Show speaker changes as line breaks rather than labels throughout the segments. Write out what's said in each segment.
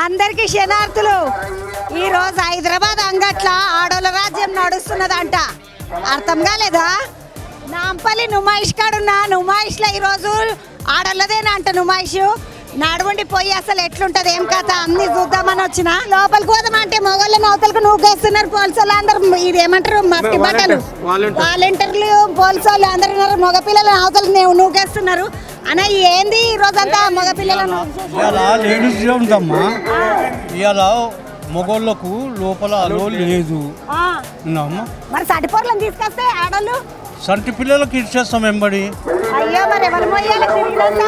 అందరికి శనార్థులు. ఈరోజు హైదరాబాద్ అంగట్ల ఆడోళ్ళ రాజ్యం నడుస్తున్నదంట. అర్థం కాలేదా? నాంపల్లి నుమాయిష్ కాడున్న నుమాయిష్లో ఈరోజు ఆడోళ్ళదేనా అంట నుమాయిష్. నడువండి పోయి అసలు ఎట్లుంటది ఏం కథ అన్ని చూద్దామని వచ్చిన. లోపలికి పోదామంటే మొగోళ్ళని అవతలకు నూకేస్తున్నారు పోలీసు వాళ్ళు అందరు. ఇది ఏమంటారు మట్టి బట్టలు వాలంటీర్లు పోలీసు వాళ్ళు అందరు మగపిల్లలు అవతలకు నూకేస్తున్నారు. అన్న ఏంది ఈ రోజంతా మగపిల్లలను
లేడీస్ ఉందమ్మా. ఇవాళ మొగోళ్ళకు లోపల అలో లేదు.
మరి సటిపోర్లను తీసుకొస్తే ఆడోళ్ళు
సంటి పిల్లలకి ఇచ్చేస్తాం వెంబడి.
అయ్యో మరి ఎవరు మోయాలి తిరిగినంత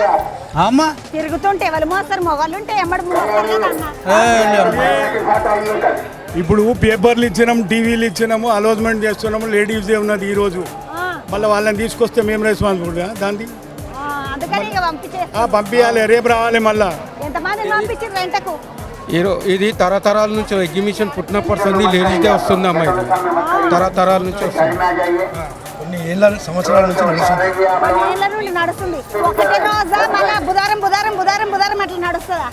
అమ్మా
తిరుగుతుంటే ఎవరు మోస్తారు? మొగళ్ళు ఉంటే ఎమ్మడి మోస్తారు కదా అన్న.
ఇప్పుడు పేపర్లు ఇచ్చినాము, టీవీలు ఇచ్చినాము, అనౌన్స్మెంట్ చేస్తున్నాము. లేడీస్ డే ఉన్నది ఈరోజు. మళ్ళీ వాళ్ళని తీసుకొస్తే మేము రెస్పాన్సిబుల్గా దాన్ని
అందుకని ఇక
పంపించాలి. రేపు రావాలి. మళ్ళీ
ఎంతమంది పంపించారు వెంటకు?
ఇది తరతరాల నుంచి ఎగ్జిబిషన్ పుట్టినప్పటి నుంచి లేడీస్ డే వస్తుంది అమ్మా. ఇది తరతరాల నుంచి వస్తుంది.
కొన్ని ఏళ్ళ సంవత్సరాల నుంచి
నడుస్తుంది. ఒకటే రోజా మళ్ళీ బుధవారం బుధవారం బుధవారం బుధవారం అట్లా నడుస్తుందా?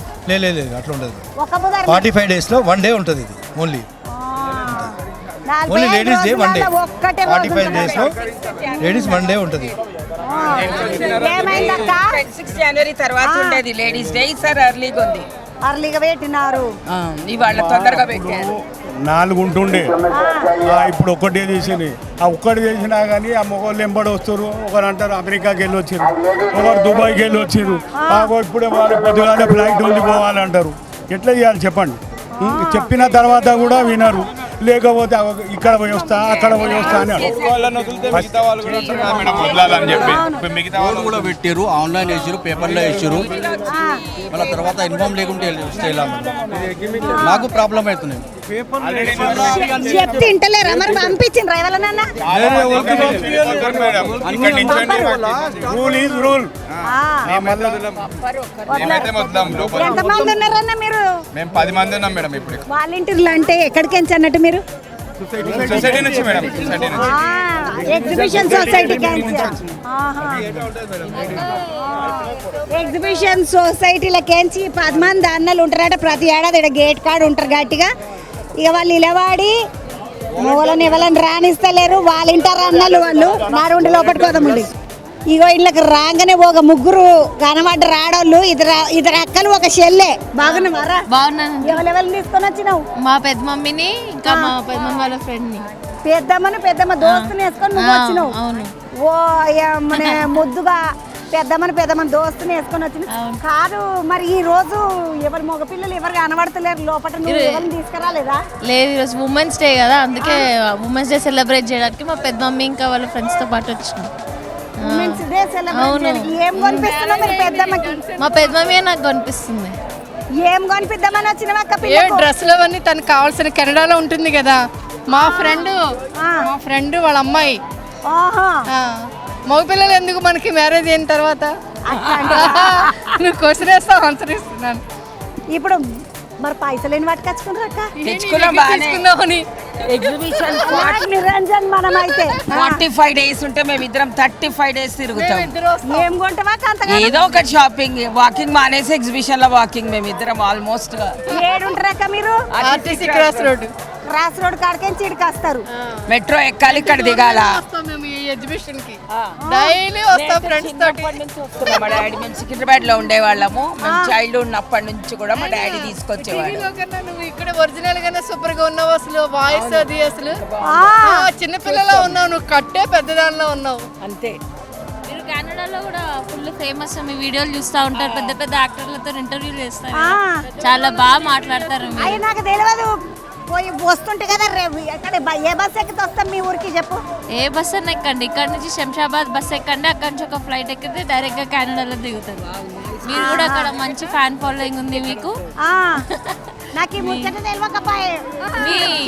లేదు అట్లా ఉండదు.
ఒక బుధవారం
45 days లో 1 day ఉంటుంది. ఇది only ladies day 1 day. 45 days లో లేడీస్ 1 day ఉంటుంది.
6 January తర్వాత ఉండేది లేడీస్ డే. సార్ అర్లీగా ఉంది.
అర్లీగా పెట్టినారు.
ఇవాళ తొందరగా పెట్టారు.
4 ఉంటుండే, ఇప్పుడు ఒక్కటే చేసింది. ఆ ఒక్కటి చేసినా కానీ ఆ మొగోళ్ళు ఎంబడి వస్తారు. ఒకరు అంటారు అమెరికాకి వెళ్ళి వచ్చారు, ఒకరు దుబాయ్కి వెళ్ళి వచ్చారు. ఇప్పుడే వాళ్ళు పొద్దుగానే ఫ్లైట్ ఉంది పోవాలంటారు. ఎట్లా చేయాలి చెప్పండి? చెప్పిన తర్వాత కూడా వినరు. లేకపోతే ఇక్కడ పోయి వస్తా అక్కడ పోయి వస్తా అని
కూడా పెట్టారు. ఆన్లైన్ వేసారు, పేపర్లో వేసారు. మళ్ళీ తర్వాత ఇన్ఫార్మ్ లేకుంటే నాకు ప్రాబ్లం అవుతుంది.
చెప్తే ఇంటలేరా? మరి పంపించిండ్రా ఎవరన్నా? ఎంతమంది ఉన్నారన్న మీరు?
మేము 10 మంది ఉన్నాం మేడం. ఇప్పుడు
వాలంటీర్లు అంటే ఎక్కడికి అన్నట్టు మీరు?
సొసైటీ నుంచి మేడం.
ఎగ్జిబిషన్ సొసైటీకి. ఎగ్జిబిషన్ సొసైటీలకేంచి 10 మంది అన్నలు ఉంటారట ప్రతి ఏడాది. ఇక్కడ గేట్ కాడ ఉంటారు గట్టిగా. ఇక వాళ్ళు నిలబడి వాళ్ళని ఎవరైనా రాణిస్తలేరు. వాలంటీర్ అన్నలు వాళ్ళు నారుండి లోపలికి పోదామండి. ఇగో ఇళ్ళకి రాగానే ఒక ముగ్గురు కనబడ్డ రాడోళ్ళు. ఇద్దరు అక్కలు ఒక చెల్లె. బాగున్నావారా?
బాగున్నాను.
ఎవరెవరిని తీసుకొని వచ్చినావు?
మా పెద్ద మమ్మీని ఇంకా మా పెద్ద మమ్మీ వాళ్ళ ఫ్రెండ్ ని.
పెద్దమ్మ దోస్తుని వేసుకొని నువ్వు వచ్చినావు.
అవును.
ఓ మన ముద్దుగా పెద్దమ్మని దోస్తుని వేసుకొని వచ్చిన కాదు. మరి ఈ రోజు ఎవరు మగ పిల్లలు ఎవరు కనబడతలేరు లోపల. నువ్వు ఎవరిని తీసుకురాలేదా?
లేదు, ఈరోజు ఉమెన్స్ డే కదా, అందుకే ఉమెన్స్ డే సెలబ్రేట్ చేయడానికి మా పెద్ద మమ్మీ ఇంకా వాళ్ళ ఫ్రెండ్స్ తో పాటు వచ్చినాం.
ఉమెన్స్ డే సెలబ్రేట్ ఏం కొనిపిస్తున్నా మీరు పెద్దమ్మకి?
మా పెద్ద మమ్మీ నాకు కనిపిస్తుంది.
ఏం కొనిపిద్దామని వచ్చిన
డ్రెస్సులు అవన్నీ తనకు కావాల్సిన కెనడాలో ఉంటుంది కదా. మా ఫ్రెండ్ వాళ్ళ అమ్మాయి. మగపిల్లలు ఎందుకు మనకి మ్యారేజ్ అయిన తర్వాత? నువ్వు క్వశ్చన్ వేస్తావు, ఆన్సర్ ఇస్తున్నాను.
ఇప్పుడు మరి పైసలు ఎన్ని పట్టుకొచ్చుకున్నారక్క?
తెచ్చుకున్నామని ఎగ్జిబిషన్
నిరంజన్ మనం అయితే
45 days ఉంటే మేము ఇద్దరం 35 days తిరుగుతాం.
ఏం కొంటవా?
ఏదో ఒక షాపింగ్, వాకింగ్ మానేసి ఎగ్జిబిషన్ లో వాకింగ్. మేము ఇద్దరం ఆల్మోస్ట్
ఏడుంటారక్క మీరు?
ఆర్టీసీ క్రాస్ రోడ్
కాడికి ఇడికి వస్తారు.
మెట్రో ఎక్కాలి, ఇక్కడ దిగాల.
ఎగ్జిబిషన్ కి డైలీ వస్తాం ఫ్రెండ్స్ తోటి.
మా డాడీ మేము సికింద్రాబాద్ లో ఉండేవాళ్ళము. మేము చైల్డ్ ఉన్నప్పటి నుంచి కూడా మా డాడీ తీసుకొచ్చేవాడు.
నువ్వు ఇక్కడ ఒరిజినల్ గానే సూపర్ గా ఉన్నావు. అసలు వాయిస్ అది అసలు చిన్నపిల్లలా ఉన్నావు. నువ్వు కట్టే పెద్దదానిలో ఉన్నావు
అంతే.
మీరు కెనడాలో కూడా ఫుల్ ఫేమస్. మీ వీడియోలు చూస్తూ ఉంటారు, పెద్ద పెద్ద యాక్టర్లతో ఇంటర్వ్యూలు చేస్తారు. చాలా బాగా మాట్లాడతారు.
నాకు తెలియదు, పోయి వస్తుంటే కదా. ఎక్కడ ఏ బస్ ఎక్కితే వస్తాం మీ ఊరికి చెప్పు?
ఏ బస్ అన్న ఎక్కండి, ఇక్కడ నుంచి శంషాబాద్ బస్ ఎక్కండి. అక్కడ నుంచి ఒక ఫ్లైట్ ఎక్కితే డైరెక్ట్ గా కెనడాలో దిగుతారు. మీరు కూడా అక్కడ మంచి ఫ్యాన్ ఫాలోయింగ్ ఉంది మీకు.
నాకు ఈ ముచ్చట తెలియకపోయే.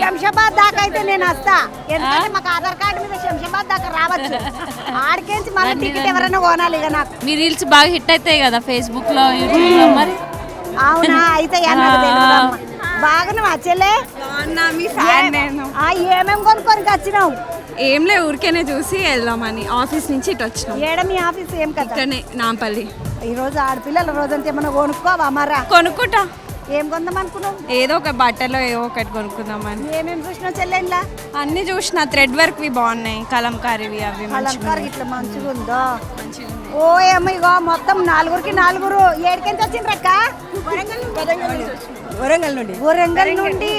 శంషాబాద్ దాకా అయితే నేను వస్తా, ఎందుకంటే మాకు ఆధార్ కార్డు మీద శంషాబాద్ దాకా రావచ్చు. ఆడికేంచి మళ్ళీ టికెట్ ఎవరైనా కొనాలి ఇక. నాకు
మీ రీల్స్ బాగా హిట్ అవుతాయి కదా ఫేస్బుక్ లో, యూట్యూబ్ లో. మరి
అవునా? అయితే బాగా వచ్చేలే. ఏమేమి కొనుక్కొని వచ్చినావు?
ఏం లే, ఊరికేనే చూసి వెళ్దామని. ఆఫీస్ నుంచి ఇటు వచ్చినాం.
ఏడ మీ ఆఫీస్? ఏం కదా
నాంపల్లి.
ఈ రోజు ఆడపిల్లల రోజంతా ఏమన్నా కొనుక్కోవా? మరా
కొనుక్కుంటా.
ఏం కొందాం అనుకున్నావు?
ఏదో ఒక బట్టలో ఏదో ఒకటి కొనుక్కుందామని.
ఏమేమి చూసినావు చెల్లెండ్లా?
అన్ని చూసిన థ్రెడ్ వర్క్వి బాగున్నాయి, కలంకారీవి అవి
అలంకార ఇట్లా మంచిగా ఉందా? ఓ ఏమో ఇగో మొత్తం 4 ఏడికెంచి వచ్చిండ్రక్క? వరంగల్ నుండి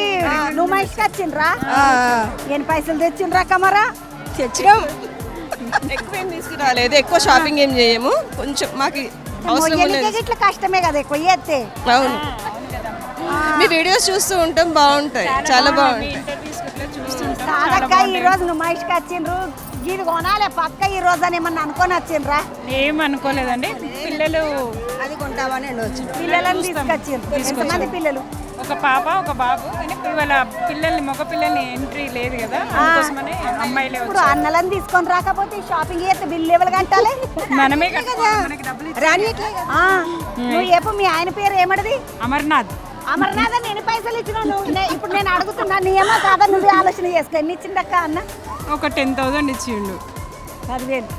నుమాయిష్కి వచ్చిండ్రా? ఎన్ని పైసలు తెచ్చిండ్రక్క మరా?
తెచ్చినాం. ఎక్కువ ఏం తీసుకురాలేదు, ఎక్కువ షాపింగ్ ఏం చేయము, కొంచెం మాకు అవసరం ఉన్నది.
ఇట్లా కష్టమే కదా ఎక్కువ చేస్తే.
అవును, మీ వీడియోస్ చూస్తూ ఉంటాం, బాగుంటాయి, చాలా బాగుంటాయి.
కాదక్క ఈ రోజు నుమాయిష్కి వచ్చిండ్రు, ఇది కొనాలి పక్క ఈ రోజు అని ఏమన్నా అనుకొని వచ్చిండ్రా?
ఏం అనుకోలేదండి. పిల్లలు
అది కొంటామని పిల్లలను తీసుకొచ్చిండ్రు. ఎంతమంది పిల్లలు?
ఒక పాప ఒక బాబు, కానీ వాళ్ళ పిల్లల్ని మగ పిల్లల్ని ఎంట్రీ లేదు కదా, అందుకోసమని అమ్మాయిలే
ఇప్పుడు అన్నలను తీసుకొని రాకపోతే షాపింగ్ చేస్తే బిల్లు ఎవరు కట్టాలి?
మనమే
రాని నువ్వు చెప్పు, మీ ఆయన పేరు ఏమడది?
అమర్నాథ్.
అమర్నాథ్ అని ఎన్ని పైసలు ఇచ్చినావు నువ్వు? ఇప్పుడు నేను అడుగుతున్నా, నీ ఏమో కాదా నువ్వే ఆలోచన చేసుకో. ఎన్ని ఇచ్చిందక్క అన్న?
ఒక 10,000 ఇచ్చిండు.
10,000.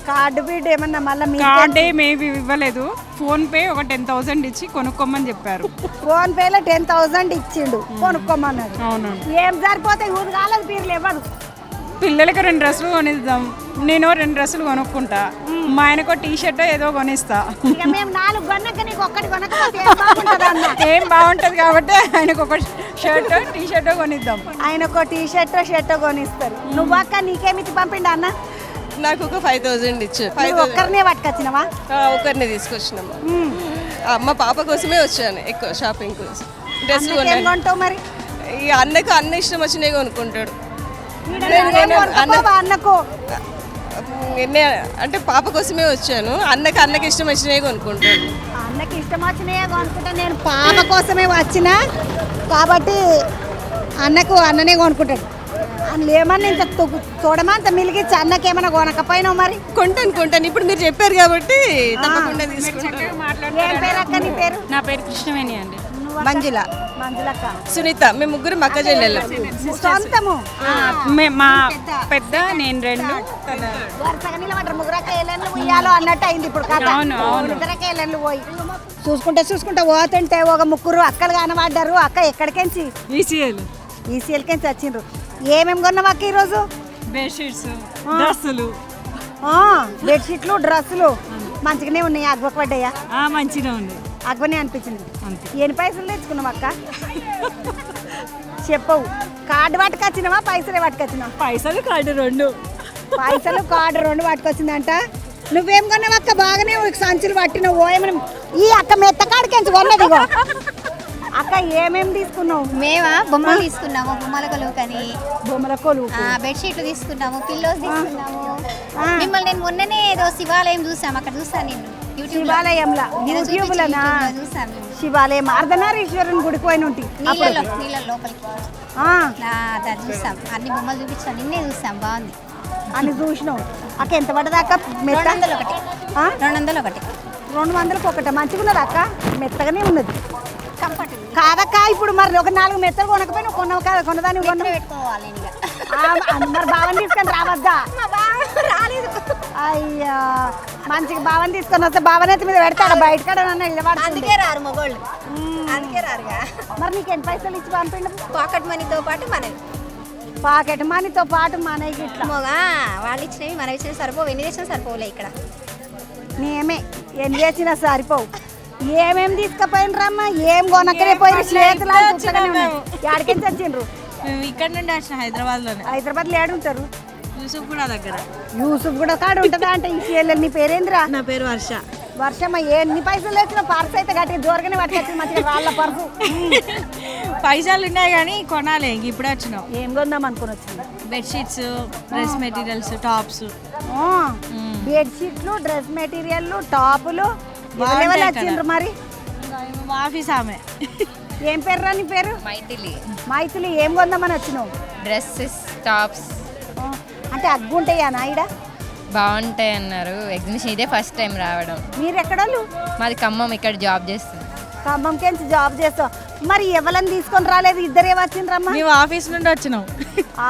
కార్డు బిడ్ ఏమన్నా మళ్ళీ మీ
కార్డే మేబీ ఇవ్వలేదు, ఫోన్ పే ఒక 10,000 ఇచ్చి కొనుక్కోమని చెప్పారు.
ఫోన్ పేలో 10,000 ఇచ్చిండు, కొనుక్కోమన్నాడు.
అవును.
ఏం సరిపోతాయి? ఊరు కాలేదు పీర్లు ఇవ్వదు.
పిల్లలకి 2 డ్రెస్సులు కొనిద్దాం, నేను 2 డ్రెస్సులు కొనుక్కుంటా, మా ఆయనకు టీ-షర్ట్ ఏదో కొనిస్తా.
ఇక మేము 4 కొన్నాక నీకు ఒక్కటి కొనకపోతే ఏం బాగుంటుంది అన్న?
ఏం బాగుంటుంది కాబట్టి ఆయనకు ఒక షర్ట్ టీ-షర్ట్ కొనిద్దాం.
ఆయనకు షర్ట్ కొనిస్తారు. నువ్వు అక్క నీకేమిచ్చి పంపిండు అన్న?
నాకు ఒక 5,000 ఇచ్చారు.
నువ్వు ఒక్కరినే పట్టుకొచ్చినవా?
ఒకరిని తీసుకొచ్చినాము. మా పాప కోసమే వచ్చాను ఎక్కువ షాపింగ్ కోసం. డ్రెస్
ఏం కొంటావు మరి?
ఈ అన్నకు అన్న ఇష్టం వచ్చినాయి కొనుక్కుంటాడు.
అన్నకు
అంటే పాప కోసమే వచ్చాను, అన్నకి ఇష్టం వచ్చినాయి కొనుక్కుంటాడు.
అన్నకి ఇష్టం వచ్చినాయే కొనుక్కుంటా. నేను పాప కోసమే వచ్చిన కాబట్టి అన్ననే కొనుక్కుంటాడు. అందులో ఏమన్నా ఇంత చూడమా అంత మిలిగిచ్చి అన్నకి ఏమన్నా కొనకపోయినావు మరి?
కొంటాను. ఇప్పుడు మీరు చెప్పారు కాబట్టి తప్పకుండా తీసుకుంటాను.
ఏం పేరు అక్క నీ పేరు?
నా పేరు కృష్ణవేణి అండి.
మంజులక్క.
సునీత. మేము ముగ్గురు మక్క చెల్లెలు.
సొంతము
మా పెద్ద, నేను 2.
వరుసగా నిలబడ్డారు. ముగ్గురకేళ్ళను ఉయ్యాలో అన్నట్టు అయింది ఇప్పుడు కథ. ఇద్దరకేళ్ళను పోయి చూసుకుంటా పోతుంటే ఒక 3 అక్కలు కనబడ్డారు. అక్క ఎక్కడికెంచి? ఈసీఎల్కెంచి వచ్చిండ్రు. ఏమేమి కొన్నావు అక్క ఈరోజు?
బెడ్షీట్స్, డ్రెస్సులు.
బెడ్షీట్లు, డ్రెస్సులు మంచిగానే ఉన్నాయి. అగ్వకు పడ్డాయా?
మంచిగా ఉంది.
అగ్వనే అనిపించింది. ఎన్ని పైసలు తెచ్చుకున్నావు అక్క? చెప్పవు. కార్డు పట్టుకొచ్చినావా పైసలే పట్టుకొచ్చినావా?
పైసలు కార్డు 2.
పైసలు కార్డు 2 పట్టుకొచ్చిందంట. నువ్వేం కొన్నావు అక్క? బాగానే సంచులు పట్టినావు. ఏమైనా ఈ అక్క మెత్త కాడికెంచి కొన్నది. అక్క ఏమేమి తీసుకున్నావు?
మేమా బొమ్మలు తీసుకున్నాము, బొమ్మల కొలువు కానీ
బొమ్మల కొలువు,
బెడ్షీట్లు తీసుకున్నాము, పిల్లోస్ తీసుకున్నాము. మిమ్మల్ని నేను మొన్ననే ఏదో శివాలయం చూసాము, అక్కడ చూసాను నేను
శివాలయంలో యూట్యూబ్లోనా?
చూసాను.
శివాలయం అర్ధనారీశ్వరుని గుడికి పోయిన ఉంటాయి.
నీళ్ళ లోపలికి దాన్ని చూసాం. అన్ని బొమ్మలు చూపించాను, నిన్నే చూసాం, బాగుంది
అని చూసినావు. అక్క ఎంత పడ్డదాకా?
201.
200కి ఒకటి మంచిగా ఉన్నది అక్క, మెత్తగానే ఉన్నది.
కంఫర్ట్
కాదక్క ఇప్పుడు మరి ఒక 4 మెత్తలు కొనకపోయినా కొన్నావు కదా, కొన్నదాన్ని
పెట్టుకోవాలి.
మరి బావని తీసుకొని రావద్దా? రాలేదు. అయ్యా మంచిగా బావని తీసుకొని వస్తే బావనైతే మీద పెడతాడు బయట కాడ.
అందుకే రారు మగోళ్ళు, అందుకే రారుగా.
మరి నీకు ఎన్ని పైసలు ఇచ్చి పంపిండు?
పాకెట్ మనీతో పాటు మనవి.
పాకెట్ మనీతో పాటు మనకి ఇట్లా
వాళ్ళు ఇచ్చినవి మనం ఇచ్చినవి సరిపోవు. ఎన్ని చేసినా సరిపోలే. ఇక్కడ
మేమే ఎన్ని చేసినా సరిపోవు. ఏమేమి తీసుకుపోయినరమ్మా? ఏం కొనక్కరే పోయి చేతులు ఎక్కడికి వచ్చిండ్రు?
ఇక్కడ నుండి వచ్చిన
హైదరాబాద్లో ఏడుంటారు?
యూసుఫ్ కూడా దగ్గర.
యూసుఫ్ కూడా కాడ ఉంటుందా అంటే ఈ చెల్లెలు. నీ పేరేంద్రా?
నా పేరు వర్ష.
వర్షమ్మ ఎన్ని పైసలు వచ్చిన పర్సు అయితే గట్టి జోరుగానే పట్టుకొచ్చింది మంచిగా వాళ్ళ పర్సు.
పైసలు ఉన్నాయి కానీ కొనాలి. ఇప్పుడే వచ్చినాం.
ఏం కొందాం అనుకుని వచ్చింది?
Bedsheets, dress materials, tops.
బెడ్షీట్లు, డ్రెస్ మెటీరియల్, టాపులు. ఎవరెవరు వచ్చిండ్రు మరి?
ఆఫీస్ ఆమె.
ఏం పేరు రా నీ పేరు? మైథిలి. ఏం కొందామని వచ్చినావు?
Dresses, tops.
అంటే అగ్గుంటాయా నాయుడ?
బాగుంటాయి అన్నారు. ఎగ్జిబిషన్ ఇదే ఫస్ట్ టైం రావడం.
మీరు ఎక్కడోళ్ళు?
మాది ఖమ్మం. ఇక్కడ జాబ్ చేస్తుంది.
ఖమ్మంకెంచి జాబ్ చేస్తావు. మరి ఎవరిని తీసుకొని రాలేదు? ఇద్దరే వచ్చిండ్రమ్మా?
మేము ఆఫీస్ నుండి వచ్చినాం.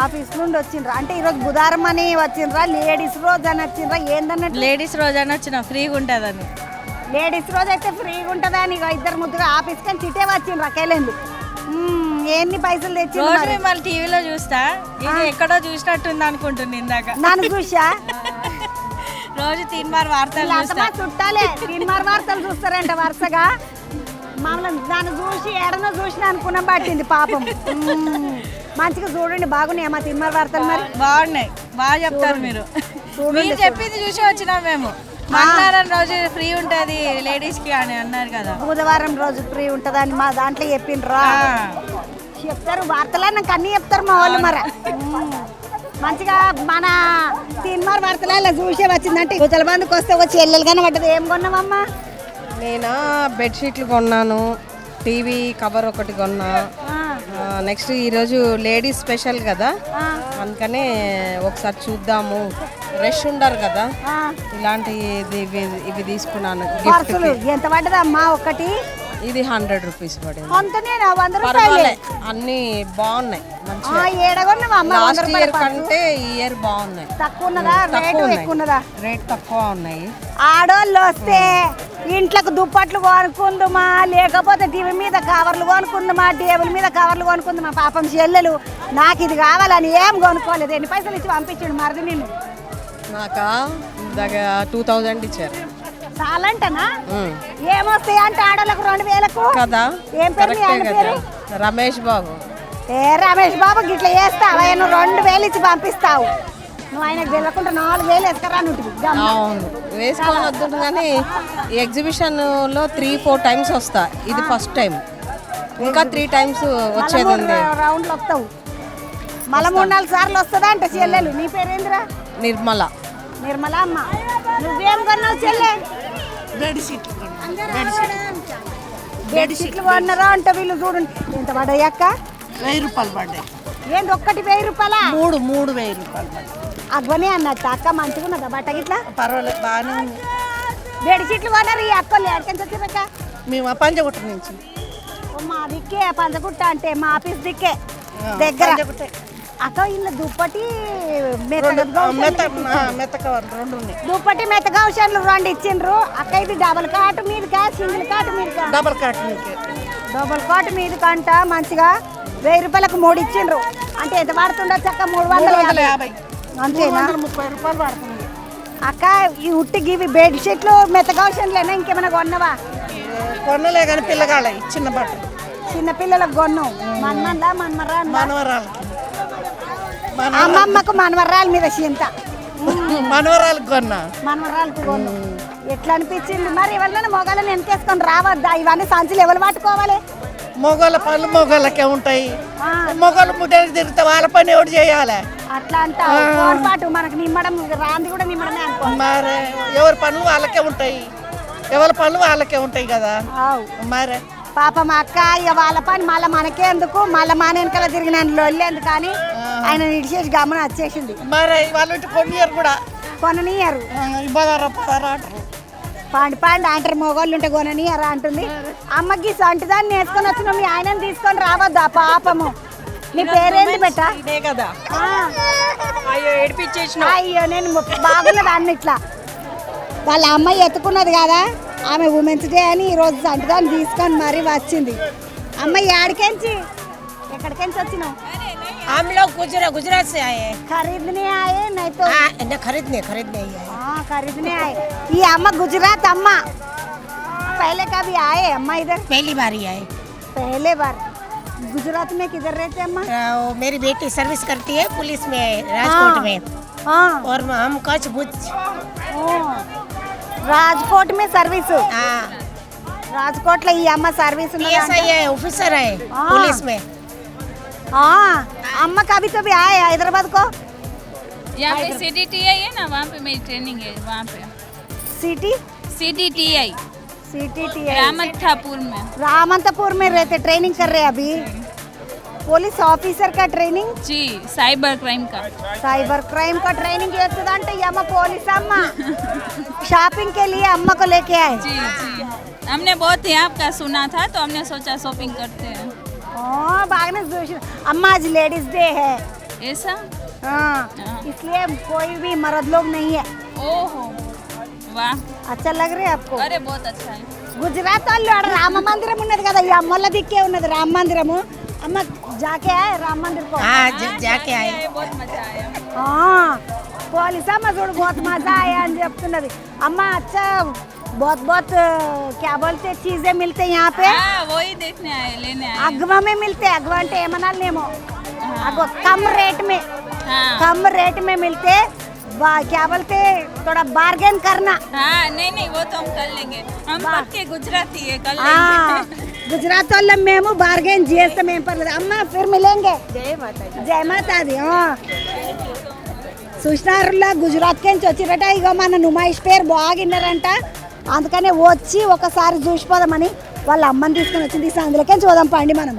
ఆఫీస్ నుండి వచ్చిండ్రా? అంటే ఈరోజు బుధవారం అని వచ్చిండ్రా? లేడీస్ రోజు అని వచ్చిండ్రా? ఏందన్నట్టు?
లేడీస్ రోజు అని వచ్చినాం, ఫ్రీగా ఉంటుందని.
లేడీస్ రోజు అయితే ఫ్రీగా ఉంటుందా అని ఇగో ఇద్దరు ముద్దుగా ఆఫీస్ కానీ చిటే వచ్చిండ్రు రకేలేంది ఎన్ని పైసలు తెచ్చి
రోజు మిమ్మల్ని టీవీలో చూస్తా ఇది ఎక్కడో చూసినట్టుంది అనుకుంటుంది ఇందాక
నన్ను చూసా
రోజు తీన్మార్ వార్తలు చూస్తా
చుట్టాలే తీన్మార్ వార్తలు చూస్తారంట వరుసగా మమ్మల్ని దాన్ని చూసి ఎడనో చూసిన అనుకున్నాం పట్టింది పాపం మంచిగా చూడండి బాగున్నాయి మా తీన్మార్ వార్తలు మరి
బాగున్నాయి బాగా చెప్తారు మీరు చెప్పింది చూసి వచ్చినాం మేము మంగళవారం రోజు ఫ్రీ ఉంటది లేడీస్ కి అని అన్నారు కదా
బుధవారం రోజు ఫ్రీ ఉంటుందని మా దాంట్లో చెప్పిండ్రా చెప్తారు వార్తలు నాకు అన్ని చెప్తారు మా వాళ్ళు మరి మంచిగా మన తీన్మార్ వార్తలు ఇలా చూసే వచ్చిందంటే యువతల బంధుకు వస్తే వచ్చి ఎల్లెలు కానీ పడ్డది ఏం కొన్నామమ్మా
నేను బెడ్షీట్లు కొన్నాను టీవీ కవర్ ఒకటి కొన్నా నెక్స్ట్ ఈరోజు లేడీస్ స్పెషల్ కదా అందుకనే ఒకసారి చూద్దాము రష్ ఉండరు కదా ఇలాంటి ఇవి తీసుకున్నాను
ఎంత పడ్డదమ్మా ఒకటి
ఇది 100 రూపీస్ పడింది అన్ని బాగున్నాయి లాస్ట్ ఇయర్ కంటే ఈ ఇయర్ బాగున్నాయి రేట్ తక్కువ ఉన్నాయి
ఆడోళ్ళు వస్తే ఇంట్లోకి దుప్పట్లు కొనుక్కుందుమా లేకపోతే టీవీ మీద కవర్లు కొనుక్కుందుమా టేబుల్ మీద కవర్లు కొనుక్కుందుమా పాపం చెల్లెలు నాకు ఇది కావాలని ఏం కొనుక్కోలేదు ఎన్ని పైసలు ఇచ్చి పంపించాడు మరిది నిన్ను
నాకా 2000 ఇచ్చారు
చాలంటనా ఏమొస్తాయి అంటే ఆడోళ్ళకు 2000కు
కదా
ఏం పేరు
రమేష్ బాబు
రమేష్ బాబు గిట్లా చేస్తావు నువ్వు 2000 ఇచ్చి పంపిస్తావు నువ్వు ఆయనకు తెలియకుండా 4000 వేసుకురా
అవును వేసుకొని వద్దు కానీ ఎగ్జిబిషన్ లో 3-4 టైమ్స్ వస్తా ఇది ఫస్ట్ టైం ఇంకా 3 టైమ్స్ వచ్చేది ఉంది
రౌండ్లు వస్తావు మళ్ళీ 3-4 సార్లు వస్తుందా అంటే చెల్లెలు నీ పేరేందిరా
నిర్మల
అమ్మ నువ్వేం కొన్నావు చెల్లె బెడ్షీట్లు కొన్నారా అంటే వీళ్ళు చూడండి ఎంత పడ్డాయి అక్క
1000 రూపాయలు పడ్డాయి
ఏంటి ఒక్కటి 1000 రూపాయలా
3,000 రూపాయలు పడ్డాయి
అగ్గనే అన్నట్టు అక్క మంచిగా ఉన్నదా బట్ట గిట్లా
పర్వాలేదు బాగానే ఉంది
బెడ్షీట్లు కొన్నారు ఈ అక్కలు ఎక్కడికి వచ్చారక్క
మేము పంజగుట్ట నుంచి
మా దిక్కే పంచగుట్ట అంటే మా ఆఫీస్ దిక్కే దగ్గర అక్క ఇల్లు దుప్పటి దుప్పటి మెత్తగా ఔషధాలు 2 ఇచ్చిండ్రు అక్క ఇది డబల్ కాట్ మీదకా సింగిల్ కాట్ మీదకా
డబల్
కాట్ మీద కంట మంచిగా 1000 రూపాయలకు 3 ఇచ్చిండ్రు అంటే ఎంత పడుతుండొచ్చు అక్క 350 అంతేనా
30 రూపాయలు పడుతుంది
అక్క ఈ ఉట్టికి ఇవి బెడ్షీట్లు మెత్తగా ఔషధాలేనా ఇంకేమైనా కొన్నవా
కొనలే కానీ పిల్లగాళ్ళ చిన్న బట్టలు
చిన్న పిల్లలకు కొన్నాం
మనవరాలకి
అమ్మమ్మకు మనవరాల మీద చింత
మనవరాలకు కొన్నా
మనవరాలకు కొన్నాం ఎట్లా అనిపించింది మరి ఎవరినైనా మొగాళ్ళని వెనకేసుకొని రావద్దా ఇవన్నీ సంచులు ఎవరు పట్టుకోవాలి
మొగోళ్ళ పనులు మొగోళ్ళకే ఉంటాయి మొగోళ్ళు ముట్టేసి తిరిగితే వాళ్ళ పని ఎవరు చేయాలి
అట్లా అంటావు పాటు మనకు నిమ్మడం రాంది కూడా నిమ్మడమే అనుకో
మరి ఎవరి పనులు వాళ్ళకే ఉంటాయి ఎవరి పనులు వాళ్ళకే ఉంటాయి కదా మరి
పాప మా అక్క ఇక వాళ్ళ పని మళ్ళీ మనకే ఎందుకు మళ్ళీ మన వెనకాల తిరిగిన లొల్లేందుకు కానీ ఆయన ఇడిచేసి గమనం వచ్చేసింది
మరి వాళ్ళు కొనియరు కూడా
కొననీయరు పాండి అంటారు మొగోళ్ళు ఉంటే కొననీయరు అంటుంది అమ్మకి సంటిదాన్ని వేసుకొని వచ్చిన మీ ఆయనని తీసుకొని రావద్దు ఆ పాపము నీ పేరేంటి బెట్ట
ఇదే కదా అయ్యో ఏడిపించేసిన
అయ్యో నేను బాగున్నది అన్నిట్లా వాళ్ళ అమ్మాయి ఎత్తుకున్నది కదా ఆమె ఉమెన్స్ డే అని ఈరోజు సంటిదాన్ని తీసుకొని మరీ వచ్చింది అమ్మాయి ఆడికెంచి ఎక్కడికెంచి వచ్చినావు
हम लोग गुजरात से आए हैं
खरीदने आए नहीं तो
खरीदने
खरीदने आए ये अम्मा गुजरात अम्मा पहले कभी आए अम्मा इधर
पहली बार ही आए
पहले बार गुजरात में किधर रहते अम्मा
मेरी बेटी सर्विस करती है पुलिस में राजकोट में और हम कच्छ भुज
राजकोट में सर्विस राजकोट ले ये अम्मा सर्विस
ऑफिसर है पुलिस में
अम्मा कभी तो भी आए हैदराबाद को
यहाँ पे CDTI है ना वहाँ पे मेरी ट्रेनिंग है वहाँ पे CDTI रामंतपुर में
रहते ट्रेनिंग कर रहे अभी पुलिस ऑफिसर का ट्रेनिंग
जी साइबर क्राइम का
ट्रेनिंग అంటే అమ్మ పోలీస్ అమ్మ షాపింగ్ के लिए अम्मा को लेके आए
जी हमने बहुत यहाँ का सुना था तो हमने सोचा शॉपिंग करते हैं
बागने अम्मा आज लेडीज डे है
ऐसा
इसलिए कोई भी मर्द लोग नहीं है
ओहो वाह
अच्छा लग रहा है आपको?
अरे बहुत अच्छा है
గుజరాత్ వాళ్ళు ఆడ రామ మందిరం ఉన్నది కదా ఈ అమ్మల దిక్కే ఉన్నది రామ మందిరము అమ్మ జాకే ఆయే రామ మందిర్ కో
జాకే ఆయే
बहुत मजा आया
పోలీస్ అమ్మ చూడు बहुत मजा आया అని చెప్తున్నది అమ్మ अच्छा बहुत बहुत क्या बोलते चीजें मिलते यहाँ पे
हाँ वही देखने आए लेने आए
అగ్వా में मिलते अगवा అంటే ఏమనాలేమో अगवा कम रेट में
हाँ
कम रेट में मिलते क्या बोलते थोड़ा बार्गेन करना
हाँ नहीं वो तो हम कर लेंगे हम पक्के गुजराती है कर लेंगे
గుజరాత్ వాళ్ళం మేము బార్గెన్ చేస్తాం ఏం పర్లేదు అమ్మ ఫిర్ మిలేంగే జై మాతాది చూసినారులా గుజరాత్ నుంచి వచ్చిరట ఇగో మన నుమాయిష్ పేరు బాగా విన్నారంట అందుకనే వచ్చి ఒకసారి చూసిపోదామని వాళ్ళ అమ్మని తీసుకొని వచ్చింది అందులోకే చూద్దాం పండి మనం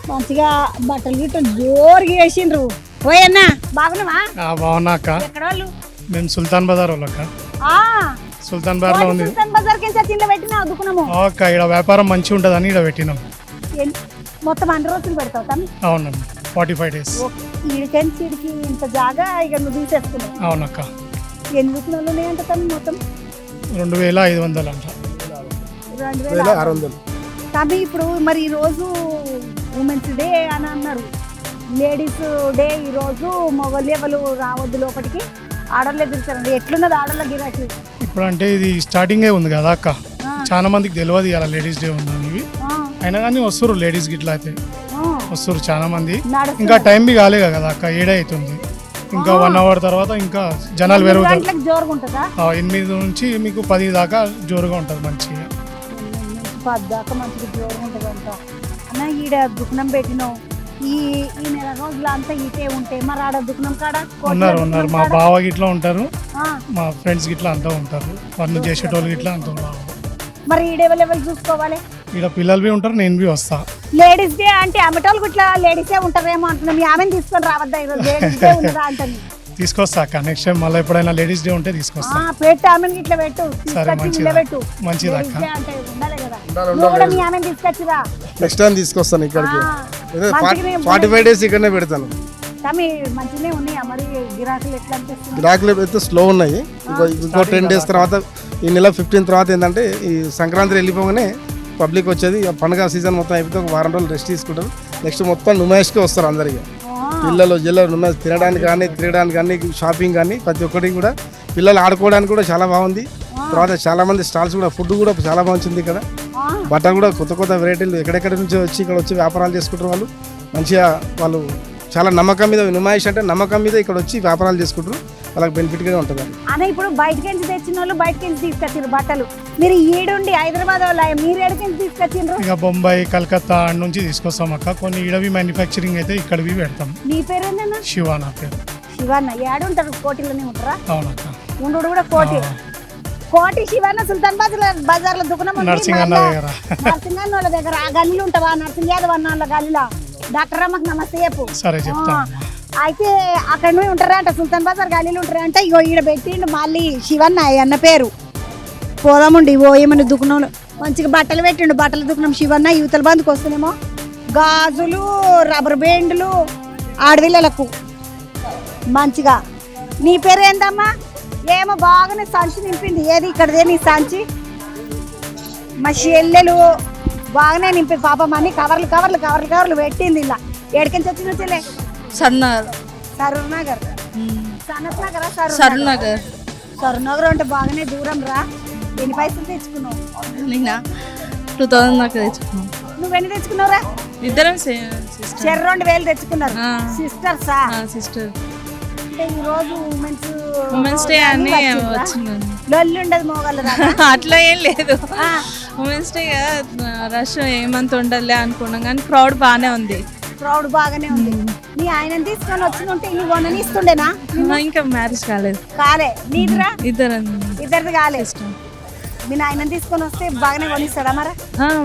మంచిగా బట్టలు గిట్టలు జోరుగా వేసిండ్రు పోయన్నా బాగున్నావా
బాగున్నా అక్క
ఎక్కడ వాళ్ళు
మేము సుల్తాన్ బజార్ వాళ్ళక్క సుల్తాన్ బజార్ లో ఉంది
సుల్తాన్ బజార్ కింద తిండి పెట్టినా అదుకున్నాము
అక్క ఇక్కడ వ్యాపారం మంచిగా ఉంటుందని ఇక్కడ పెట్టినాం
మొత్తం 100 రోజులు పెడతావు తమ్మి
అవునమ్మా 45 days
ఈడికెంచి ఈడికి ఇంత జాగా ఇక నువ్వు తీసేసుకున్నావు
అవునక్క
ఎన్ని దుకాణాలు ఉన్నాయంట తమ్మి మొత్తం
2500 అంట
2600 తమ్మి ఇప్పుడు మరి ఈ రోజు ఉమెన్స్ డే అని అన్నారు లేడీస్ డే ఈ రోజు మగవాళ్ళు ఎవరు రావద్దు లోపలికి ఆడవాళ్ళు ఎదురుతారండి ఎట్లున్నది ఆడవాళ్ళ గిరాకీ
ఇప్పుడు అంటే ఇది స్టార్టింగే ఉంది కదా అక్క చాలా మందికి తెలియదు ఇలా లేడీస్ డే ఉందని అయినా కానీ వస్తారు లేడీస్ గిట్లా అయితే వస్తారు చాలా మంది ఇంకా టైం బి కాలేదు కదా అక్క 7 అవుతుంది ఇంకా 1 hour తర్వాత ఇంకా జనాలు పెరుగుతారు
జోరుగా ఉంటుందా
8 నుంచి మీకు 10 దాకా జోరుగా ఉంటుంది మంచిగా
10 దాకా మంచిగా జోరుగా ఉంటుంది అంట అన్న ఈడ దుకాణం పెట్టినావు ఈ నెల రోజులు అంతా ఇటే ఉంటే మరి ఆడ దుకాణం కాడ
ఉన్నారు మా బావ గిట్లా ఉంటారు మా ఫ్రెండ్స్ గిట్లా అంతా ఉంటారు వాళ్ళు చేసేటోళ్ళు గిట్లా అంతా ఉన్నారు
మరి ఈడెవెలెవెల్ చూసుకోవాలి
ఇక్కడ పిల్లలు బి ఉంటారు నేను బి వస్తా
లేడీస్ డే అంటే అమ్మటోళ్ళు గిట్లా లేడీసే ఉంటారేమో అంటున్నా మీ ఆమెను తీసుకొని రావద్దా ఈరోజు లేడీస్ డే ఉందా అంటుంది
తీసుకొస్తా అక్క నెక్స్ట్ టైం మళ్ళీ ఎప్పుడైనా లేడీస్ డే ఉంటే తీసుకొస్తా
పెట్టు ఆమెను ఇట్లా పెట్టు పెట్టు
మంచిది అక్క
అంటే ఉండాలి కదా నువ్వు కూడా మీ ఆమెను తీసుకొచ్చిరా
నెక్స్ట్ టైం తీసుకొస్తాను ఇక్కడికి 45 days ఇక్కడనే పెడతాను
తమ్మి మంచిగానే ఉన్నాయా మరి గిరాకులు ఎట్లా అనిపిస్తుంది
గిరాకులు అయితే స్లో ఉన్నాయి ఇంకో 10 days తర్వాత ఈ నెల 15 తర్వాత ఏంటంటే ఈ సంక్రాంతి వెళ్ళిపోగానే పబ్లిక్ వచ్చేది పండుగ సీజన్ మొత్తం అయిపోతే ఒక వారం రోజులు రెస్ట్ తీసుకుంటారు నెక్స్ట్ మొత్తం నుమాయిష్కి వస్తారు అందరికీ పిల్లలు జిల్లాలు నుమాయిష్ తిరగడానికి కానీ షాపింగ్ కానీ ప్రతి ఒక్కటి కూడా పిల్లలు ఆడుకోవడానికి కూడా చాలా బాగుంది తర్వాత చాలా మంది స్టాల్స్ కూడా ఫుడ్ కూడా చాలా బాగుంది ఇక్కడ బట్ట కూడా కొత్త వెరైటీలు ఎక్కడెక్కడి నుంచి వచ్చి ఇక్కడ వచ్చి వ్యాపారాలు చేసుకుంటారు వాళ్ళు మంచిగా వాళ్ళు చాలా నమ్మకం మీద నుమాయిష్ అంటే నమ్మకం మీద ఇక్కడ వచ్చి వ్యాపారాలు చేసుకుంటారు వాళ్ళకి బెనిఫిట్గా ఉంటుంది
అన్న ఇప్పుడు బయటకి నుంచి తెచ్చిన వాళ్ళు బయటకి నుంచి తీసుకొచ్చారు బట్టలు మీరు ఈడుండి హైదరాబాద్ వాళ్ళు మీరు ఎక్కడికి తీసుకొచ్చిండ్రు
ఇక బొంబాయి కలకత్తా నుంచి తీసుకొస్తాం అక్క కొన్ని ఈడవి మ్యానుఫ్యాక్చరింగ్ అయితే ఇక్కడవి పెడతాం
నీ పేరు ఏంటన్నా
శివ నా పేరు
శివన్న ఏడుంటారు కోటిలోనే ఉంటారా
అవునక్క
ఉండు కూడా కోటి శివన్న సుల్తాన్ బజార్ లో దుకాణం
నర్సింగన్న దగ్గర
నర్సింగన్న వాళ్ళ దగ్గర ఆ గల్లీలు ఉంటావా నర్సింగ్ యాదవ్ అన్న వాళ్ళ గల్లీలో డాక్టర్ అమ్మకి నమస్తే చెప్పు
సరే చెప్తా
అయితే అక్కడ నుండి ఉంటారా అంట సుల్తాన్ బజార్ గల్లీలు ఉంటారా అంటే ఇగో ఈడ పెట్టిండు మళ్ళీ శివన్న అన్న పేరు పోదాముండి ఏమన్నా దుకాణంలో మంచిగా బట్టలు పెట్టిండు బట్టల దుకాణం శివన్న యువతల బంధుకు వస్తేనేమో గాజులు రబ్బర్ బ్యాండ్లు ఆడవిళ్ళలకు మంచిగా నీ పేరు ఏందమ్మా ఏమో బాగానే సంచి నింపింది ఏది ఇక్కడదే నీ సంచి మా చెల్లెలు బాగానే నింపి పాపం అని కవర్లు పెట్టింది ఇలా ఎక్కడికి వచ్చిన చెల్లె సరూర్ నగర్ అంటే బాగానే దూరం రా ఎన్ని పైసలు తెచ్చుకున్నావు
2000 దాకా తెచ్చుకున్నాం
నువ్వెన్ని తెచ్చుకున్నావురా
ఇద్దరం
2000 తెచ్చుకున్నారు సిస్టర్సా
సిస్టర్
అంటే ఈ రోజు
ఉమెన్స్ డే అని వచ్చిందండి
లొల్లి ఉండదు మోగాళ్ళు
అట్లా ఏం లేదు ఉమెన్స్ డే రష్ ఏమంత ఉండదులే అనుకున్నాం కానీ క్రౌడ్ బాగానే ఉంది
నీ ఆయన తీసుకొని వచ్చినుంటే ఇన్ని కొనని ఇస్తుండేనా
ఇంకా మ్యారేజ్ కాలేదు
నీదిరా
ఇద్దరిది
కాలేదు మీ ఆయన తీసుకొని వస్తే బాగానే కొనిస్తాడా మరి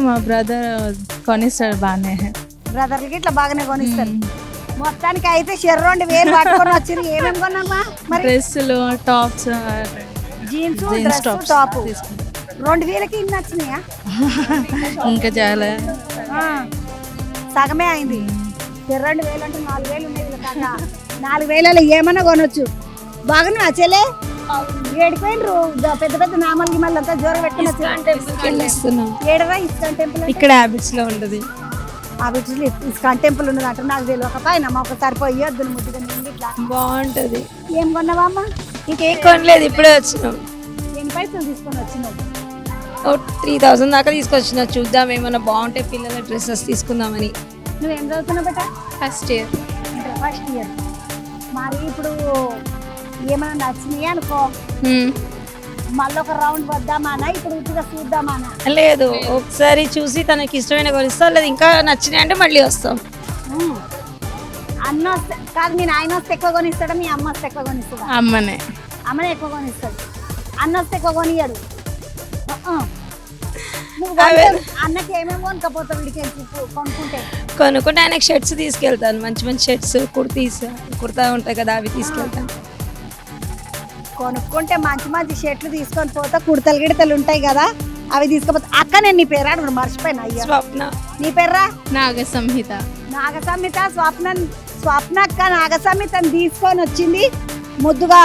మా బ్రదర్ కొనిస్తాడు బాగానే
బ్రదర్లకి ఇట్లా బాగానే కొనిస్తాడు మొత్తానికి అయితే 2000 పట్టుకొని వచ్చి ఏమేమి కొన్నామా మరి
డ్రెస్సులు టాప్స్
జీన్స్ టాప్ 2000కి ఇన్ని వచ్చినాయా?
ఇంకా చాలా
సగమే అయింది. 2000 అంటే 4000 ఉండేది కదా. 4000 ఏమన్నా కొనొచ్చు. బాగున్నా చెల్లె ఏడిపోయినరు పెద్ద పెద్ద నామాలకి మళ్ళీ అంతా జ్వరం పెట్టుకుని ఏడరా ఇస్కాన్ టెంపుల్
ఇక్కడ హ్యాబిట్స్ లో ఉంటుంది.
హ్యాబిట్స్ ఇస్కాన్ టెంపుల్ ఉన్నది అంటే నాకు తెలియకపోయినా ఒకసారి పోయొద్దు ముద్దుగా ఇట్లా
బాగుంటది.
ఏం కొన్నావా అమ్మ?
ఇంకేం కొనలేదు, ఇప్పుడే వచ్చినాం.
ఎన్ని పైసలు తీసుకొని వచ్చినావు?
3000 దాకా తీసుకొచ్చిన. చూద్దాం ఏమన్నా బాగుంటే పిల్లల డ్రెస్సెస్ తీసుకుందామని.
నువ్వేం చదువుతున్నావు బేటా?
First year.
First year. మరి ఇప్పుడు ఏమైనా నచ్చినాయి అనుకో, మళ్ళీ ఒక రౌండ్ వద్దామానా, ఇప్పుడు ఉట్టిగా చూద్దామానా?
లేదు, ఒకసారి చూసి తనకి ఇష్టమైన కొనిస్తా, లేదు ఇంకా నచ్చినాయి అంటే మళ్ళీ వస్తాం.
అన్న వస్తే కాదు, మీ నాయన వస్తే ఎక్కువ కొనిస్తాడా, మీ అమ్మ వస్తే ఎక్కువ కొనిస్తాడా?
అమ్మనే
ఎక్కువ కొనిస్తాడు. అన్న వస్తే ఎక్కువ కొనియాడు. అన్నకి ఏమేమి కొనుక్కపోతావు వీడికి
కొనుక్కుంటే ఆయనకి షర్ట్స్ తీసుకెళ్తాను. మంచి మంచి షర్ట్స్, కుర్తా ఉంటాయి కదా, అవి తీసుకెళ్తాను.
కొనుక్కుంటే మంచి మంచి షర్ట్లు తీసుకొని పోతా, కుడతలు గిడతలు ఉంటాయి కదా, అవి తీసుకుపోతా. అక్క నేను నీ పేరు అడుగు మర్చిపోయినా. అయ్యా
స్వప్న.
నీ పేర్రా?
నాగసంహిత.
నాగసంహిత. స్వప్న అక్క నాగసంహితని తీసుకొని వచ్చింది. ముద్దుగా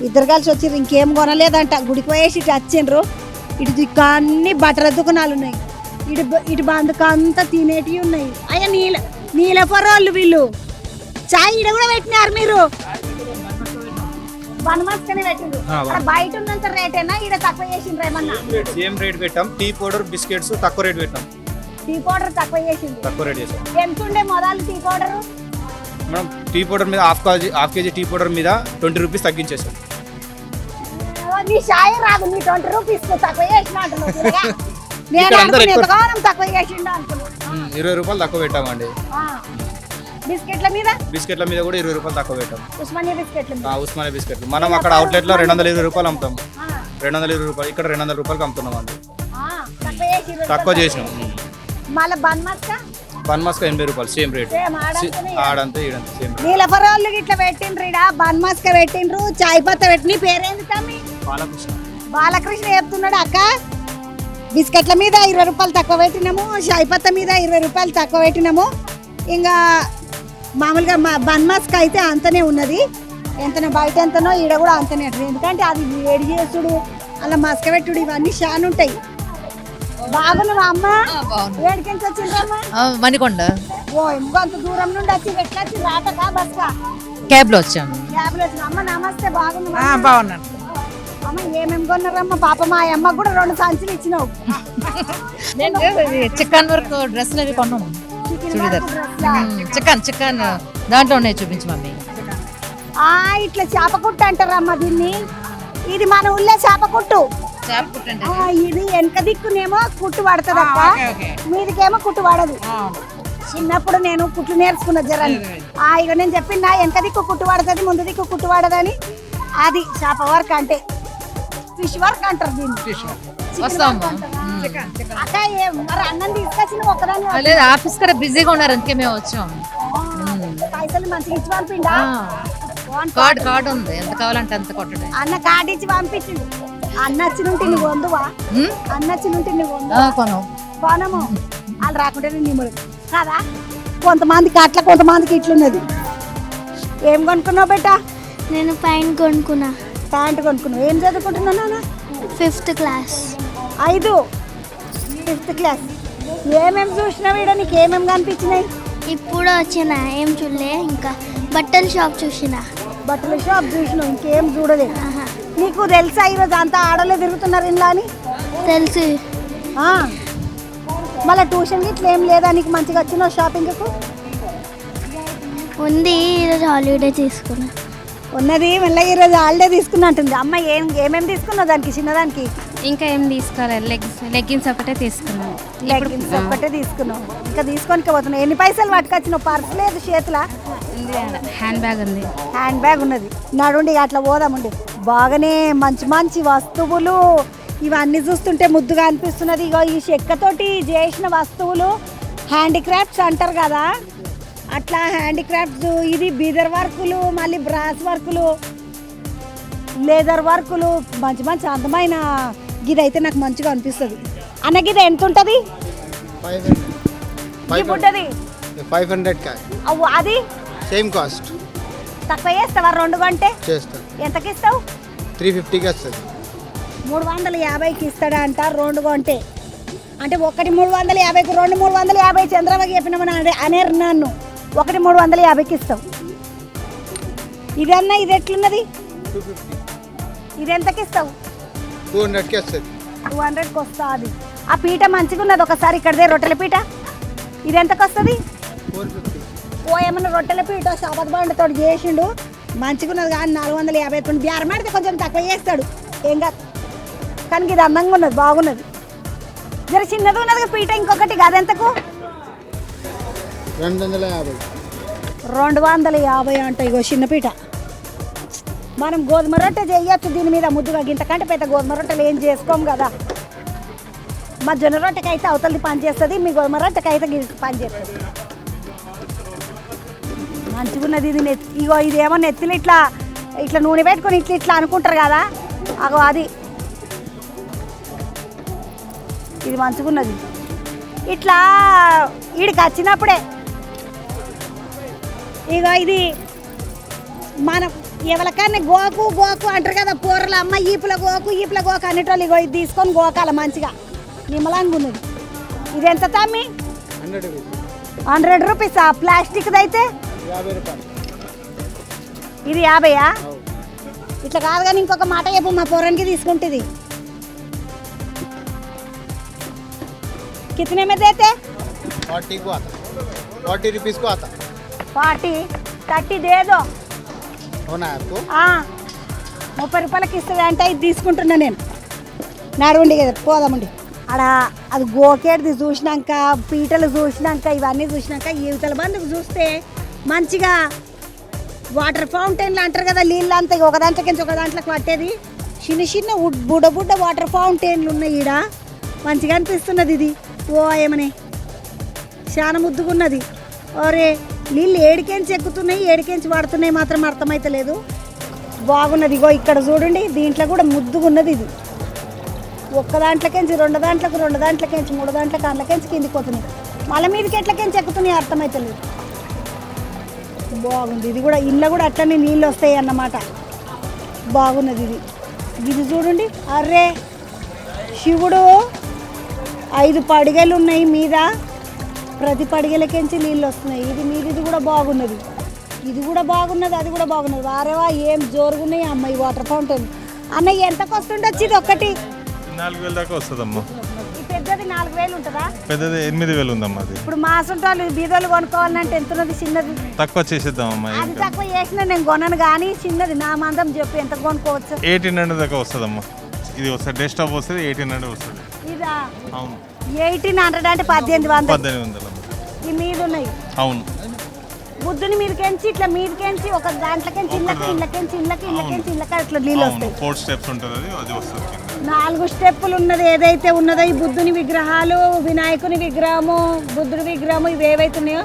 ఇద్దరు కలిసి వచ్చిండ్రు. ఇంకేం కొనలేదంట, గుడికి పోయేసి ఇటు వచ్చిండ్రు. ఇటు దిక్కు అన్ని బట్టల దుకాణాలు ఉన్నాయి. ఇటు బందుకు అంతా తినేటివి ఉన్నాయి. అయ్యా నీలపరోళ్ళు వీళ్ళు. చాయ్ ఈడ కూడా పెట్టినారు మీరు? వనమాస్కనే పెట్టిండ్రు. బయట ఉన్నంత రేటేనా, ఈడ తక్కువ చేసిండ్రు ఏమన్నా?
సేమ్ రేట్ పెట్టాం. టీ పౌడర్ బిస్కెట్స్ తక్కువ రేట్ పెట్టాం.
టీ పౌడర్ తక్కువ చేసిండ్రు.
తక్కువ రేట్ చేసాం.
ఎంత ఉండే మొదలు టీ పౌడర్?
మనం టీ పౌడర్ మీద హాఫ్ కేజీ టీ పౌడర్ మీద 20 రూపీస్ తగ్గించేసాం.
నీ చాయ్ రాదు, నీ 20 రూపీస్ తక్కువ చేసిన తక్కువ చేసిండు అనుకున్నాను.
20 రూపాయలు తక్కువ పెట్టామండి.
బిస్కెట్ల మీద
కూడా 20 రూపాయలు తక్కువ పెట్టాం.
ఉస్మానియా
బిస్కెట్లు మనం అక్కడ అవుట్లెట్ లో 220 రూపాయలు అమ్ముతాం. 220 రూపాయలు, ఇక్కడ 200 రూపాయలకి అమ్ముతున్నాం అండి. తక్కువ చేసినాం.
మళ్ళీ బన్
మస్కా 80 రూపాయలు, సేమ్ రేట్. ఆడంతా ఈడంతా సేమ్.
నీలపరోళ్ళు ఇట్లా పెట్టిండ్రు, ఇడ బన్ మస్కా పెట్టిండ్రు, చాయ్ పత్తా పెట్టి. నీ పేరేంది తమ్మి? బాలకృష్ణ చెప్తున్నాడు. అక్క బిస్కెట్ల మీద 20 రూపాయలు తక్కువ పెట్టినాము, చాయ్ పత్తా మీద 20 రూపాయలు తక్కువ పెట్టినాము. ఇంకా మామూలుగా బన్ మస్కా అయితే అంతనే ఉన్నది. ఎంతనో బయట ఎంతనో ఈడ కూడా అంతనే ఉంటుంది. ఎందుకంటే అది వేడి చేసుడు, అలా మస్క పెట్టుడు, ఇవన్నీ చాలా ఉంటాయి. బాగున్నావా అమ్మ? వేడికించి వచ్చిండ్రమ్మా?
మణికొండ.
ఓ ఇంకొంత దూరం నుండి వచ్చి ఎట్లా వచ్చి రాటకా బస్కా?
క్యాబ్ లో వచ్చాము.
అమ్మ నమస్తే. బాగున్నా?
బాగున్నాను.
అమ్మ ఏమేమి కొన్నారమ్మా? పాప మా అమ్మ కూడా 2 సంచులు ఇచ్చినావు.
చికెన్ వర్క్ డ్రెస్లు అవి కొన్నాము. చికెన్ దాంట్లో ఉన్నాయి, చూపించు మమ్మీ.
ఇట్లా చేప కుట్టు అంటారమ్మా దీన్ని. ఇది మన ఊళ్ళో చేప కుట్టు. ఇది వెనక దిక్కునేమో కుట్టు పడుతుంది అక్క, మీదికేమో కుట్టు పడదు. చిన్నప్పుడు నేను కుట్లు నేర్చుకున్న జరని. ఇక నేను చెప్పిన వెనక దిక్కు కుట్టు పడుతుంది, ముందు దిక్కు కుట్టు పడదని. అది చేప వర్క్ అంటే ఫిష్ వర్క్ అంటారు దీన్ని. అక్క మరి అన్నం తీసుకొచ్చిన ఒక్కదాన్ని
లేదు, ఆఫీస్ కూడా బిజీగా ఉన్నారు, అందుకే మేము వచ్చాం.
పైసలు మంచిగా ఇచ్చి పంపిండా?
కార్డు ఉంది, ఎంత కావాలంటే అంత కొట్టడం.
అన్న కార్డు ఇచ్చి పంపించిండు. అన్న వచ్చి నుండి నువ్వు వందువా? అన్న వచ్చి నుండి నువ్వు కొనము. వాళ్ళు రాకుంటే నిమ్మడు కదా. కొంతమందికి అట్లా, కొంతమందికి ఇట్లున్నది. ఏం కొనుక్కున్నావు బేటా?
నేను ప్యాంట్ కొనుక్కున్నా.
ప్యాంట్ కొనుక్కున్నావు. ఏం చదువుకుంటున్నావు నాన్న?
5th class.
5th class. ఏమేమి చూసినావు ఈడ? నీకు ఏమేమి కనిపించినాయి?
ఇప్పుడు వచ్చిన ఏం చూడలే, ఇంకా బట్టల షాప్ చూసిన.
బట్టల షాప్ చూసినావు, ఇంకేం చూడలేదు. నీకు తెలుసా ఈరోజు అంతా ఆడలే తిరుగుతున్నారు ఇంట్లో అని?
తెలుసు.
మళ్ళీ ట్యూషన్కి ఇట్లా ఏం లేదా? నీకు మంచిగా వచ్చినావు షాపింగ్కు?
ఉంది, ఈరోజు హాలిడే తీసుకున్నా.
ఉన్నది మళ్ళీ ఈరోజు హాలిడే తీసుకున్నా అంటుంది అమ్మ. ఏమేమి తీసుకున్నావు దానికి, చిన్నదానికి?
ఇంకా ఏం తీసుకోవాలి, లెగ్గిన్స్ ఒకటే తీసుకున్నాం.
లెగ్గిన్స్ ఒకటే తీసుకున్నావు, ఇంకా తీసుకొని పోతున్నావు. ఎన్ని పైసలు పట్టుకొచ్చినావు? పర్స్ లేదు చేతిలో?
హ్యాండ్ బ్యాగ్ ఉంది.
హ్యాండ్ బ్యాగ్ ఉన్నది. నడుండి అట్లా పోదామండి. బాగానే మంచి మంచి వస్తువులు ఇవన్నీ చూస్తుంటే ముద్దుగా అనిపిస్తున్నది. ఇగో ఈ చెక్కతోటి చేసిన వస్తువులు హ్యాండీక్రాఫ్ట్స్ అంటారు కదా, అట్లా హ్యాండీక్రాఫ్ట్స్. ఇది బీదర్ వర్కులు, మళ్ళీ బ్రాస్ వర్కులు, లెదర్ వర్కులు, మంచి మంచి అందమైన గిది అయితే నాకు మంచిగా అనిపిస్తుంది. అన్న గిది ఎంత ఉంటుంది?
500
అవ్వు అది
సేమ్ కాస్ట్
తక్కువ చేస్తావా? 2 కొంటే
చేస్తాను.
ఎంతకి ఇస్తావు?
350కి వస్తుంది.
350కి ఇస్తాడా అంట 2 కొంటే. అంటే ఒకటి 350కు 2 350 చంద్రబాబు చెప్పినామని అనేరు నన్ను. ఒకటి 350కి ఇస్తావు. ఇదన్నా ఇది ఎట్లున్నది?
250.
ఇది ఎంతకి ఇస్తావు?
200కి వస్తుంది.
200కి వస్తుంది. ఆ పీట మంచిగా ఉన్నది. ఒకసారి ఇక్కడదే రొట్టెల పీట. ఇది ఎంతకు వస్తుంది?
450.
ఓ ఏమన్నా రొట్టెల పీట షాపత్ బండితో చేసిండు మంచిగా ఉన్నది. కానీ 450 బేరం ఆడితే కొంచెం తక్కువ చేస్తాడు, ఏం కాదు. కానీ ఇది అందంగా ఉన్నది, బాగున్నది. జర చిన్నది ఉన్నది పీట ఇంకొకటి. అదెంతకు?
250.
250 అంట. ఇగో చిన్న పీట. మనం గోధుమ రొట్టె చేయొచ్చు దీని మీద ముద్దుగా. ఇంతకంటే పెద్ద గోధుమ రొట్టెలు ఏం చేసుకోము కదా. మా జొన్న రొట్టెకి అయితే అవతలది పని చేస్తుంది, మీ గోధుమ రొట్టెకి అయితే పని చేస్తుంది. మంచిగా ఉన్నది ఇది. ఇగో ఇదేమో నెత్తిలు ఇట్లా ఇట్లా నూనె పెట్టుకొని ఇట్లా ఇట్లా అనుకుంటారు కదా, అగో అది. ఇది మంచిగా ఉన్నది. ఇట్లా వీడికి వచ్చినప్పుడే ఇగో ఇది మనం ఎవరికన్నా గోకు గోకు అంటారు కదా పూరలు. అమ్మ ఈపుల గోకు అనేటోళ్ళు ఇగో ఇది తీసుకొని గోకాల మంచిగా నిమ్మలంగా ఉన్నది. ఇది ఎంత తమ్మి? 100 రూపీసా? ప్లాస్టిక్ది అయితే
50 రూపాయలు.
ఇది 50యా? ఇట్లా కాదు కానీ ఇంకొక మాట చెప్పు, మా పూరానికి తీసుకుంటుంది. कितने में देते?
40 को आता, 40 रुपीस को आता.
40 30 दे दो.
होना है आपको?
30 రూపాయలకి ఇస్తుంది అంటే ఇది తీసుకుంటున్నా నేను. నడవండి కదా పోదామండి. ఆడ అది గోకేటిది చూసినాక, పీటలు చూసినాక, ఇవన్నీ చూసినాక ఈవతల బందుకు చూస్తే మంచిగా వాటర్ ఫౌంటైన్లు అంటారు కదా, నీళ్ళు అంతా ఒక దాంట్లోకించి ఒక దాంట్లోకి పట్టేది. చిన్న చిన్న బుడ్డ వాటర్ ఫౌంటైన్లు ఉన్నాయి ఈడ. మంచిగా అనిపిస్తున్నది ఇది. ఓ ఏమని చాలా ముద్దుగున్నది. ఓరే నీళ్ళు ఏడికెంచి ఎక్కుతున్నాయి, ఏడికెంచి పడుతున్నాయి మాత్రం అర్థమైతలేదు. బాగున్నది. ఇగో ఇక్కడ చూడండి, దీంట్లో కూడా ముద్దుగున్నది ఇది. ఒక్క దాంట్లోకించి 2 దాంట్లకు, 2 దాంట్లోకించి 3 దాంట్లకి, అందులోకించి కిందికి పోతున్నాయి. మళ్ళీ మీదకి ఎట్లకించి ఎక్కుతున్నాయి అర్థమైతలేదు. బాగుంది. ఇది కూడా ఇళ్ళ కూడా అట్లనే నీళ్ళు వస్తాయి అన్నమాట. బాగున్నది ఇది. ఇది చూడండి. అర్రే శివుడు 5 పడిగలు ఉన్నాయి మీద. ప్రతి పడిగలకించి నీళ్ళు వస్తున్నాయి. ఇది మీది. ఇది కూడా బాగున్నది. ఇది కూడా బాగున్నది, అది కూడా బాగున్నది. వారేవా ఏం జోరుగున్నాయి అమ్మాయి వాటర్ ఫౌంటైన్. అన్నయ్య ఎంతకు వస్తుండొచ్చు ఇది ఒక్కటి?
4000 దాకా వస్తుందమ్మా.
ఈ పెద్దది 4000 ఉంటుందా?
పెద్దది 8000 ఉందమ్మా. అది
ఇప్పుడు మా సొంటాలు బీదోళ్ళు కొనుక్కోవాలంటే ఎంత ఉన్నది? చిన్నది
తక్కువ చేసేద్దామమ్మా.
అది తక్కువ చేసినా నేను కొనను, కానీ చిన్నది నా మందం చెప్పి ఎంత కొనుక్కోవచ్చు?
1800 దాకా వస్తుందమ్మా. ఇది వస్తుంది డెస్క్టాప్ వస్తుంది 1800 వస్తుంది.
ఇదా?
అవును.
1800 అంటే 1800.
1800
ఈ మీద ఉన్నాయి.
అవును.
బుద్ధుని మీదకెంచి ఇట్లా మీదకెంచి ఒక దాంట్లోకించి ఇళ్ళకి అట్లా నీళ్ళు వస్తాయి.
4 స్టెప్స్ ఉంటుంది, అది వస్తుంది.
4 స్టెప్పులు ఉన్నది ఏదైతే ఉన్నదో ఈ బుద్ధుని విగ్రహాలు, వినాయకుని విగ్రహము, బుద్ధుడి విగ్రహము, ఇవి ఏవైతే ఉన్నాయో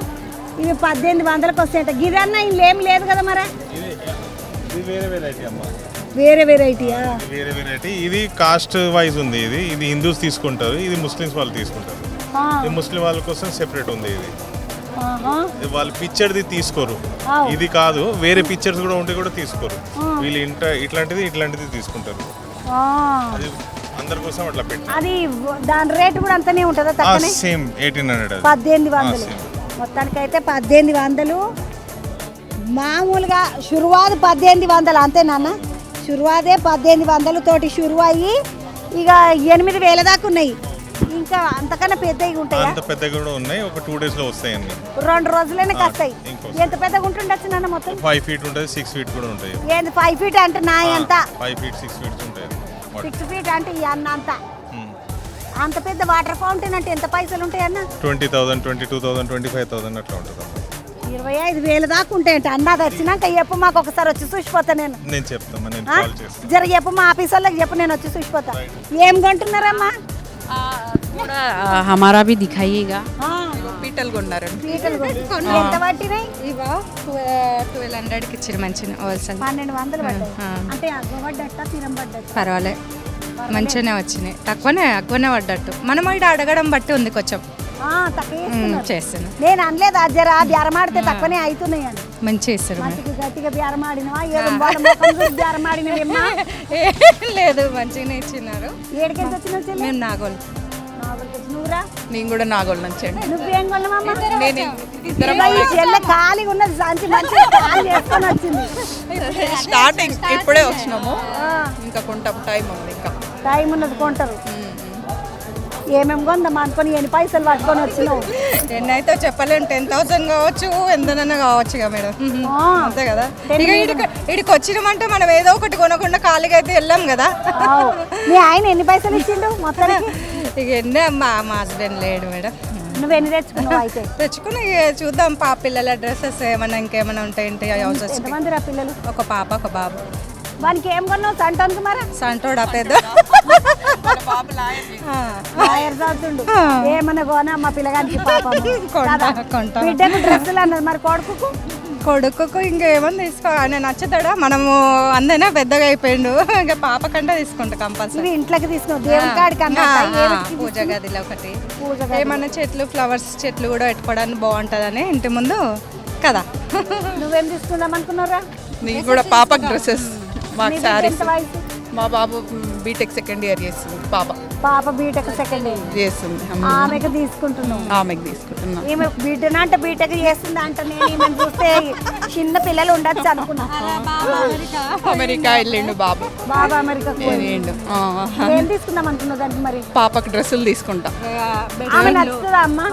ఇవి 1800కి వస్తాయంట. గిదన్నా ఇంకేం లేదు కదా మరి?
ఇది వేరే వెరైటీ అమ్మా.
వేరే వెరైటీయా?
వేరే వెరైటీ. ఇది కాస్ట్ వైజ్ ఉంది. ఇది హిందూస్ తీసుకుంటారు, ఇది ముస్లిమ్స్ వాళ్ళు తీసుకుంటారు. ఇది ముస్లిం వాళ్ళ కోసం సెపరేట్ ఉంది. ఇది వాళ్ళు పిక్చర్ది తీసుకోరు. ఇది కాదు, వేరే పిక్చర్స్ కూడా ఉంటే కూడా తీసుకోరు. వీళ్ళు ఇట్లాంటిది తీసుకుంటారు. అది అందరి కోసం అట్లా పెట్టి.
అది దాని రేట్ కూడా అంతనే ఉంటుందా? తక్కువనే?
సేమ్ 1800.
1800. మొత్తానికైతే 1800. మామూలుగా షురువాదు 1800 అంతే నాన్న. షురువాదే 1800 తోటి షురు అయ్యి ఇక 8000 దాకా ఉన్నాయి. ఇంకా అంతకన్నా పెద్దగా ఉంటాయి.
అంత పెద్దగా కూడా ఉన్నాయి. ఒక 2 days లో వస్తాయి అన్ని.
2 రోజులనే వస్తాయి. ఎంత పెద్దగా ఉంటుండొచ్చు నాన్న? మొత్తం
5 feet ఉంటుంది, 6 feet కూడా ఉంటాయి.
ఏంది 5 feet అంటే నా ఎంత?
5 feet 6 feet ఉంటాయి.
6 feet అంటే ఈ అన్న అంత. అంత పెద్ద వాటర్ ఫౌంటైన్ అంటే ఎంత పైసలు ఉంటాయి అన్న?
20,000, 22,000, 25,000 అట్లా ఉంటుంది.
25,000 దాకా ఉంటాయంట. అన్నది వచ్చినాక చెప్పు, మాకు ఒకసారి వచ్చి చూసిపోతా. నేను
చెప్తామా, నేను కాల్ చేస్తాను.
జర చెప్పు, మా ఆఫీస్ వాళ్ళకి చెప్పు, నేను వచ్చి చూసిపోతా. ఏం కొంటున్నారమ్మా?
हमारा भी दिखाइएगा.
పీటలు కొన్నారు.
ఎంత పట్టినాయి?
1200కి ఇచ్చారు. మంచిగా
1200 పడ్డాయి. అంటే అగ్గబడ్డట తిరంబడ్డట?
పర్వాలే.
మంచిగానే వచ్చినాయి, తక్కువనే పడ్డట్టు. మనం ఇక్కడ అడగడం బట్టి ఉంది కొంచెం చేస్తాను.
నేను అనలేదు జరా బేరమాడితే తక్కువనే అవుతున్నాయి అని.
మంచిగా ఇస్తారు
మట్టికి గట్టిగా బేరమాడినవా ఏదో వాళ్ళ ముఖం చూసి బేరమాడినవేమ్మా?
లేదు మంచిగానే ఇచ్చినారు.
ఏడికెంత వచ్చిన
మేము నాగోల్.
నువ్వురా?
నేను కూడా నాగోల్ నుంచి.
నువ్వేం కొన్నామమ్మా?
ఇద్దరం
ఖాళీగా ఉన్నది సంచి మంచిగా ఖాళీ చేసుకొని వచ్చింది.
స్టార్టింగ్ ఇప్పుడే వచ్చినాము, ఇంకా కొంటాం, టైం ఉంది, ఇంకా
టైం ఉన్నది కొంటారు. ఏమేమి కొందాం అనుకొని ఎన్ని పైసలు పట్టుకొని వచ్చినావు?
ఎన్నైతే చెప్పలేను, 10,000 కావచ్చు, ఎంతనన్నా కావచ్చు ఇక మేడం, అంతే కదా. ఇక ఇడికి వచ్చినామంటే మనం ఏదో ఒకటి కొనకుండా ఖాళీగా అయితే వెళ్ళాం కదా.
మీ ఆయన ఎన్ని పైసలు ఇచ్చిండు మొత్తానికి?
ఇక ఎన్ని మా హస్బెండ్ లేడు మేడం.
నువ్వెన్ని తెచ్చుకున్నావు అయితే?
తెచ్చుకుని చూద్దాం, పిల్లల డ్రెస్సెస్ ఏమన్నా ఇంకేమైనా ఉంటాయంటే.
ఎంతమంది రా పిల్లలు?
ఒక పాప ఒక బాబు.
వానికి ఏం కొన్నావు సంటోనికి? మరి
సంటోడా పెద్ద
లాయర్ చదువుతుండు. ఏమన్నా కొనా మా పిల్లగానికి? బిడ్డకు డ్రెస్సులు అన్నది, మరి
కొడుకు ఇంకేమన్నా తీసుకో. ఆయన నచ్చుతాడా? మనము అందైనా పెద్దగా అయిపోయిండు, ఇంకా పాప కంటే తీసుకుంటా కంపల్సరీ.
ఇంట్లోకి తీసుకున్నావు? దేవుని కాడికి అన్నా?
పూజ గదిలో ఒకటి ఏమన్నా చెట్లు, ఫ్లవర్స్ చెట్లు కూడా పెట్టుకోవడానికి బాగుంటుందని ఇంటి ముందు కదా.
నువ్వేం తీసుకుందాం అనుకున్నారా?
నేను కూడా పాపకి డ్రెస్సెస్, మాకు శారీస్. మా బాబు బీటెక్ సెకండ్ ఇయర్ చేస్తుంది.
పాప బీటెక్ సెకండ్ ఇయర్ చేస్తుంది. ఆమెకు తీసుకుంటున్నా. ఈమె బీటెక్ అంటే బీటెక్ చేస్తుంది అంటే నేను ఈమెను చూస్తే చిన్న పిల్లలు ఉండొచ్చు అనుకున్నా.
అమెరికా వెళ్ళిండు బాబు.
అమెరికా వెళ్ళిండు. ఏం తీసుకుందాం అనుకున్నావు దానికి? మరి
పాపకి డ్రెస్సులు తీసుకుంటా.
ఆమె నచ్చుతుందా అమ్మా?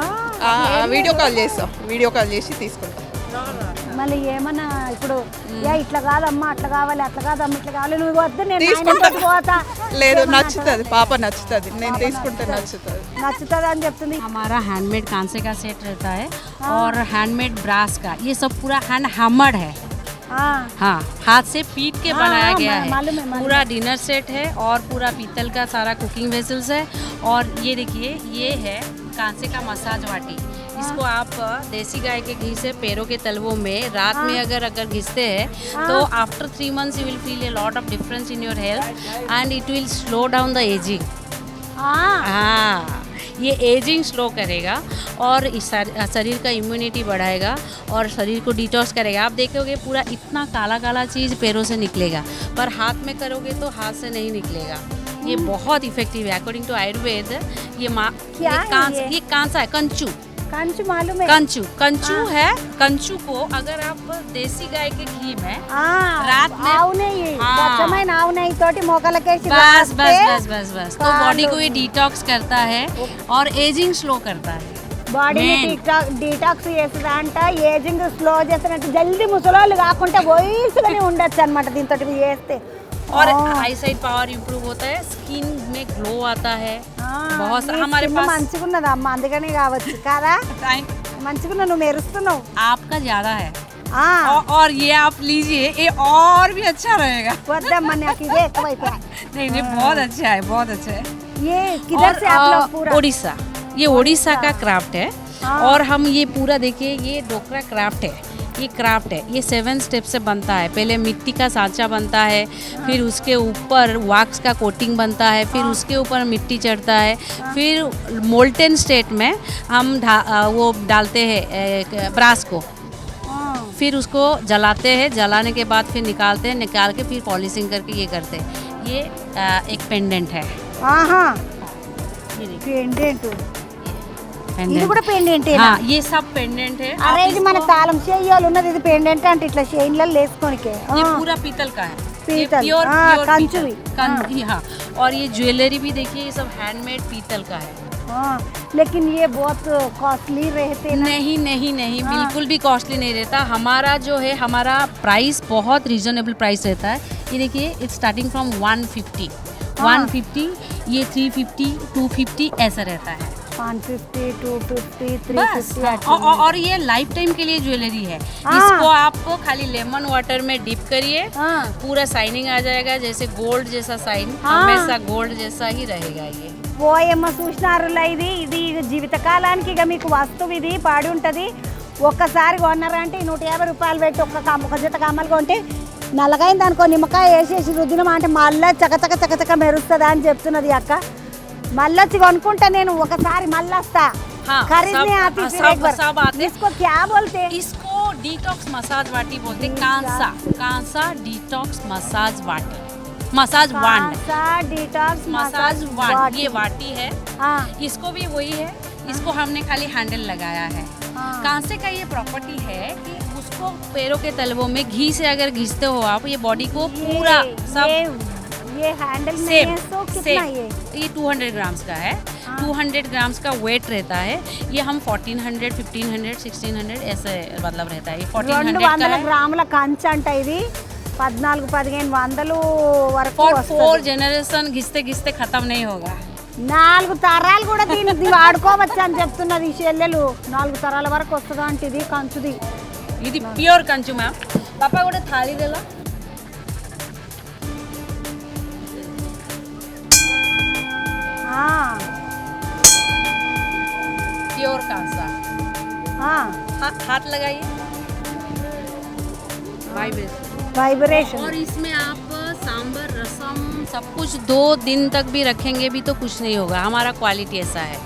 వీడియో కాల్ చేసి తీసుకుంటా.
మళ్ళీ ఏమన్నా ఇప్పుడు ఇట్లా కాదమ్మా, అట్లా కావాలి, అట్లా కాదమ్మా, ఇట్లా కావాలి, నువ్వు వద్దు నేను పోతా.
లేదు, నచ్చుతుంది, పాప నచ్చుతుంది, నేను తీసుకుంటే
నచ్చుతుంది అని చెప్తుంది.
हमारा हैंडमेड कांसे का सेट रहता है और हैंडमेड ब्रास का, ये सब पूरा हैंड हैमर्ड है। हाँ, हाथ से पीट के बनाया गया है। पूरा डिनर सेट है और पूरा पीतल का सारा कुकिंग वेसल्स है। और ये देखिए, ये है कांसे का मसाज वाटी। इसको आप देसी गाय के घी से पैरों के तलवों में रात में अगर घिसते हैं तो after 3 months you will feel a lot of difference in your health and it will slow down the aging. हाँ, ये एजिंग स्लो करेगा और शरीर का इम्यूनिटी बढ़ाएगा और शरीर को डिटॉक्स करेगा। आप देखोगे पूरा इतना काला काला चीज़ पैरों से निकलेगा, पर हाथ में करोगे तो हाथ से नहीं निकलेगा। ये बहुत इफेक्टिव है अकॉर्डिंग टू आयुर्वेद। ये कांसा है,
कंचू मालूम है?
कंचू है। कंचू को अगर आप देसी गाय के घी में रात में बस तो बॉडी को ये डिटॉक्स करता है और एजिंग स्लो करता है।
బాడీని డీటాక్స్ చేస్తుంది అంట, ఏజింగ్ స్లో చేస్తున్నట్టు జల్దీ ముసలోళ్ళు కాకుండా వయసుగానే ఉండొచ్చు అనమాట దీంతో చేస్తే.
और आई साइड पावर इम्प्रूव होता है, स्किन में ग्लो आता है। बहुत हमारे पास
మంచిగున్నదా అమ్మ? అందుకనే కావచ్చు కదా, మంచిగున్నా, నువ్వు మెరుస్తున్నావు.
आपका ज्यादा है और ये आप लीजिए, ये और भी अच्छा रहेगा।
వద్దమ్మా, నాకు ఇదే ఎక్కువైపోయా.
नहीं, बहुत अच्छा है, बहुत अच्छा है।
ये किधर से आप लोग? पूरा
उड़ीसा, ये उड़ीसा का क्राफ्ट है। और हम ये पूरा देखिए, ये डोकरा क्राफ्ट है। ये क्राफ्ट है, ये 7 स्टेप से बनता है। पहले मिट्टी का सांचा बनता है, फिर उसके ऊपर वैक्स का कोटिंग बनता है, फिर उसके ऊपर मिट्टी चढ़ता है, फिर मोल्टेन स्टेट में हम वो डालते हैं ब्रास को, फिर उसको जलाते हैं। जलाने के बाद फिर निकालते हैं, निकाल के फिर पॉलिशिंग करके ये करते हैं। ये एक पेंडेंट है।
पेंडेंट ఇది కూడా పెండెంట్.
ये सब पेंडेंट है।
అరే ఇది మన తాళం చేయాలి ఉన్నది, ఇది పెండెంట్ అంటే ఇట్లా చైన్లలో వేసుకోనికే.
ये पूरा पीतल का है,
पीतल,
कंचू। हाँ, और ये ज्वेलरी भी देखिए, ये सब हैंडमेड पीतल का है।
लेकिन ये बहुत कॉस्टली रहते ना?
नहीं, बिल्कुल भी कॉस्टली नहीं रहता। हमारा जो है, हमारा प्राइस बहुत रीजनेबल प्राइस रहता है। ये देखिए, इट्स स्टार्टिंग फ्रॉम 150, ये 350, 250 ऐसा रहता है।
150, 250, 350।
और ये लाइफ टाइम के लिए ज्वेलरी है। इसको आप खाली लेमन वाटर में डिप करिए, पूरा शाइनिंग आ जाएगा, जैसे गोल्ड जैसा शाइन, हमेशा गोल्ड जैसा ही रहेगा। ये
పోయమ్మ చూసినారులా, ఇది జీవితకాలానికి ఇక మీకు వస్తువు ఇది పాడి ఉంటుంది. ఒక్కసారి కొన్నారంటే 150 రూపాయలు పెట్టి ఒక జత కమ్మలు కొంటే నల్లగైంది అనుకో నిమ్మకాయ వేసేసి రుద్దినమా అంటే మళ్ళీ చకచక చకచక మెరుస్తుందా అని చెప్తున్నది అక్క. మళ్ళీ వచ్చి కొనుక్కుంటా నేను ఒకసారి మళ్ళీ వస్తా. खरीदने आती फिर एक बार।
सब आते।
इसको क्या बोलते हैं?
इसको डिटॉक्स मसाज वाटी बोलते हैं। कांसा डिटॉक्स मसाज वाटी, मसाज वांड,
डिटॉक्स
मसाज वांड, ये वाटी है। इसको भी वही है, इसको हमने खाली हैंडल लगाया है। कांसे का ये प्रॉपर्टी है कि उसको पैरों के तलवों में घी से अगर घिसते हो आप, ये बॉडी को पूरा सब
ये हैंडल में
सेम
है, तो कितना
ये 200 ग्राम्स का है। 200 ग्राम्स का वेट रहता है। ये हम 1400, 1500, 1600 ऐसे मतलब रहता है। ये 1400 का
200
है।
గ్రాముల కంచ అంట ఇది 14-1500 వరకు
For
వస్తుంది.
4 जनरेशन घिसते घिसते खत्म नहीं होगा।
4 తరాలు కూడా దీన్ని వాడుకోవచ్చు అని చెప్తున్నది ఈ చెల్లెలు. 4 తరాల వరకు వస్తుంది అంటే ఇది కంచుది.
ఇది ప్యూర్ కంచు మ్యామ్. పాపా కూడా థాలి దేలా. प्योर कांसा। हाथ लगाइए,
वाइब्रेशन।
और इसमें आप सांबर रसम सब कुछ 2 दिन तक भी रखेंगे भी तो कुछ नहीं होगा। हमारा क्वालिटी ऐसा है।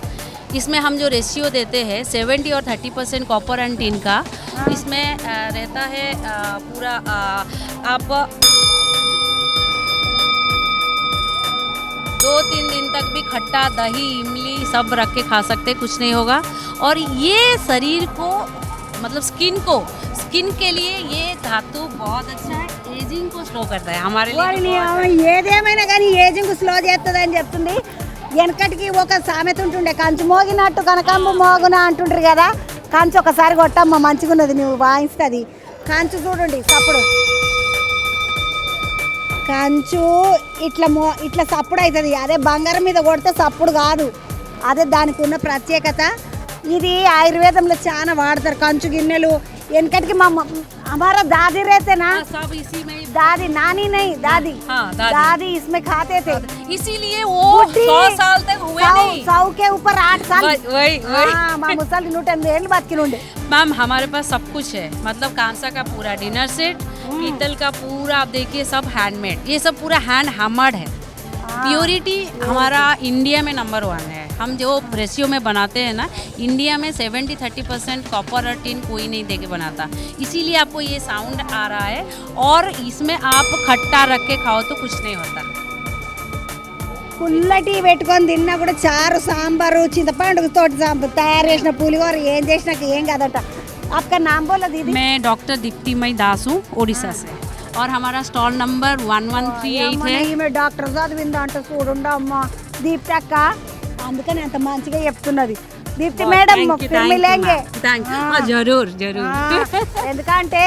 इसमें हम जो रेशियो देते हैं 70 और 30% कॉपर एंड टिन का, इसमें रहता है पूरा आप 2-3 दिन तक भी खट्टा दही इमली सब रख के खा सकते, कुछ नहीं होगा। और ये शरीर को मतलब स्किन के लिए ये धातु बहुत अच्छा है। एजिंग को स्लो करता है हमारे लिए।
ఏదేమైనా కానీ ఏజింగ్ స్లో చేస్తుంది అని చెప్తుంది. వెనకటికి ఒక సామెత ఉంటుండే, కంచు మోగినట్టు కనకంబు మోగున అంటుంటారు కదా. కంచు ఒకసారి కొట్టమ్మ మంచిగా ఉన్నది, నువ్వు వాయిస్తుంది. కంచు చూడండి సప్పుడు, కంచు ఇట్లా సప్పుడు అవుతుంది. అదే బంగారం మీద కొడితే సప్పుడు కాదు. అదే దానికి ఉన్న ప్రత్యేకత. ఇది ఆయుర్వేదంలో చాలా వాడతారు కంచు గిన్నెలు. వెనకటికి हमारा दादी रहते ना,
सब इसी में।
दादी नानी नहीं दादी, दादी इसमें खाते थे,
इसीलिए वो 100 साल तक हुए नहीं।
100 के ऊपर 8 साल
वही
మా ముసలి 180 ఏళ్ళు బతికినుండే.
मैम हमारे पास सब कुछ है, मतलब कांसा का पूरा डिनर सेट, पीतल का पूरा आप देखिए सब हैंडमेड, ये सब पूरा हैंड हैमर्ड है। प्योरिटी हमारा इंडिया में नंबर 1 है। हम जो रेशियो में बनाते हैं ना, इंडिया में 70-30% कॉपर और टिन कोई नहीं दे के बनाता, इसीलिए आपको ये साउंड आ रहा है। और इसमें आप खट्टा रख के खाओ तो कुछ नहीं होता।
పుల్లటి పెట్టుకొని తిన్నా కూడా చారు సాంబారు చింతపండు తోటి సాంబార్ తయారు చేసిన పులిహోర ఏం చేసినాక ఏం కాదట. आपका नाम बोला दीदी?
मैं डॉक्टर दीप्तिमयी दास हूँ, ओडिशा से। और हमारा स्टॉल नंबर 1138 है।
ఈమె డాక్టర్ చదివింది అంట చూడండి అమ్మ దీప్తి అక్క, అందుకని అంత మంచిగా చెప్తున్నది. దీప్తి మేడం मिलेंगे
जरूर जरूर।
ఎందుకంటే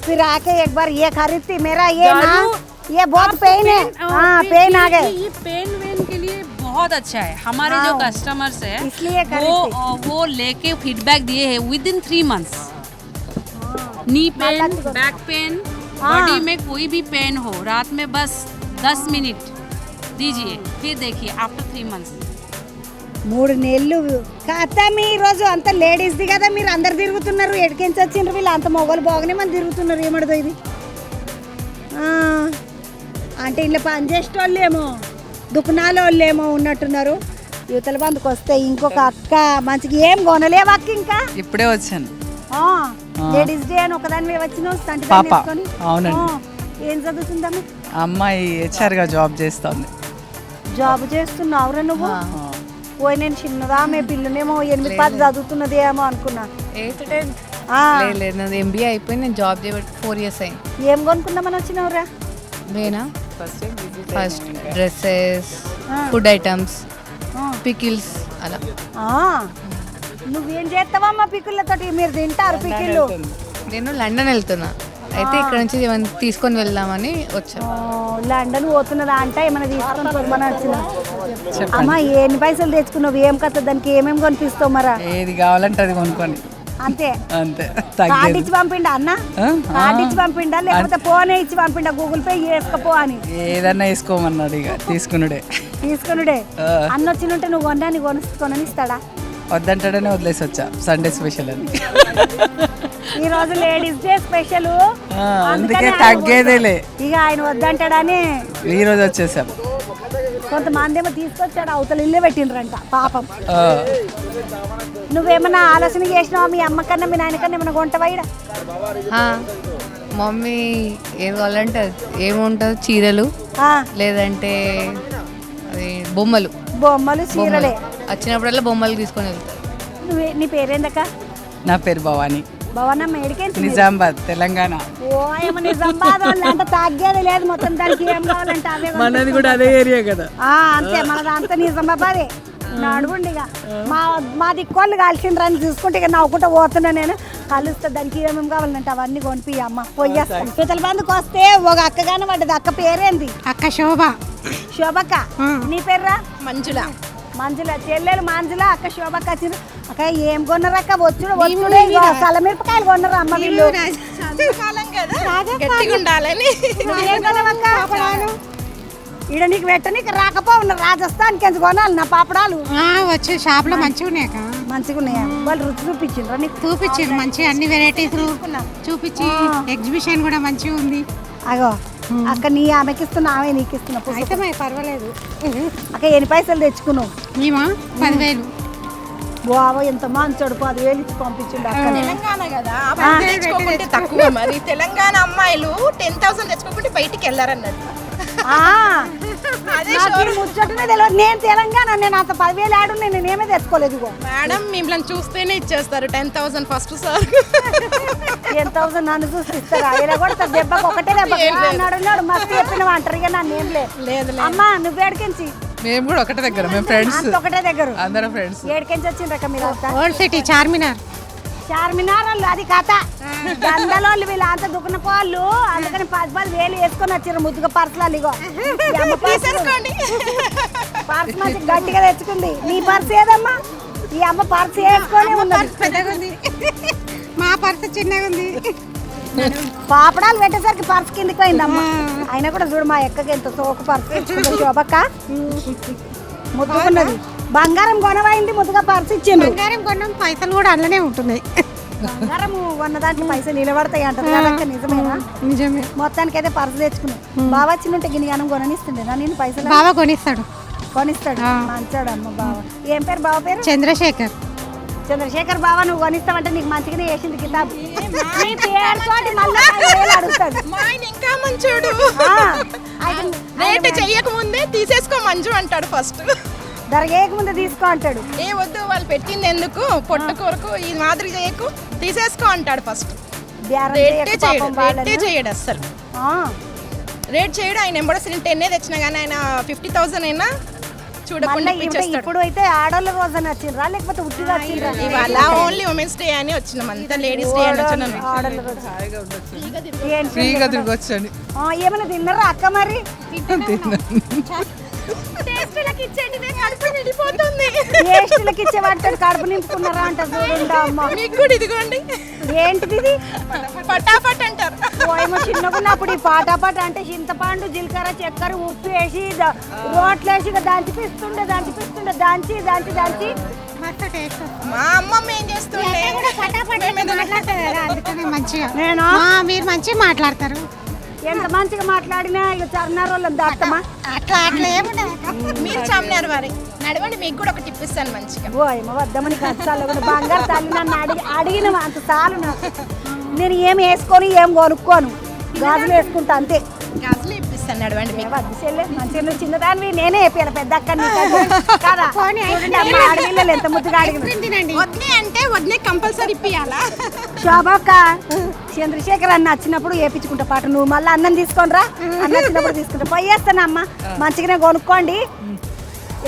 फिर आके एक बार ये खरीदती मेरा ये ना ये बहुत पेन है। पेन आ गए।
ये पेन वेन के लिए बहुत अच्छा है। हमारे जो कस्टमर्स है
इसलिए
वो लेके फीडबैक दिए हैं within 3 months. Knee pain, back pain, body में कोई भी पेन हो, रात में बस 10 मिनट दीजिए, फिर देखिए आफ्टर 3 मंथ्स
3 నెలలు కాతా. మీ రోజు అంత లేడీస్ది కదా, మీరు అందరు తిరుగుతున్నారు. ఎడికించి వచ్చిండ్రు వీళ్ళు అంత మొగలు బాగానే మంది తిరుగుతున్నారు. ఏమడదో ఇది అంటే ఇలా పని చేసేటోళ్ళేమో దుకాణాల వాళ్ళేమో ఉన్నట్టున్నారు. యువతల బంధుకు వస్తే ఇంకొక అక్క మంచిగా ఏం కొనలేవు అక్క. ఇంకా
ఇప్పుడే వచ్చాను.
లేడీస్ డే అని ఒకదాని వచ్చినావు.
పాప అవునండి.
ఏం చదువుతుందమ్మ?
అమ్మాయి హెచ్ఆర్గా జాబ్ చేస్తుంది.
జాబ్ చేస్తున్నావురా నువ్వు? పోయి నేను చిన్నదా మే పిల్లనేమో 8-10 చదువుతున్నది ఏమో అనుకున్నా.
8th 10th లేదు, నాది ఎంబీఏ అయిపోయి నేను జాబ్ చేయబట్టి 4 years అయింది.
ఏం కొనుక్కుందామని వచ్చినావురా?
నేనా first dresses, food items, pickles అలా.
నువ్వేం చేస్తావమ్మా పికిళ్ళతోటి? మీరు తింటారు పికిళ్ళు?
నేను లండన్ వెళ్తున్నా, అయితే ఇక్కడ నుంచి ఏమైనా తీసుకొని వెళ్దామని వచ్చాను.
లండన్ పోతున్నదా అంట, ఏమైనా తీసుకొని పోమని వచ్చిన. అమ్మా ఎన్ని పైసలు తెచ్చుకున్నావు? ఏం కథ? దానికి ఏమేమి కొనిపిస్తావు మరా?
ఏది కావాలంటే అది కొనుక్కొని
అంతే.
అంతే.
కార్డు ఇచ్చి పంపిండా అన్న? కార్డు ఇచ్చి పంపిండా లేకపోతే ఫోనే ఇచ్చి పంపిండా గూగుల్ పే చేసుకపో అని?
ఏదన్నా వేసుకోమన్నాడు, ఇక తీసుకునుడే.
అన్న వచ్చినుంటే నువ్వు కొనని కొననిస్తాడా?
వద్దంటాడనే వదిలేసి వచ్చా, సండే స్పెషల్ అని.
ఈ రోజు లేడీస్ డే స్పెషల్,
అందుకే తగ్గేదేలే.
ఇక ఆయన వద్దంటాడని
ఈ రోజు వచ్చేసాం.
కొంతమంది ఏమో తీసుకొచ్చాడు, అవతల ఇల్లే పెట్టిండ్రంట పాపం. నువ్వేమన్నా ఆలోచన చేసినావా మీ అమ్మ కన్నా మీ నాయన కన్నా ఏమన్నా కొంటవా ఈడ?
మమ్మీ ఏది కావాలంటే ఏముంటుంది, చీరలు లేదంటే అది బొమ్మలు
చీరలే.
వచ్చినప్పుడల్లా బొమ్మలు తీసుకొని వెళ్తారు.
నీ పేరేందక్క?
నా పేరు భవానీ,
భవనమ్మ. ఏడికేంటి?
నిజామాబాద్, తెలంగాణ.
ఓ ఏమో నిజామాబాద్ వాళ్ళు అంటే తగ్గేది లేదు, మొత్తం దానికి ఏం కావాలంటే అవే
మనది కూడా అదే ఏరియా కదా.
అంతే, మనదంతా నిజామాబాదే. నడుగుండి ఇక మా దిక్కోళ్ళు కలిసిండ్రని చూసుకుంటే ఇక నవ్వుకుంటూ పోతున్నా నేను. కలుస్తా, దానికి ఏమేమి కావాలంటే అవన్నీ కొనిపి అమ్మ పోయేస్తాను. పితల బంధుకు వస్తే ఒక అక్కగానే పడ్డది. అక్క పేరేంది?
అక్క శోభ.
శోభక్క. నీ పేర్రా?
మంజుల.
మంజుల. చెల్లెలు మంజుల, అక్క శోభక్క వచ్చింది. అక్క ఏం కొన్నారు అక్క? వచ్చుడు కలమిరపకాయలు కొన్నారు అమ్మ వీళ్ళు.
ఉండాలని
ఈడ నీకు పెట్టనీకి రాకపో రాజస్థాన్కి ఎందుకు కొనాలి నా పాపడాలు?
వచ్చే షాప్ లో మంచిగా ఉన్నాయా?
మంచిగా ఉన్నాయా? వాళ్ళు రుచి చూపించిండ్రా నీకు?
చూపించారు మంచిగా, అన్ని వెరైటీస్ చూపించి. ఎగ్జిబిషన్ కూడా మంచిగా ఉంది.
అగో అక్క, నీ ఆమెకి ఇస్తున్నా, ఆమె నీకు ఇస్తున్నా.
అయితే పర్వాలేదు.
అక్క ఎన్ని పైసలు తెచ్చుకున్నావు?
మేమా 10,000.
బాబా ఎంత మంచోడు, 10,000 ఇచ్చి పంపించిండు అక్క.
తెలంగాణ కదా, తెచ్చుకోకుంటే తక్కువ. మరి తెలంగాణ అమ్మాయిలు 10,000 తెచ్చుకోకుంటే బయటికి వెళ్ళారన్నట్టు.
ముచ్చటనే తెలియదు. నేను తెలంగాణ, నేను అంత 10,000 ఆడున్నాయి, నేనేమే తెచ్చుకోలేదు. ఇగో
మేడం మిమ్మల్ని చూస్తేనే ఇచ్చేస్తారు 10,000 ఫస్ట్ సార్.
10,000 నన్ను చూసి ఇస్తారా? ఇలా కూడా దెబ్బకు ఒకటే దెబ్బ అన్నాడు. మస్తు చెప్పిన అంటారు ఇక నన్ను ఏం లేదు. అమ్మా నువ్వు ఏడికించి?
మేము కూడా ఒకటే దగ్గర, మేము ఫ్రెండ్స్.
ఒకటే దగ్గర
అందరం ఫ్రెండ్స్.
ఏడికించి వచ్చిండ్రక్క మీరు?
Old city Charminar.
చార్మినార్ వాళ్ళు అది కథ. గందలోళ్ళు వీళ్ళు అంత దుకునపోళ్ళు, అందుకని 10,000 వేసుకొని వచ్చారు ముద్దుగా పర్సులు. ఇగో పర్స్ మంచి గట్టిగా తెచ్చుకుంది. నీ పర్స్ ఏదమ్మా? ఈ అమ్మ పర్స్ వేసుకొని ఉన్నది.
మా పర్స్ చిన్నగా ఉంది.
పాపడాలు పెట్టేసరికి పర్స్ కిందికి పోయిందమ్మా. అయినా కూడా చూడు మా ఎక్కకి ఎంత సోకు పర్స్ ఇచ్చింది శోభక్క. ముద్దుకున్నది. బంగారం కొనవైంది, ముద్దుగా పర్స్ ఇచ్చింది.
బంగారం కొన్నాం, పైసలు కూడా అందులోనే ఉంటున్నాయి.
బంగారం కొన్న దాంట్లో పైసలు నిలబడతాయి అంటారు కదా, నిజమేనా?
నిజమే.
మొత్తానికి అయితే పర్సు తెచ్చుకున్నాం. బావ వచ్చిందంటే గిన్నెగానం కొననిస్తుండే నేను పైసలు.
బావ కొనిస్తాడు.
మంచాడు అమ్మ బావ. ఏం పేరు బావ పేరు?
చంద్రశేఖర్.
చంద్రశేఖర్ బావ, నువ్వు కొనిస్తావంటే నీకు మంచిగానే వేసింది కితాబ్. అడుగుతాడు.
ఇంకా మంచోడు. రేట్ చెయ్యక ముందే తీసేసుకో మంజు అంటాడు ఫస్ట్.
దరగేయక ముందే తీసుకో అంటాడు.
ఏ వద్దు, వాళ్ళు పెట్టింది ఎందుకు, పొట్ట కొరకు ఈ మాదిరి చేయకు, తీసేసుకో అంటాడు ఫస్ట్. రేటే చేయడు అస్సలు. రేట్ చేయడు. ఆయన ఎంబడసలు 10 తెచ్చినా కానీ ఆయన 50,000 అయినా చూడకుండా
ఇప్పుడు అయితే ఆడోళ్ళ రోజు అని వచ్చిండ్రా లేకపోతే ఉట్టిగా వచ్చిండ్రా?
ఇవాళ ఓన్లీ ఉమెన్స్ డే అని వచ్చినాం, అంతా లేడీస్ డే అని వచ్చినాను.
ఫ్రీగా తిరిగి వచ్చండి.
ఏమైనా తిన్నారా అక్క? మరి టేస్ట్లకి ఇచ్చేవాడు కడుపు నింపుకున్నారా అంట. చూడండి అమ్మ,
మీకు కూడా ఇదిగోండి.
ఏంటిది ఇది?
పటాపట్ అంటారు.
ఏమో చిన్నకున్నప్పుడు ఈ పాటాపట్ అంటే చింతపండు, జీలకర్ర, చక్కెర, ఉప్పు వేసి రోట్లు వేసి దంచిపిస్తుండే దంచి
మా అమ్మమ్మ ఏం చేస్తుండే మంచిగా. మీరు మంచిగా మాట్లాడతారు.
ఎంత మంచిగా మాట్లాడినా ఇక చార్మినార్ వాళ్ళని దాటమా?
అట్లా ఏముండదు. మీరు చార్మినార్ వారి నడవండి, మీకు కూడా ఒకటి ఇప్పిస్తాను మంచిగా.
ఓ ఏమో వద్దామని కష్టాలు బంగారు తల్లి నన్ను అడిగిన అంత చాలు నాకు. నేను ఏం వేసుకొని ఏం కొనుక్కోను, గాజులు వేసుకుంటా అంతే.
గాజులు ఇప్పిస్తాను నడవండి. మీకు
వద్దు చెల్లె, మంచిగా చిన్నదాన్ని నేనే వేపియాలి పెద్ద అక్కని కదా. అడవిలో ఎంత ముద్దుగా అడిగింది.
వద్దే అంటే వద్దే కంపల్సరీ ఇప్పియాలా?
శోభక్క, చంద్రశేఖర్ అన్న వచ్చినప్పుడు వేపించుకుంటా పాటు. నువ్వు మళ్ళీ అన్నం తీసుకొని రా, అన్నం వచ్చినప్పుడు తీసుకుంటా. పోయేస్తాను అమ్మ, మంచిగానే కొనుక్కోండి.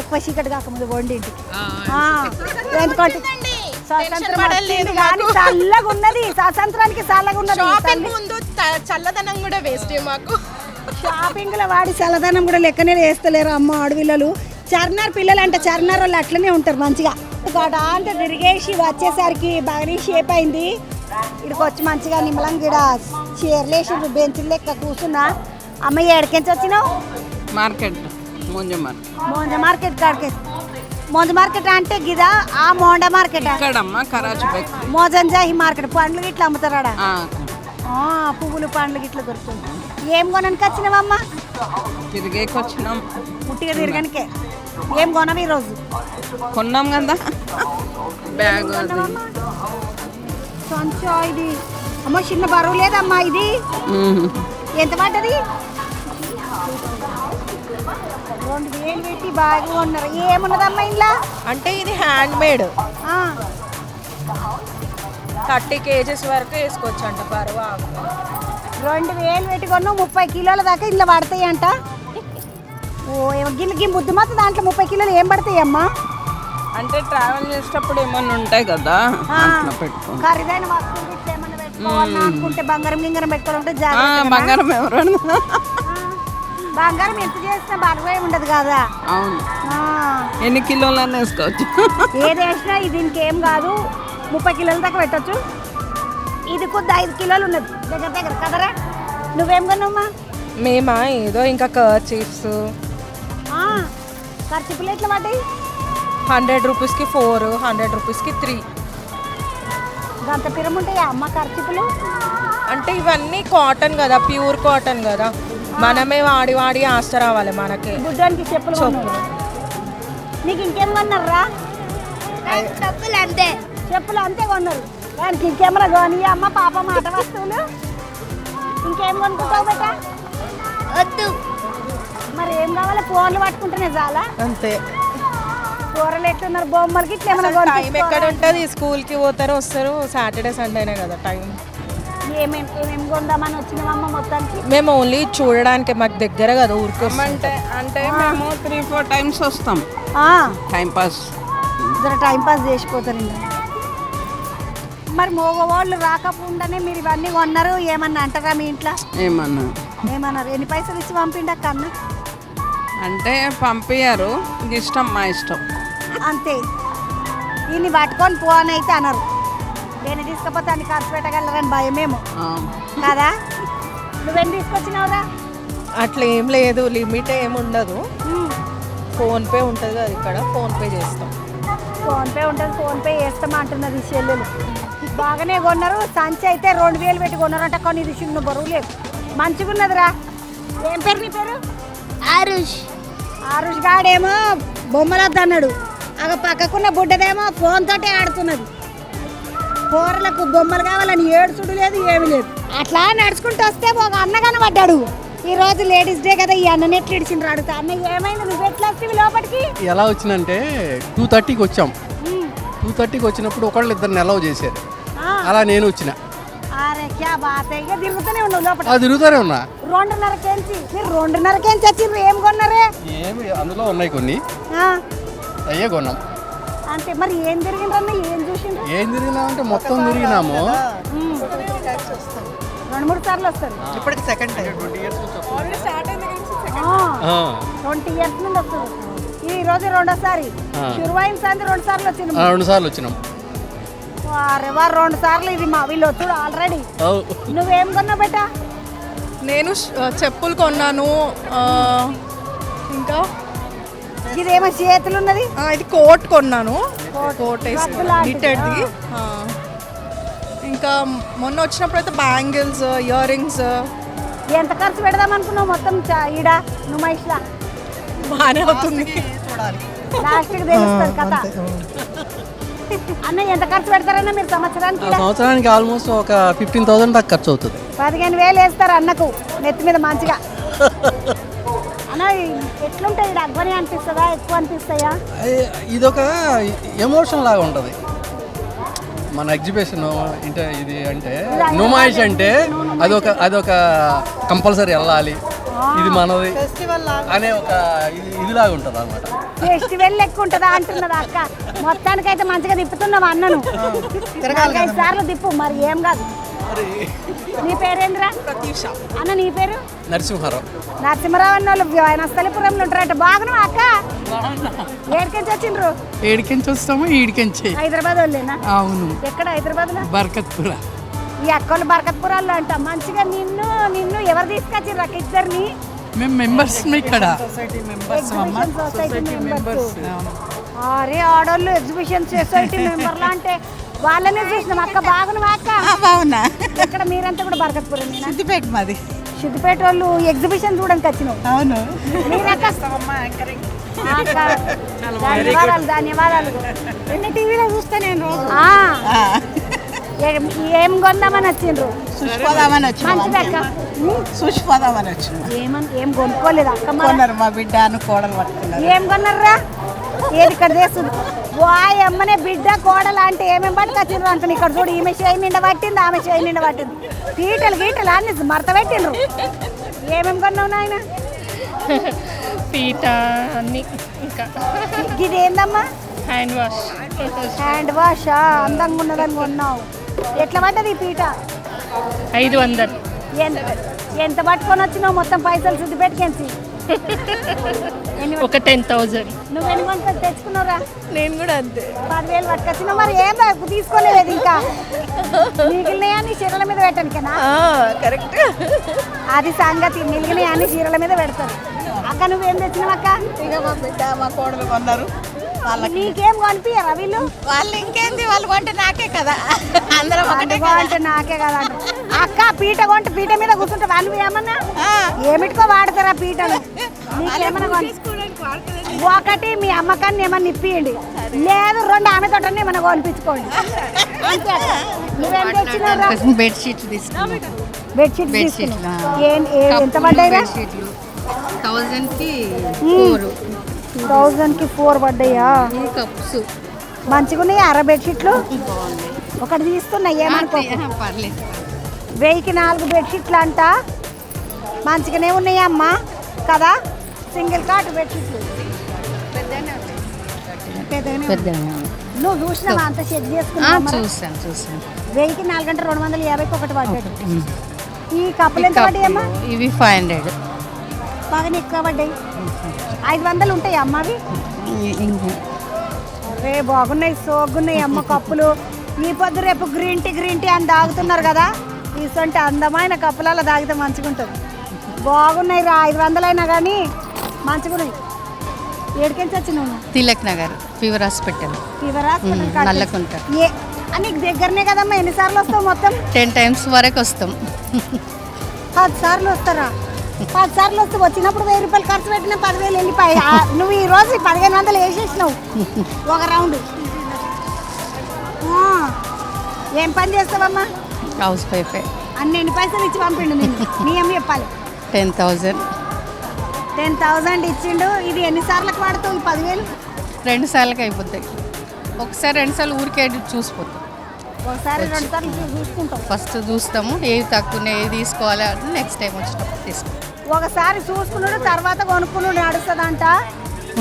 ఎక్కువ చీకటి కాకముందు వండి ఇంటికి. ఎందుకంటే చల్లగా ఉన్నది, స్వాతంత్రానికి చల్లగా ఉన్నది.
ముందు చల్లదనం కూడా వేస్ట్ మాకు.
షాపింగ్ లో వాడి చల్లదనం కూడా లెక్కనే వేస్తలేరు అమ్మ ఆడపిల్లలు. చార్మినార్ పిల్లలు అంటే చార్మినార్ వాళ్ళు అట్లనే ఉంటారు మంచిగా. అంటే తిరిగేసి వచ్చేసరికి బాగానే షేప్ అయింది. ఇక్కడికి వచ్చి మంచిగా నిమ్మలంగా ఇక్కడ చీరలేసి బెంచులు లెక్క కూర్చున్నా. అమ్మ ఎక్కడికి వచ్చినావు?
మార్కెట్, మోంజ మార్కెట్
కాడికి. మోజ మార్కెట్ అంటే గిదా ఆ Monda market
ఇక్కడమ్మా Karachi bike
Moazzam Jahi market పండ్లు గిట్ల అమ్ముతారాడా పువ్వులు పండ్లు గిట్ల దొరుకుతుంది. ఏం కొనడానికి వచ్చినావమ్మా?
తిరిగేకొచ్చినాం.
ముట్టిగా తిరగనికే. ఏం కొనవు ఈరోజు?
కొన్నాం కదా బ్యాగ్
సంచో ఇది. అమ్మ చిన్న బరువు లేదమ్మా ఇది. ఎంత పడ్డది? 2000 పెట్టి బాగా ఉన్నారు. ఏమున్నదమ్మా ఇంట్లో?
అంటే ఇది హ్యాండ్ మేడ్ 30 kgs వరకు వేసుకోవచ్చు అంట బరువు.
2000 పెట్టి కొన్నావు, 30 కిలోల దాకా ఇంట్లో పడతాయి అంట. ఓ గిన్నె బుద్ధి మాత్రం దాంట్లో 30 కిలోలు ఏం పడతాయి అమ్మా?
అంటే ట్రావెల్ చేసేటప్పుడు ఏమన్నా ఉంటాయి కదా అట్లా పెట్టుకో.
ఖరీదైన వస్తువులు ఇట్లా ఏమన్నా పెట్టుకోవాలన్నా అనుకుంటే బంగారం గింగారం పెట్టుకోవాలంటే జాగ్రత్త.
బంగారం ఎవరు
బంగారం ఎంత చేసినా బరువే ఉండదు కదా.
అవును. ఎన్ని కిలోలన్నా వేసుకోవచ్చు.
ఏది వేసినా ఇది ఇంకేం కాదు, 30 కిలోల దాకా పెట్టచ్చు. ఇది కొద్ది 5 కిలోలు ఉన్నది దగ్గర దగ్గర కదరా. నువ్వేం కొన్నావమ్మా?
మేమా ఏదో ఇంకా కర్చీఫ్స్
ఖర్చులు ఎట్లా పడ్డాయి?
100 రూపీస్కి 4, 100 రూపీస్కి 3.
గంత పిరం ఉంటాయా అమ్మ ఖర్చులు?
అంటే ఇవన్నీ కాటన్ కదా, ప్యూర్ కాటన్ కదా, మనమే వాడి వాడి ఆస్త రావాలి మనకి.
బుడ్డానికి చెప్పులు కొన్నారు. నీకు ఇంకేం కొన్నారా? చెప్పులు అంతే. చెప్పులు అంతే కొన్నారు. దానికి ఇంకేమన్నా కొని అమ్మ పాప మాట వస్తువులు ఇంకేం కొనుక్కుంటావు బెట్ట? వద్దు. మరి ఏం కావాలి? ఫోన్లు పట్టుకుంటేనే చాలా
అంతే.
కూరలు ఎట్లున్నారు? బొమ్మలకి ఇట్లా ఏమైనా
టైం ఎక్కడ ఉంటుంది? స్కూల్కి పోతారు వస్తారు, సాటర్డే సండేనే కదా టైం.
ఏమేమి కొందామని వచ్చినామమ్మ మొత్తానికి?
మేము ఓన్లీ చూడడానికి, మాకు దగ్గర కదా ఊరికి.
అంటే మేము 3-4 టైమ్స్ వస్తాం. టైం పాస్
టైం పాస్ చేసిపోతారు. ఇంకా మరి మగవాళ్ళు రాకపోకుండానే మీరు ఇవన్నీ కొన్నారు, ఏమన్నా అంటారా మీ ఇంట్లో? ఏమన్నారు? ఎన్ని పైసలు ఇచ్చి పంపిండక్క అన్న?
అంటే పంపించారు, ఇష్టం మా ఇష్టం
అంతే. దీన్ని పట్టుకొని పోని అయితే అనరు. నేను తీసుకపోతే అన్ని ఖర్చు పెట్టగలరని భయమేమో కదా. నువ్వేం తీసుకొచ్చినావురా?
అట్లా ఏం లేదు, లిమిట్ ఏమి ఉండదు. ఫోన్పే ఉంటుంది కదా ఇక్కడ, ఫోన్పే చేస్తాం.
ఫోన్పే ఉంటుంది, ఫోన్పే చేస్తామా అంటున్నది చెల్లెలు. బాగానే కొన్నారు. సంచి అయితే 2000 పెట్టి కొన్నారంట. కానీ ఇది చిన్న బరువు లేదు, మంచిగా ఉన్నదిరా. ఏం పేరు నీ పేరు? ఆరుష్. ఆరుష్ గాడేమో బొమ్మలద్దు అన్నాడు. అగ పక్కకున్న బుడ్డదేమో ఫోన్ తోటే ఆడుతున్నది. కూరలకు బొమ్మలు కావాలని ఏడుచుడు లేదు, ఏమి లేదు. అట్లా నడుచుకుంటూ వస్తే ఒక అన్న కనబడ్డాడు. ఈరోజు లేడీస్ డే కదా, ఈ అన్నని ఎట్లా ఇడిచిండ్రు అడుగుతా. అన్న ఏమైంది? నువ్వు ఎట్లా వస్తేవి లోపలికి?
ఎలా వచ్చిందంటే 2:30కి వచ్చాం. 2:30కి వచ్చినప్పుడు ఒకళ్ళు ఇద్దరు అలౌ చేశారు. అలా నేను వచ్చిన.
తిరుగుతూనే ఉన్నావు లోపల?
తిరుగుతూనే ఉన్నా.
2:30కి మీరు 2:30కి వచ్చిండ్రు. ఏం కొన్నారే?
ఏమి అందులో ఉన్నాయి కొన్ని, అయ్యే కొన్నాం
అంటే. మరి ఏం తిరిగిండ్రన్న? ఏం చూసిండ్రు?
ఏం తిరిగినామంటే మొత్తం తిరిగినాము.
2-3 సార్లు వస్తారు.
ఇప్పటికి సెకండ్ టైం.
20 ఇయర్స్ నుండి వస్తారు. ఈ రోజు రెండోసారి. శురువైన సాయంత్రం 2 సార్లు వచ్చింది.
2 సార్లు వచ్చినాం.
వారు 2 సార్లు. ఇది మా వీళ్ళు వచ్చాడు ఆల్రెడీ. నువ్వేం కొన్నావు బెట్ట?
నేను చెప్పులు కొన్నాను. ఇంకా
ఇదేమో చేతులు ఉన్నది.
ఇది కోట్ కొన్నాను. కోట్ నీటెడ్ది. ఇంకా మొన్న వచ్చినప్పుడు అయితే బ్యాంగిల్స్, ఇయర్ రింగ్స్.
ఎంత ఖర్చు పెడదాం అనుకున్నావు మొత్తం ఈడ నుమాయిష్లా?
బాగానే అవుతుంది.
లాస్ట్కి తెలుస్తుంది కథ. అన్న ఎంత ఖర్చు పెడతారన్న మీరు సంవత్సరానికి?
సంవత్సరానికి ఆల్మోస్ట్ ఒక 15,000 దాకా ఖర్చు అవుతుంది.
15,000 వేస్తారు అన్నకు నెత్తి మీద మంచిగా. అన్న ఎట్లుంటుంది? అగ్వని అనిపిస్తుందా, ఎక్కువ అనిపిస్తాయా?
ఇదొక ఎమోషన్ లాగా ఉంటుంది. మన ఎగ్జిబిషన్ అంటే ఇది అంటే నుమాయిష్ అంటే అదొక కంపల్సరీ వెళ్ళాలి, ఇది మనది అనే ఒక ఇదిలాగా ఉంటుంది అన్నమాట.
ఫెస్టివల్ లెక్క ఉంటుందా అంటున్నది అక్క. మొత్తానికి అయితే మంచిగా తిప్పుతున్నావు అన్నను. 5 సార్లు తిప్పు. మరి ఏం కాదు. నీ పేరేంద్రా? అన్న నీ పేరు?
నరసింహారావు.
నరసింహారావు అన్న వాళ్ళు నస్తలిపురంలో ఉంటారట. బాగున్నా అక్క? ఏడికెంచి వచ్చిండ్రు?
ఏడికెంచి వస్తాము, ఈడికెంచి.
హైదరాబాద్ వాళ్ళేనా?
అవును.
ఎక్కడ హైదరాబాద్ లో?
బర్కత్పుర.
ఈ అక్కలు బర్కత్పురాల్లో అంట. మంచిగా నిన్ను ఎవరు తీసుకొచ్చిర్రు అక్క ఇద్దరిని?
మేము మెంబర్స్ ఇక్కడ.
Society members. అరే ఆడోళ్ళు ఎగ్జిబిషన్ సొసైటీ మెంబర్లా అంటే వాళ్ళనే చూసినాం. అక్క బాగున్నా అక్క?
బాగున్నా.
ఇక్కడ మీరంతా కూడా బరకత్పురం
సిద్దిపేట మాది.
సిద్దిపేట వాళ్ళు ఎగ్జిబిషన్ చూడడానికి వచ్చినాం.
అవును.
ధన్యవాదాలు. ఎన్ని టీవీలో చూస్తే నేను ఏం కొందామని వచ్చిండ్రు?
చూసిపోదామని వచ్చిన.
ఏం కొనుక్కోలేదు అక్క?
కొన్నారు మా బిడ్డ కోడలు పట్టుకున్నారు.
ఏం కొన్నారా? ఏది ఇక్కడ చేస్తుంది వాయ్ అమ్మనే బిడ్డ కోడలు అంటే ఏమేమి పట్టుకొచ్చిండ్రు అనుకుని ఇక్కడ చూడు. ఈమె చేయి నిండా పట్టింది, ఆమె చేయి నిండా పట్టింది. గీటలు గీటలు అన్ని మరత పెట్టిండ్రు. ఏమేమి కొన్నావు నాయన?
పీట అన్ని. ఇంకా
ఇది ఏందమ్మా?
Hand wash.
హ్యాండ్ వాష్ అందంగా ఉన్నదని కొన్నావు. ఎట్లా పడ్డది ఈ పీట?
500.
ఎంత పట్టుకొని వచ్చినావు మొత్తం పైసలు సిద్దిపేటకెంచి?
ఒక 10,000.
నువ్వు ఎన్ని మంది తెచ్చుకున్నావురా?
నేను కూడా అంతే.
10,000 పట్టుకొచ్చినావు. మరి ఏం తీసుకోలేదు ఇంకా? మిగిలినయన్ని చీరల మీద పెట్టడానికేనా?
కరెక్ట్.
అది సంగతి. మిగిలినయన్ని చీరల మీద పెడతారు. అక్క నువ్వేం తెచ్చినావు అక్క?
ఇక మా బిడ్డ మా కోడలు కొన్నారు.
నీకేం కొనిపించారా వీళ్ళు?
వాళ్ళు ఇంకేంది, వాళ్ళు కొంటే నాకే కదా. అందరం
ఒకటే కొంటే నాకే కదా. అక్క పీట కొంటే పీట మీద కూర్చుంటే వాళ్ళు ఏమన్నా ఏమిటికో వాడతారా పీటలు? నీకేమన్నా ఒకటి మీ అమ్మకాన్ని ఏమన్నా ఇప్పియండి, లేదు 2 ఆమె తోటని ఏమన్నా కొనిపించుకోండి. నువ్వేం తెచ్చినావురా?
బెడ్షీట్లు తీసుకున్నాం.
బెడ్షీట్ ఎంత పడ్డాయిరా?
1000కి
4 పడ్డాయా?
కప్స్
మంచిగా ఉన్నాయి. 6 బెడ్షీట్లు ఒకటి తీసుకున్నాయి. ఏమనుకో, 1000కి 4 బెడ్షీట్లు అంట. మంచిగానే ఉన్నాయి అమ్మా కదా. సింగిల్ కాట్ బెడ్షీట్లు నువ్వు చూసినావా? అంత చెక్ చేసుకున్నావు?
చూసాను.
1000కి 4 అంటే 250కి ఒకటి పడ్డాడు. ఈ కప్పులు ఎంత పడ్డాయి అమ్మా?
ఇవి 500.
బాగానే ఎక్కువ పడ్డాయి. 500 ఉంటాయి అమ్మ అవి? అరే బాగున్నాయి, సోగున్నాయి అమ్మ కప్పులు. ఈ పొద్దు రేపు గ్రీన్ టీ అని తాగుతున్నారు కదా. ఇటువంటి అందమైన కప్పులలో తాగితే మంచిగా ఉంటుంది. బాగున్నాయి రా. 500 అయినా కానీ మంచిగా ఉన్నాయి. ఏడికెంచి వచ్చినావు?
Tilak Nagar fever hospital.
Fever hospital
Nallakunta.
నీకు దగ్గరనే కదమ్మా. ఎన్నిసార్లు వస్తావు మొత్తం?
10 times వరకు వస్తాం.
10 సార్లు వస్తారా? 10 సార్లు వస్తే వచ్చినప్పుడు 1000 రూపాయలు ఖర్చు పెట్టిన 10,000 వెళ్ళిపోయి. నువ్వు ఈ రోజు 1500 వేసేసినావు ఒక రౌండ్. ఏం పని చేస్తావమ్మా?
House wife.
ఎన్ని పైసలు ఇచ్చి పంపిండు నేను? నీ అమ్మ చెప్పాలి.
10,000.
10,000 ఇచ్చిండు. ఇది ఎన్నిసార్లకు వాడుతావు ఈ 10,000?
2 సార్లకి అయిపోతాయి. ఒకసారి 2 సార్లు ఊరికే చూసిపోతాం.
ఒకసారి 2 సార్లు చూసుకుంటాం.
ఫస్ట్ చూస్తాము ఏది తక్కువ ఏది తీసుకోవాలి అంటే నెక్స్ట్ టైం వచ్చినప్పుడు తీసుకుంటాం.
ఒకసారి చూసుకున్నాడు తర్వాత కొనుక్కున్నాడు నడుస్తుందంట.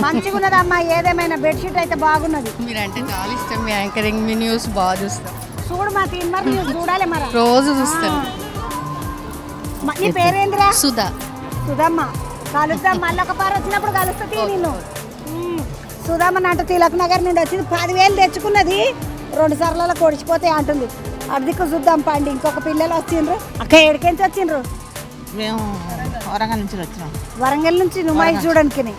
మంచిగా ఉన్నదమ్మా. ఏదేమైనా బెడ్షీట్ అయితే బాగున్నది.
మీరంటే చాలా ఇష్టం. మీ యాంకరింగ్, మీ న్యూస్ బాగా చూస్తాం.
చూడు మా తీన్ మరి న్యూస్ చూడాలి మరి.
రోజు చూస్తాను.
నీ పేరేందిరా?
సుధా.
సుధమ్మ. కలుద్దాం మళ్ళీ ఒక పారు వచ్చినప్పుడు కలుస్తుంది నిన్ను. సుధమ్మని అంటే తిలక్ నగర్ నుండి వచ్చింది. 10,000 తెచ్చుకున్నది. 2 సార్లు కొడిచిపోతే అంటుంది. అదికు చూద్దాం పండి. ఇంకొక పిల్లలు వచ్చిండ్రు. అక్క ఏడికెంచి వచ్చిండ్రు?
మేము వరంగల్ నుంచి వచ్చినాం.
వరంగల్ నుంచి నుమాయి చూడడానికి.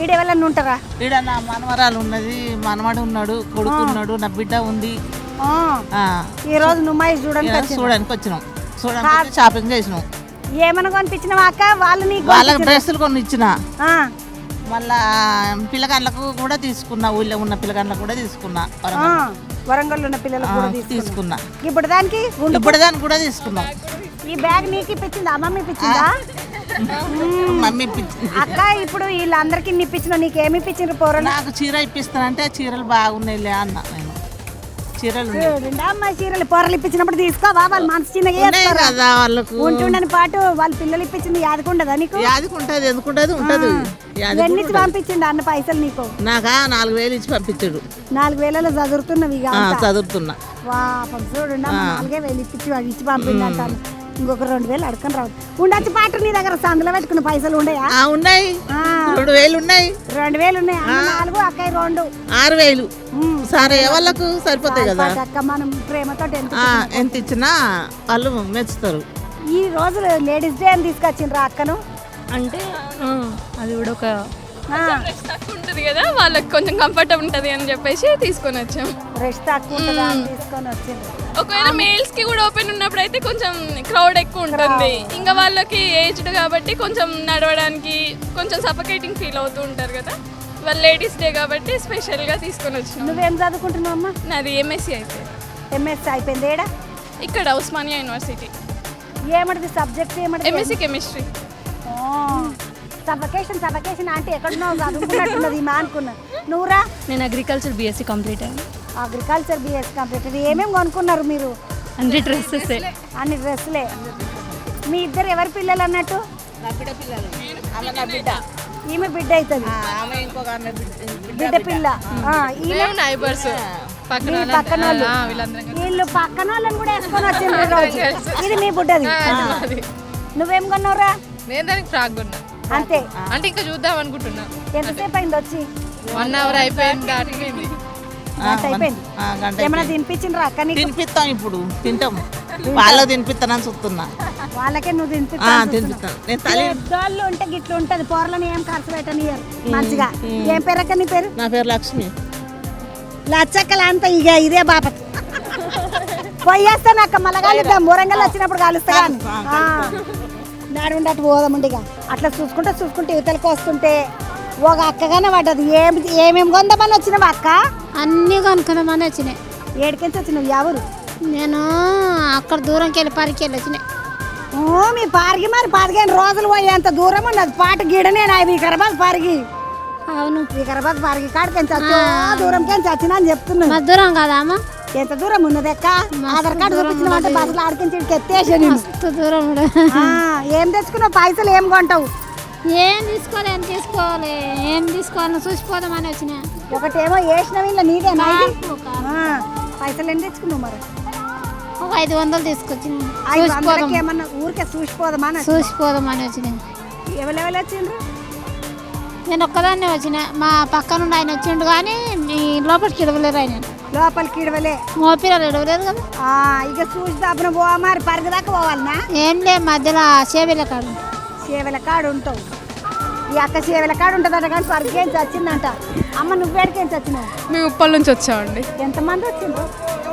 ఈడ ఎవరన్నా ఉంటారా?
ఈడ నా మనవరాలు ఉన్నది, మనవాడు ఉన్నాడు, కొడుకు ఉన్నాడు, నా బిడ్డ ఉంది.
ఈ రోజు నుమాయి చూడడానికి
వచ్చినాం. చూడడానికి షాపింగ్ చేసినాం.
ఏమన్నా కొనిపించినావా అక్క?
వాళ్ళ డ్రెస్సులు కొన్ని ఇచ్చిన. మళ్ళా పిల్లగాళ్ళకు కూడా తీసుకున్నా. ఊళ్ళో ఉన్న పిల్లగాళ్ళకు కూడా తీసుకున్నా.
వరంగల్ ఉన్న పిల్లలకు
తీసుకున్నా.
ఇప్పుడు దానికి
కూడా తీసుకున్నాం.
ఈ బ్యాగ్ నీకు ఇప్పించిందా? అమ్మమ్మ ఇప్పించిందా?
మమ్మీ ఇప్పించింది.
అక్క ఇప్పుడు వీళ్ళందరికీ ఇప్పించిన నీకేమి ఇప్పించారు? పోరలు
నాకు చీర ఇప్పిస్తానంటే చీరలు బాగున్నాయిలే అన్న. నేను చీరలు
చీరలు పొరలు ఇప్పించినప్పుడు తీసుకోవా? వాళ్ళు మనసు చిన్నగా ఉంటుండని పాటు వాళ్ళ పిల్లలు ఇప్పించింది యాదకుండదా నీకు?
యాదకుంటది. ఎందుకుంటది? ఉంటది.
ఎన్ని పంపించింది అన్న పైసలు నీకు?
నాకా 4,000 ఇచ్చి పంపించాడు.
4,000 చదువుతున్నవి?
చదువుతున్నా.
చూడు 4,000 ఇచ్చి పంపిందంటాను. ఇంకొక 2,000 అడకని రావు. ఉండొచ్చు పాటు నీ దగ్గర సందులో పెట్టుకున్న పైసలు ఉన్నాయా?
ఉన్నాయి. 2,000 ఉన్నాయి.
2,000 ఉన్నాయి. 4 అక్క 2
6,000. సరే వాళ్ళకు సరిపోతాయి కదా
అక్క. మనం ప్రేమతో
ఎంత ఇచ్చినా వాళ్ళు మెచ్చుతారు.
ఈ రోజు లేడీస్ డే అని తీసుకొచ్చిండ్రా అక్కను?
అంటే అది కూడా ఒక
రెస్ట్ తక్కువ ఉంటుంది కదా, వాళ్ళకి కొంచెం కంఫర్టబుల్ ఉంటుంది అని చెప్పేసి తీసుకొని వచ్చాం.
రెస్ట్ తక్కువ ఉంటుందా అని తీసుకొని వచ్చింది.
ఒకవేళ మేల్స్ కి కూడా ఓపెన్ ఉన్నప్పుడు అయితే కొంచెం క్రౌడ్ ఎక్కువ ఉంటుంది. ఇంకా వాళ్ళకి ఏజ్డ్ కాబట్టి కొంచెం నడవడానికి కొంచెం సఫకేటింగ్ ఫీల్ అవుతూ ఉంటారు కదా, వాళ్ళు లేడీస్ డే కాబట్టి స్పెషల్గా తీసుకొని వచ్చినాం.
నువ్వేం చదువుకుంటున్నావు అమ్మా?
నాది ఎంఎస్సీ అయితే.
ఎంఎస్సీ అయిపోయింది. ఏడా?
ఇక్కడ ఉస్మానియా యూనివర్సిటీ.
ఏమడిది సబ్జెక్ట్? ఏమడిది?
MSc chemistry.
సఫకేషన్ అంటే ఎక్కడున్నావు చదువుకున్నట్టున్నది మా అనుకున్నా. నువ్వురా?
నేను అగ్రికల్చర్ బీఎస్సీ కంప్లీట్ అయ్యాను.
Agriculture BSc complete. ఏమేమి కొనుక్కున్నారు మీరు?
అన్ని డ్రెస్సెస్.
అన్ని డ్రెస్సులే. మీ ఇద్దరు ఎవరి పిల్లలు అన్నట్టు? ఈమె బిడ్డ అవుతుంది. బిడ్డ పిల్ల.
నైబర్స్
పక్కన వీళ్ళు పక్కన వాళ్ళని కూడా వేసుకొని వచ్చింది రోజు. ఇది మీ బుడ్డది. నువ్వేం కొన్నావురా?
నేను దానికి ఫ్రాక్ కొన్నా.
అంతే.
అంటే ఇంకా చూద్దాం అనుకుంటున్నా.
ఎంతసేపు అయింది వచ్చి?
1 అవర్ అయిపోయింది.
అయిపోయింది. ఏమైనా తినిపించిండ్రా అక్క?
తినిపిస్తాం, ఇప్పుడు తింటాం. వాళ్ళకి తినిపిస్తానని చూస్తున్నా.
వాళ్ళకే నువ్వు తినిపిస్తాను ఉంటే గిట్ల ఉంటది. పోరలని ఏం ఖర్చు పెట్టనియరు మంచిగా. ఏం పేరు అక్క నీ పేరు?
నా పేరు లక్ష్మి.
లచ్చక్కల అంతా ఇక ఇదే బాపత్ పోయేస్తాను అక్క. మళ్ళా కలుద్దాం, వరంగల్ వచ్చినప్పుడు కలుస్తా. నాడు ఉండట్టు పోదామండి. ఇక అట్లా చూసుకుంటే యువతలకు వస్తుంటే ఒక అక్కగానే పడ్డది. ఏమేమి కొందామని వచ్చినావు అక్క?
అన్నీ కొనుక్కుందామని వచ్చినాయి.
ఏడికించి వచ్చినావు? ఎవరు?
నేను అక్కడ దూరంకి వెళ్ళి పార్కి వెళ్ళి వచ్చినాయి.
మీ పార్కి మరి 15 రోజులు పోయేంత దూరం ఉన్నది. పాట గీడనే నా వికారాబాద్ పార్కి.
అవును,
వికారాబాద్ పార్కి కాడికి దూరంకి వచ్చినా అని చెప్తున్నా.
దూరం కాదా అమ్మ?
ఎంత దూరం ఉన్నది అక్క? ఆధార్ కార్డు చూపించిన బస్సులు ఆడికించి ఎత్తేసి.
దూరం.
ఏం తెచ్చుకున్నావు? పైసలు ఏం కొంటావు?
ఏం తీసుకోవాలి ఏం తీసుకోవాలని చూసిపోదామని వచ్చిన.
ఒకటేమో వేసిన వీళ్ళ నీదేనా? పైసలు ఏం తెచ్చుకున్నావు మరి?
ఒక 500 తీసుకొచ్చిన.
ఏమన్నా ఊరికే చూసిపోదామని
వచ్చిన.
ఎవరెవరు వచ్చిండ్రు?
నేను ఒక్కదాన్నే వచ్చిన. మా పక్క నుండి ఆయన వచ్చిండు కానీ మీ లోపలికి ఇడవలేరు. ఆయన
లోపలికి ఇడవలే,
మోపిరాలు ఇడవలేదు కదా.
ఇక చూసి దాపున పోవా మరి? పరిగి దాకా పోవాలనా?
ఏం లేదు, మధ్యలో చేవేల కాడు
ఉంటావు. ఈ అక్క చేవేల కాడు ఉంటుందట కానీ పరిగేంచి వచ్చిందంట. అమ్మ నువ్వేడికేంచి వచ్చినావు?
మేము ఉప్పల్ నుంచి వచ్చామండి.
ఎంతమంది వచ్చిండ్రు?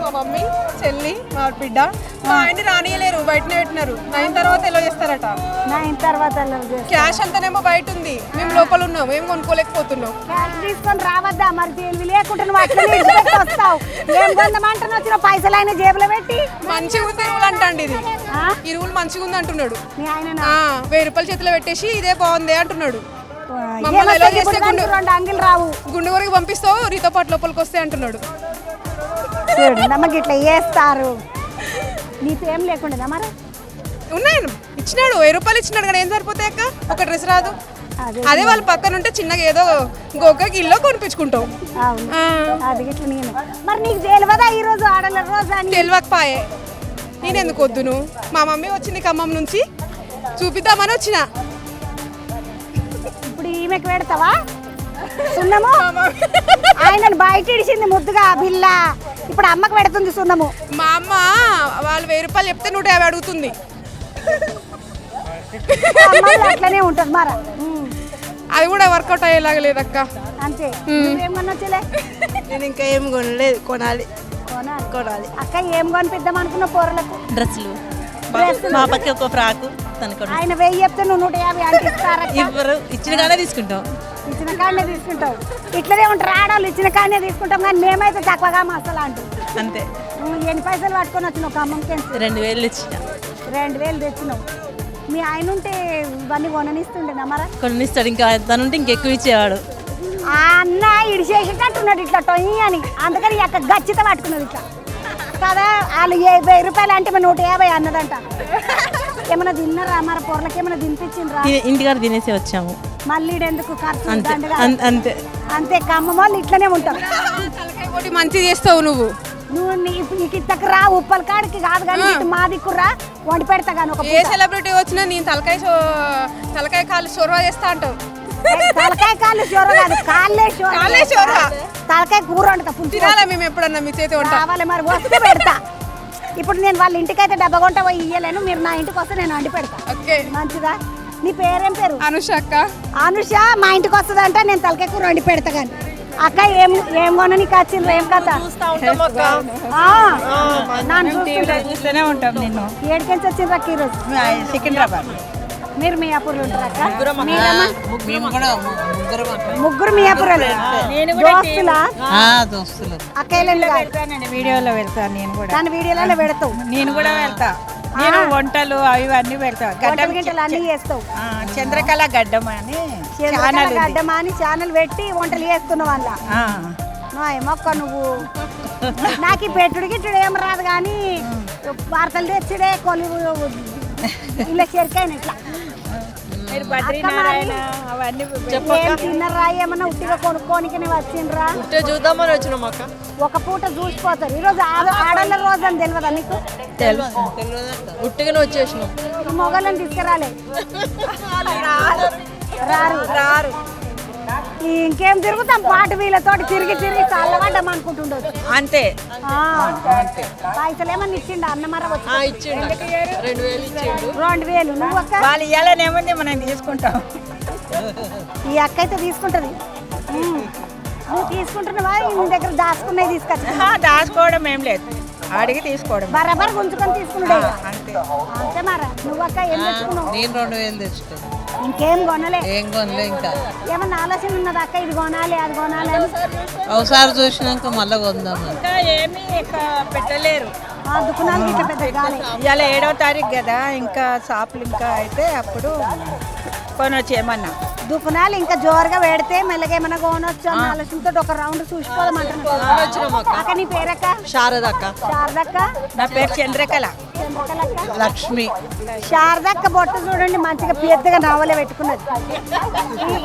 మా మమ్మీ, చెల్లి, మా బిడ్డ. మా ఆయన రానియలేరు, బయటనే పెట్టినారు. 9 తర్వాత ఎలా చేస్తారట.
9 తర్వాత
క్యాష్ అంతానేమో బయట ఉంది, మేము లోపల ఉన్నాం, ఏం కొనుక్కోలేకపోతున్నాం.
క్యాష్ తీసుకొని రావద్దా మరి? తెలివి లేకుండా నువ్వు అట్లా వస్తావు. ఏం కొందమంటున్నా వచ్చిన పైసలు ఆయన జేబులో పెట్టి.
మంచిగా ఉంది రూల్ అంటండి. ఇది ఈ రూల్ మంచిగా ఉంది అంటున్నాడు. 1000 రూపాయలు చేతిలో పెట్టేసి ఇదే బాగుంది అంటున్నాడు. గుండె వరకు పంపిస్తావు, రీతో పాటు లోపలికి వస్తే అంటున్నాడు.
నమ్మకి ఇట్లా వేస్తారు. నీతో ఏం లేకుండా మరి?
ఉన్నాయి, ఇచ్చినాడు 1000 రూపాయలు ఇచ్చినాడు కానీ ఏం సరిపోతాయి అక్క? ఒక డ్రెస్ రాదు. అదే వాళ్ళ పక్కన ఉంటే చిన్నగా ఏదో గోకకి ఇల్లు కొనిపించుకుంటావు.
మరి నీకు తెలియదా ఈ రోజు ఆడల రోజు అని?
తెలియకపాయే. నేను ఎందుకు వద్దును? మా మమ్మీ వచ్చింది ఖమ్మం నుంచి, చూపిద్దామని వచ్చిన.
ఇప్పుడు ఈమెకు పెడతావా సున్నము? ఆయన బయట ఇడిచింది ముద్దుగా బిల్ల. ఇప్పుడు అమ్మకు పెడుతుంది సున్నము.
మా అమ్మ వాళ్ళు 1000 రూపాయలు చెప్తే 150 అడుగుతుంది.
అట్లనే ఉంటుంది మరి.
అది కూడా వర్కౌట్ అయ్యేలాగా లేదక్క.
అంతే.
నేను ఇంకా ఏం కొనలేదు, కొనాలి.
అక్క ఏం కొనిపిద్దాం అనుకున్న పోరలకు?
డ్రెస్సులు. మా పక్క ఒక ఫ్రాకు.
ఆయన 1000 చెప్తే నువ్వు 150 అంటే ఇస్తారా?
ఇచ్చిన కాడే తీసుకుంటాం.
ఇచ్చిన కాడనే తీసుకుంటావు. ఇట్లనే ఉంటారు ఆడవాళ్ళు, ఇచ్చిన కాడనే తీసుకుంటాం. కానీ మేమైతే తక్కువగా మసాలా అంటూ.
అంతే.
ఎన్ని పైసలు పట్టుకొని వచ్చినావు ఒక అమ్మకి?
2000 ఇచ్చిన.
2000 తెచ్చినావు. మీ ఆయన ఉంటే ఇవన్నీ కొననిస్తుండేనా మరి?
కొనిస్తాడు, ఇంకా తనుంటే ఇంకెక్కువ ఇచ్చేవాడు.
ఆ అన్న ఇడిచేసేటట్టున్నాడు ఇట్లా టొయ్యి అని. అందుకని అక్క గచ్చిత పట్టుకున్నది ఇట్లా కదా. వాళ్ళు 1000 రూపాయలు అంటే 150 అన్నదంట. ఏమైనా తిన్నారా మరి? పొరలకి ఏమైనా తినిపించిండ్రా?
ఇంటికాడ తినేసి వచ్చాము.
మళ్ళీ ఎందుకు ఖర్చు?
అంతే
అంతే. ఖమ్మం వాళ్ళు ఇట్లనే ఉంటారు.
మంచిగా చేస్తావు నువ్వు.
నీకు ఇత్తకు రా, ఉప్పల కాడికి కాదు కానీ మా దిక్కురా వండి పెడతా కానీ.
ఏ సెలబ్రిటీ వచ్చినా నేను తలకాయ కాళ్ళు షోర్వా చేస్తా అంటావు.
తలకాయ కాళ్ళు షోర్వా కాదు, కాళ్ళే షోర్వా. తలకాయ కూర వండుతా.
తినాలా మేము ఎప్పుడన్నా మీ చేతి వంట?
కావాలి మరి, వస్తే పెడతా. ఇప్పుడు నేను వాళ్ళ ఇంటికైతే డబ్బా కొంట పోయి ఇయ్యలేను. మీరు నా ఇంటికి వస్తే నేను వండి పెడతా. మంచిదా? నీ పేరేం పేరు?
అనుష అక్క.
అనుష మా ఇంటికి వస్తుందంట, నేను తలకాయ కూర వండి పెడతా కానీ. అక్క ఏం కొన నీకు వచ్చిండ్రు, ఏం కథ?
చూస్తూనే ఉంటాం నిన్ను.
ఏడికెంచి వచ్చిండ్రు అక్క ఈరోజు?
సికింద్రాబాద్.
మీరు మియాపూర్లో ఉంటారు అక్క? ముగ్గురు మియాపూర్లో దోస్తులా?
దోస్తులు.
అక్కయ్యలు
వీడియోలో వెళ్తాను నేను కూడా.
దాని వీడియోలలో పెడతావు?
నేను కూడా వెళ్తా. నేను వంటలు అవి అన్నీ పెడతా.
గంటలు అన్నీ చేస్తావు.
చంద్రకళ గడ్డం అని
గడ్డమా అని ఛానల్ పెట్టి వంటలు చేస్తున్నావు వాళ్ళ. ఏమొక్క నువ్వు నాకు ఈ పెట్టుడు గిట్టుడు ఏం రాదు కానీ వార్తలు తెచ్చుడే కొలువు ఇలా చెరికాయన ఇట్లా తిన్నరా? ఏమన్నా ఉట్టిగా కొనుక్కోనికి వచ్చిండ్రా?
చూద్దామని వచ్చినాం అక్క.
ఒక పూట చూసిపోతారు. ఈరోజు ఆడళ్ళ రోజు అని తెలియదా నీకు?
తెలుసు, ఉట్టిగానే వచ్చేసినాం.
మొగలను తీసుకురాలే, రారు. ఇంకేం తిరుగుతాం, పాటు వీళ్ళతోటి తిరిగి చల్లబడ్డాం అనుకుంటుండొచ్చు.
అంతే.
పైసలు ఏమన్నా ఇచ్చిండు అన్నమర?
ఇచ్చిండు 2000 ఇచ్చిండు.
2000. నువ్వు అక్క?
వాళ్ళు ఇవ్వాలనేముంది మనం తీసుకుంటాం.
ఈ అక్క అయితే తీసుకుంటది. నువ్వు తీసుకుంటున్నావా? నీ దగ్గర దాచుకున్నాయి తీసుకొచ్చా?
దాచుకోవడం ఏం లేదు, అడిగి తీసుకోవడం.
బరాబర్ గుంజుకొని తీసుకున్నాడే అంతే. మరా నువ్వు అక్క ఏం తెచ్చుకున్నావు?
నేను 2000 తెచ్చుకున్నాను.
ఇంకేం కొనలే?
ఏం కొనలే. ఇంకా
ఏమన్నా ఆలోచన ఉన్నది అక్క? ఇది కొనాలి అది కొనాలి అని
ఒకసారి చూసినాక మళ్ళీ కొందాం. ఇంకా ఏమీ పెట్టలేరు
దుకాణాలు ఇట్లా పెద్ద గాలి.
ఇవాళ 7వ తారీఖు కదా, ఇంకా షాపులు ఇంకా అయితే అప్పుడు కొనొచ్చు. ఏమన్నా
దుకాణాలు ఇంకా జోరుగా పెడితే మెల్లగా ఏమన్నా కొనొచ్చు అన్న ఆలోచనతో ఒక రౌండ్ చూసిపోదామంటున్నా. అక్క నీ పేరక్క?
శారదక్క.
శారదక్క.
నా పేరు చంద్రకళ. లక్ష్మి.
శారదక్క బొట్టు చూడండి మంచిగా పెద్దగా నవ్వలే పెట్టుకున్నది.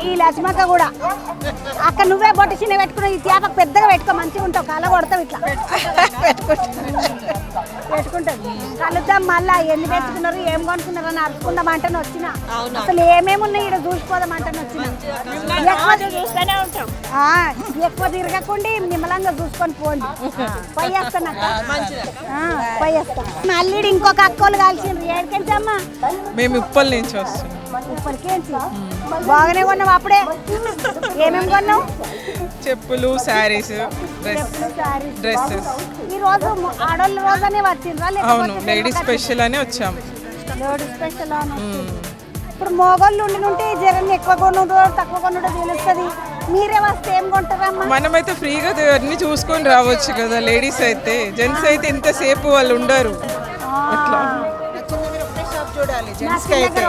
ఈ లక్ష్మక్క కూడా. అక్క నువ్వే బొట్టు చిన్న పెట్టుకున్నావు, ఈ తేపకు పెద్దగా పెట్టుకో, మంచిగా ఉంటావు, కళ్ళ కొడతావు ఇట్లా పెట్టుకుంటుంది. కలుద్దాం మళ్ళా. ఎన్ని పెట్టుకున్నారు, ఏం కొనుక్కున్నారు అని అరుచుకుందాం అంటేనే వచ్చిన. అసలు ఏమేమి ఉన్నాయి ఇక్కడ చూసిపోదాం అంటేనే వచ్చిన. ఎక్కువ తిరగకుండా నిమ్మలంగా చూసుకొని పోండి. పోయేస్తాను మళ్ళీ ఇంకొక అక్కోలు కలిసిండ్రు. ఏడికెంచి అమ్మా?
మేము ఉప్పల్ నుంచి వస్తున్నాం.
ఉప్పల్కేంచి బాగానే కొన్నావు. అప్పుడే ఏమేమి కొన్నావు?
చెప్పులు, శారీస్, డ్రెస్సెస్.
ఈ రోజు ఆడోళ్ళ రోజనే వచ్చిండ్రా?
అవును, లేడీస్ స్పెషల్ అని వచ్చాము.
లేడీస్ స్పెషల్ అని. ఇప్పుడు మోగోళ్ళు ఉండి జరన్ని ఎక్కువ కొనుడో తక్కువ కొనుడో తెలుస్తుంది. మీరే వస్తే ఏం కొంటారమ్మా?
మనమైతే ఫ్రీగా అన్ని చూసుకొని రావచ్చు కదా. లేడీస్ అయితే, జెంట్స్ అయితే ఇంతసేపు వాళ్ళు ఉండరు.
చూడాలి. జెంట్స్కి అయితే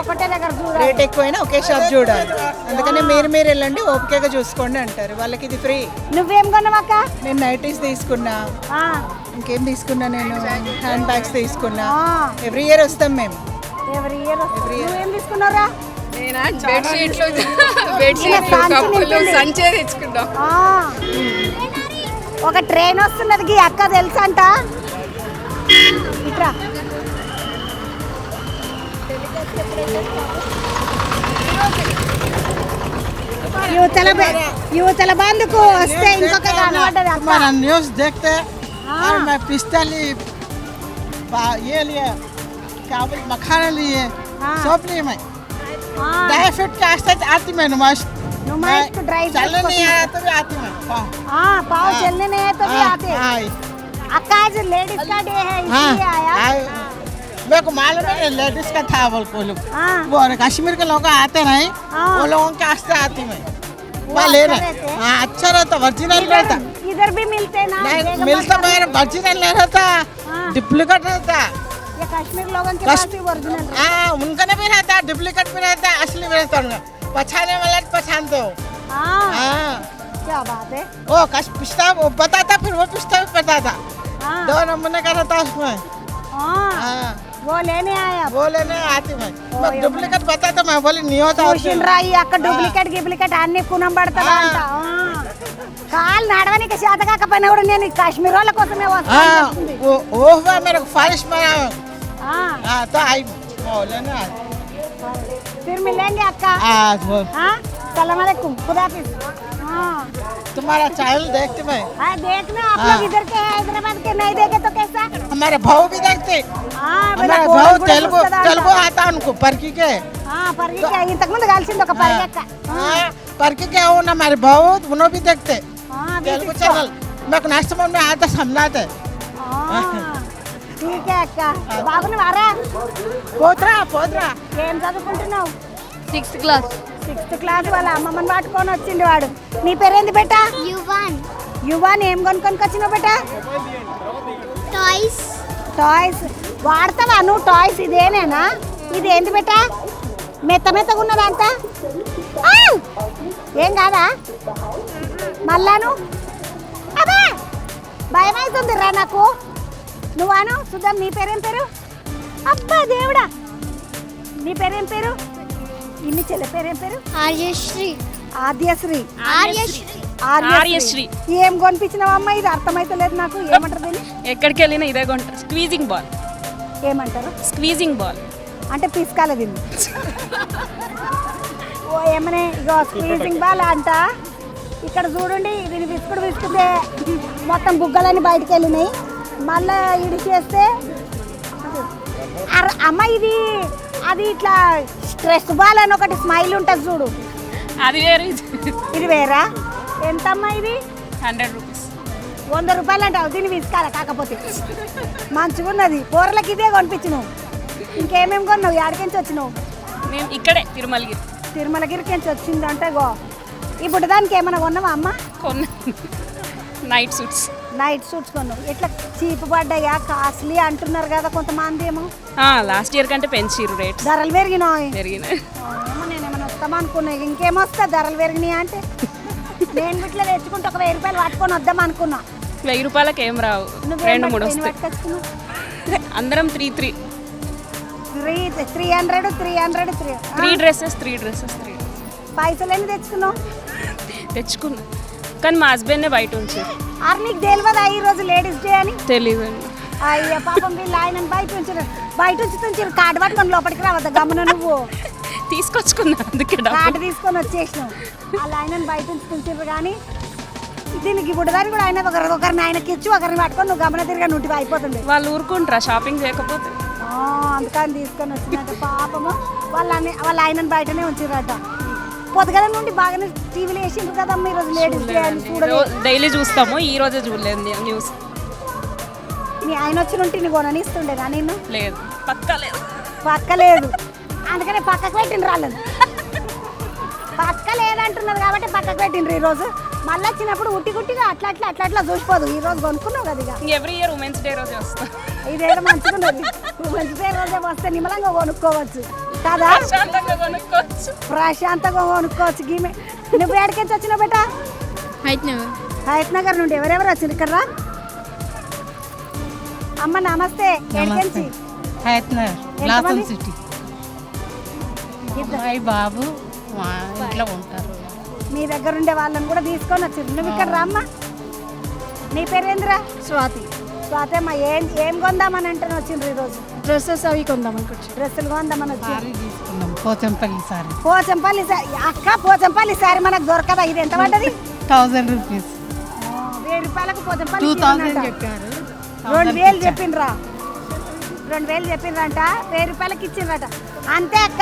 రేట్ ఎక్కువైనా ఒకే షాప్ చూడాలి. అందుకని మీరు వెళ్ళండి, ఓపికగా చూసుకోండి అంటారు. వాళ్ళకి ఇది ఫ్రీ.
నువ్వేం కొన్నావక్క?
నేను నైటీస్ తీసుకున్నా. ఇంకేం తీసుకున్నా? నేను హ్యాండ్ బ్యాగ్స్ తీసుకున్నా. ఎవ్రీ ఇయర్ వస్తాం మేము.
ఎవ్రీ ఇయర్ ఏం తీసుకున్నారా?
బెడ్షీట్లు, కప్పులు, సంచే తెచ్చుకుంటాం.
ఒక ట్రైన్ వస్తున్నది అక్క తెలుసంట. ఇట్రా యువతల బంధుకు వస్తే ఇంకొక
हमारा न्यूज़ देखते और मैं पिस्टल ये लिए क्या बोल मखाना लिए सब लिए मैं ड्राई फ्रूट के आस्ते आती मैं नुमाइश
को ड्राई
चलने नहीं आया तो भी आती मैं
पाव चलने नहीं आया तो भी आते। अक्का आज लेडीज का डे है इसलिए आया।
मेरे को मालूम है लेडीज का था बोल को लोग वो कश्मीर के लोग आते नहीं, वो लोगों के आस्ते आती मैं ले रहे। हाँ अच्छा रहता, ओरिजिनल रहता।
इधर भी मिलते ना?
नहीं मिलता, मेरा ओरिजिनल नहीं रहता, डुप्लीकेट रहता।
ये कश्मीर लोगों के पास भी ओरिजिनल।
हाँ उनका नहीं रहता, डुप्लीकेट भी रहता, असली भी रहता। पहचाने वाला पहचानते हो। हाँ
क्या बात है।
वो पिस्ता वो बताता, फिर वो पिस्ता भी बताता। 2 नंबर का रहता उसमें। हाँ
वो लेने आया।
वो लेने आती मैं डुप्लीकेट बताता, मैं बोली नहीं होता।
ఈ అక్క డూప్లికేట్ అన్ని కునం పడతాడా అంట. కాలు నడవనికి చేత కాకపోయినా కూడా నేను కాశ్మీర్ వాళ్ళ కోసమే వస్తాను.
वो हुआ मेरे को फारिश में तो आई लेने आई।
फिर मिलेंगे अक्का। सलाम अलैकुम, खुदा हाफिज।
तुम्हारा चैनल देखते मैं।
देखना आप लोग इधर के हैं, हैदराबाद के नहीं देखे तो कैसा?
हमारे भाव भी देखते। हमारे भाव तेलुगु आता उनको परकी के।
పరిగెక్క ఇంతకుముందు కలిసింది ఒక పరిగెక్క
करके क्या हो ना हमारे बहुत उन्हों भी देखते तेलुगु चैनल मैं नेक्स्ट मंथ में आता समझाते
ठीक है అక్క బాబు నువ్వు అరా
పోతురా
ఏం చదువుకుంటున్నావు
6th class
6th క్లాస్ వాళ్ళ అమ్మమ్మని పట్టుకొని వచ్చిండు వాడు నీ పేరేంది బేటా యువాన్ ఏం కొనుక్కొని వచ్చినావు బేటా టాయ్స్ వాడతావా నువ్వు టాయ్స్ ఇదేనేనా ఇది ఏంది బేటా మెత్తగా ఉన్నదంతా ఏం కాదా మళ్ళాను అబ్బా భయం అవుతుంది రా నాకు నువ్వాను చూద్దాం నీ పేరేం పేరు అబ్బా దేవుడా నీ పేరేం పేరు ఇన్ని చెల్లె పేరేం పేరు ఆద్యశ్రీ ఏం కొనిపించినావు అమ్మ ఇది అర్థమైతలేదు నాకు ఏమంటారు దీన్ని
ఎక్కడికి వెళ్ళినా ఇదే కొంటారు స్క్వీజింగ్ బాల్
ఏమంటారు
స్క్వీజింగ్ బాల్
అంటే పిసుకాల దీన్ని ఓ ఏమనే ఇగో స్క్వీజింగ్ బాల్ అంట ఇక్కడ చూడండి దీన్ని విసుకుతే మొత్తం బుగ్గలన్నీ బయటకు వెళ్ళినాయి మళ్ళీ ఇది చేస్తే అమ్మ ఇది అది ఇట్లా స్ట్రెస్ బాల్ అని ఒకటి స్మైల్ ఉంటుంది చూడు
అది వేరు
ఇది వేరా ఎంతమ్మా ఇది
100 రూపీస్
100 రూపాయలు అంటావు దీన్ని విసుకాల కాకపోతే మంచిగా ఉన్నది కూరలకి ఇదే కొనిపించినావు ఇంకేమేమి కొన్నావు ఎక్కడికి వచ్చినావు
మేము ఇక్కడే తిరుమలగిరికి
వచ్చింది అంటే గో ఇప్పుడు దానికి ఏమైనా కొన్నావా అమ్మ
నైట్ సూట్స్
కొన్నావు ఇట్లా చీప్ పడ్డాయా కాస్ట్లీ అంటున్నారు కదా కొంతమంది ఏమో
లాస్ట్ ఇయర్ కంటే పెంచిరు రేట్
ధరలు పెరిగినాయి నేనేమైనా వస్తామా అనుకున్నా ఇంకేమొస్తా ధరలు పెరిగినాయి అంటే నేను ఇట్లా తెచ్చుకుంటే ఒక 1000 రూపాయలు పట్టుకొని వద్దాం అనుకున్నా
1000 రూపాయలకి ఏం రావు 2-3 వస్తాయి అందరం 300 డ్రెస్సెస్
పైసలు ఎన్ని
తెచ్చుకున్నా కానీ మా హస్బెండ్ బయట ఉంచారు
నీకు తెలియదా ఈ రోజు లేడీస్ డే అని
తెలియదు
అయ్యో పాపం వీళ్ళు ఆయన బయట ఉంచుతారు కార్డు పట్టుకొని లోపలికి రావద్దా గమన నువ్వు
తీసుకొచ్చుకున్నా అందుకే
కార్డు తీసుకొని వచ్చేసినావు వాళ్ళు ఆయనను బయట ఉంచుతుంటారు కానీ దీనికి ఇప్పుడు దాన్ని కూడా ఆయన ఒకరిని ఆయనకి ఇచ్చి ఒకరిని పట్టుకొని నువ్వు గమన తిరిగా నువ్వు అయిపోతుంది
వాళ్ళు ఊరుకుంటారా షాపింగ్ చేయకపోతే
అందుకని తీసుకొని వచ్చిందంట పాపము వాళ్ళ ఆయనను బయటనే ఉంచారట పొద్దుగల నుండి బాగానే టీవీలో వేసిండ్రు కదమ్మా ఈరోజు లేడీస్ డే అని చూడలేదు
డైలీ చూస్తాము ఈ రోజే చూడలేదు న్యూస్
మీ ఆయన వచ్చి నుండి నీ కొననిస్తుండేదా నేను
లేదు
పక్క లేదు అందుకనే పక్కకు పెట్టిండ్రు వాళ్ళని పక్క లేదంటున్నారు కాబట్టి పక్కకు పెట్టిండ్రు ఈరోజు మళ్ళీ వచ్చినప్పుడు ఉట్టిగా అట్లా చూసిపోదు ఈ రోజు కొనుక్కున్నావు కదా ఇక
ఎవ్రీ ఇయర్ ఉమెన్స్ డే రోజే వస్తా
ఇదేదో మంచిగా ఉన్నది ఉమెన్స్ డే రోజే వస్తే నిమ్మలంగా కొనుక్కోవచ్చు కదా ప్రశాంతంగా కొనుక్కోవచ్చు గీమే నువ్వు ఎక్కడికి వచ్చినావు బేటా హైత్ నగర్ నుండి ఎవరెవరు వచ్చింది ఇక్కడ రా అమ్మ నమస్తే ఎక్కడికి
సిటీ బాబు ఇంట్లో ఉంటారు
మీ దగ్గర ఉండే వాళ్ళని కూడా తీసుకొని వచ్చింది నువ్వు ఇక్కడ రా అమ్మా నీ పేరేంద్రా స్వాతి అమ్మ ఏం కొందామని అంటే వచ్చిండ్రు ఈరోజు
డ్రెస్సెస్ అవి కొందామని
డ్రెస్సులు కొందామని వచ్చి
పోచంపల్లి
సారీ అక్క పోచంపల్లి సారీ మనకు దొరకదా ఇది ఎంత పడ్డది
1000 రూపీస్
1000 రూపాయలకు పోచంపల్లి
2000 చెప్పారు
2000 చెప్పిండ్రా 2000 చెప్పిండ్రంట 1000 రూపాయలకి ఇచ్చిండ్రట అంతే అక్క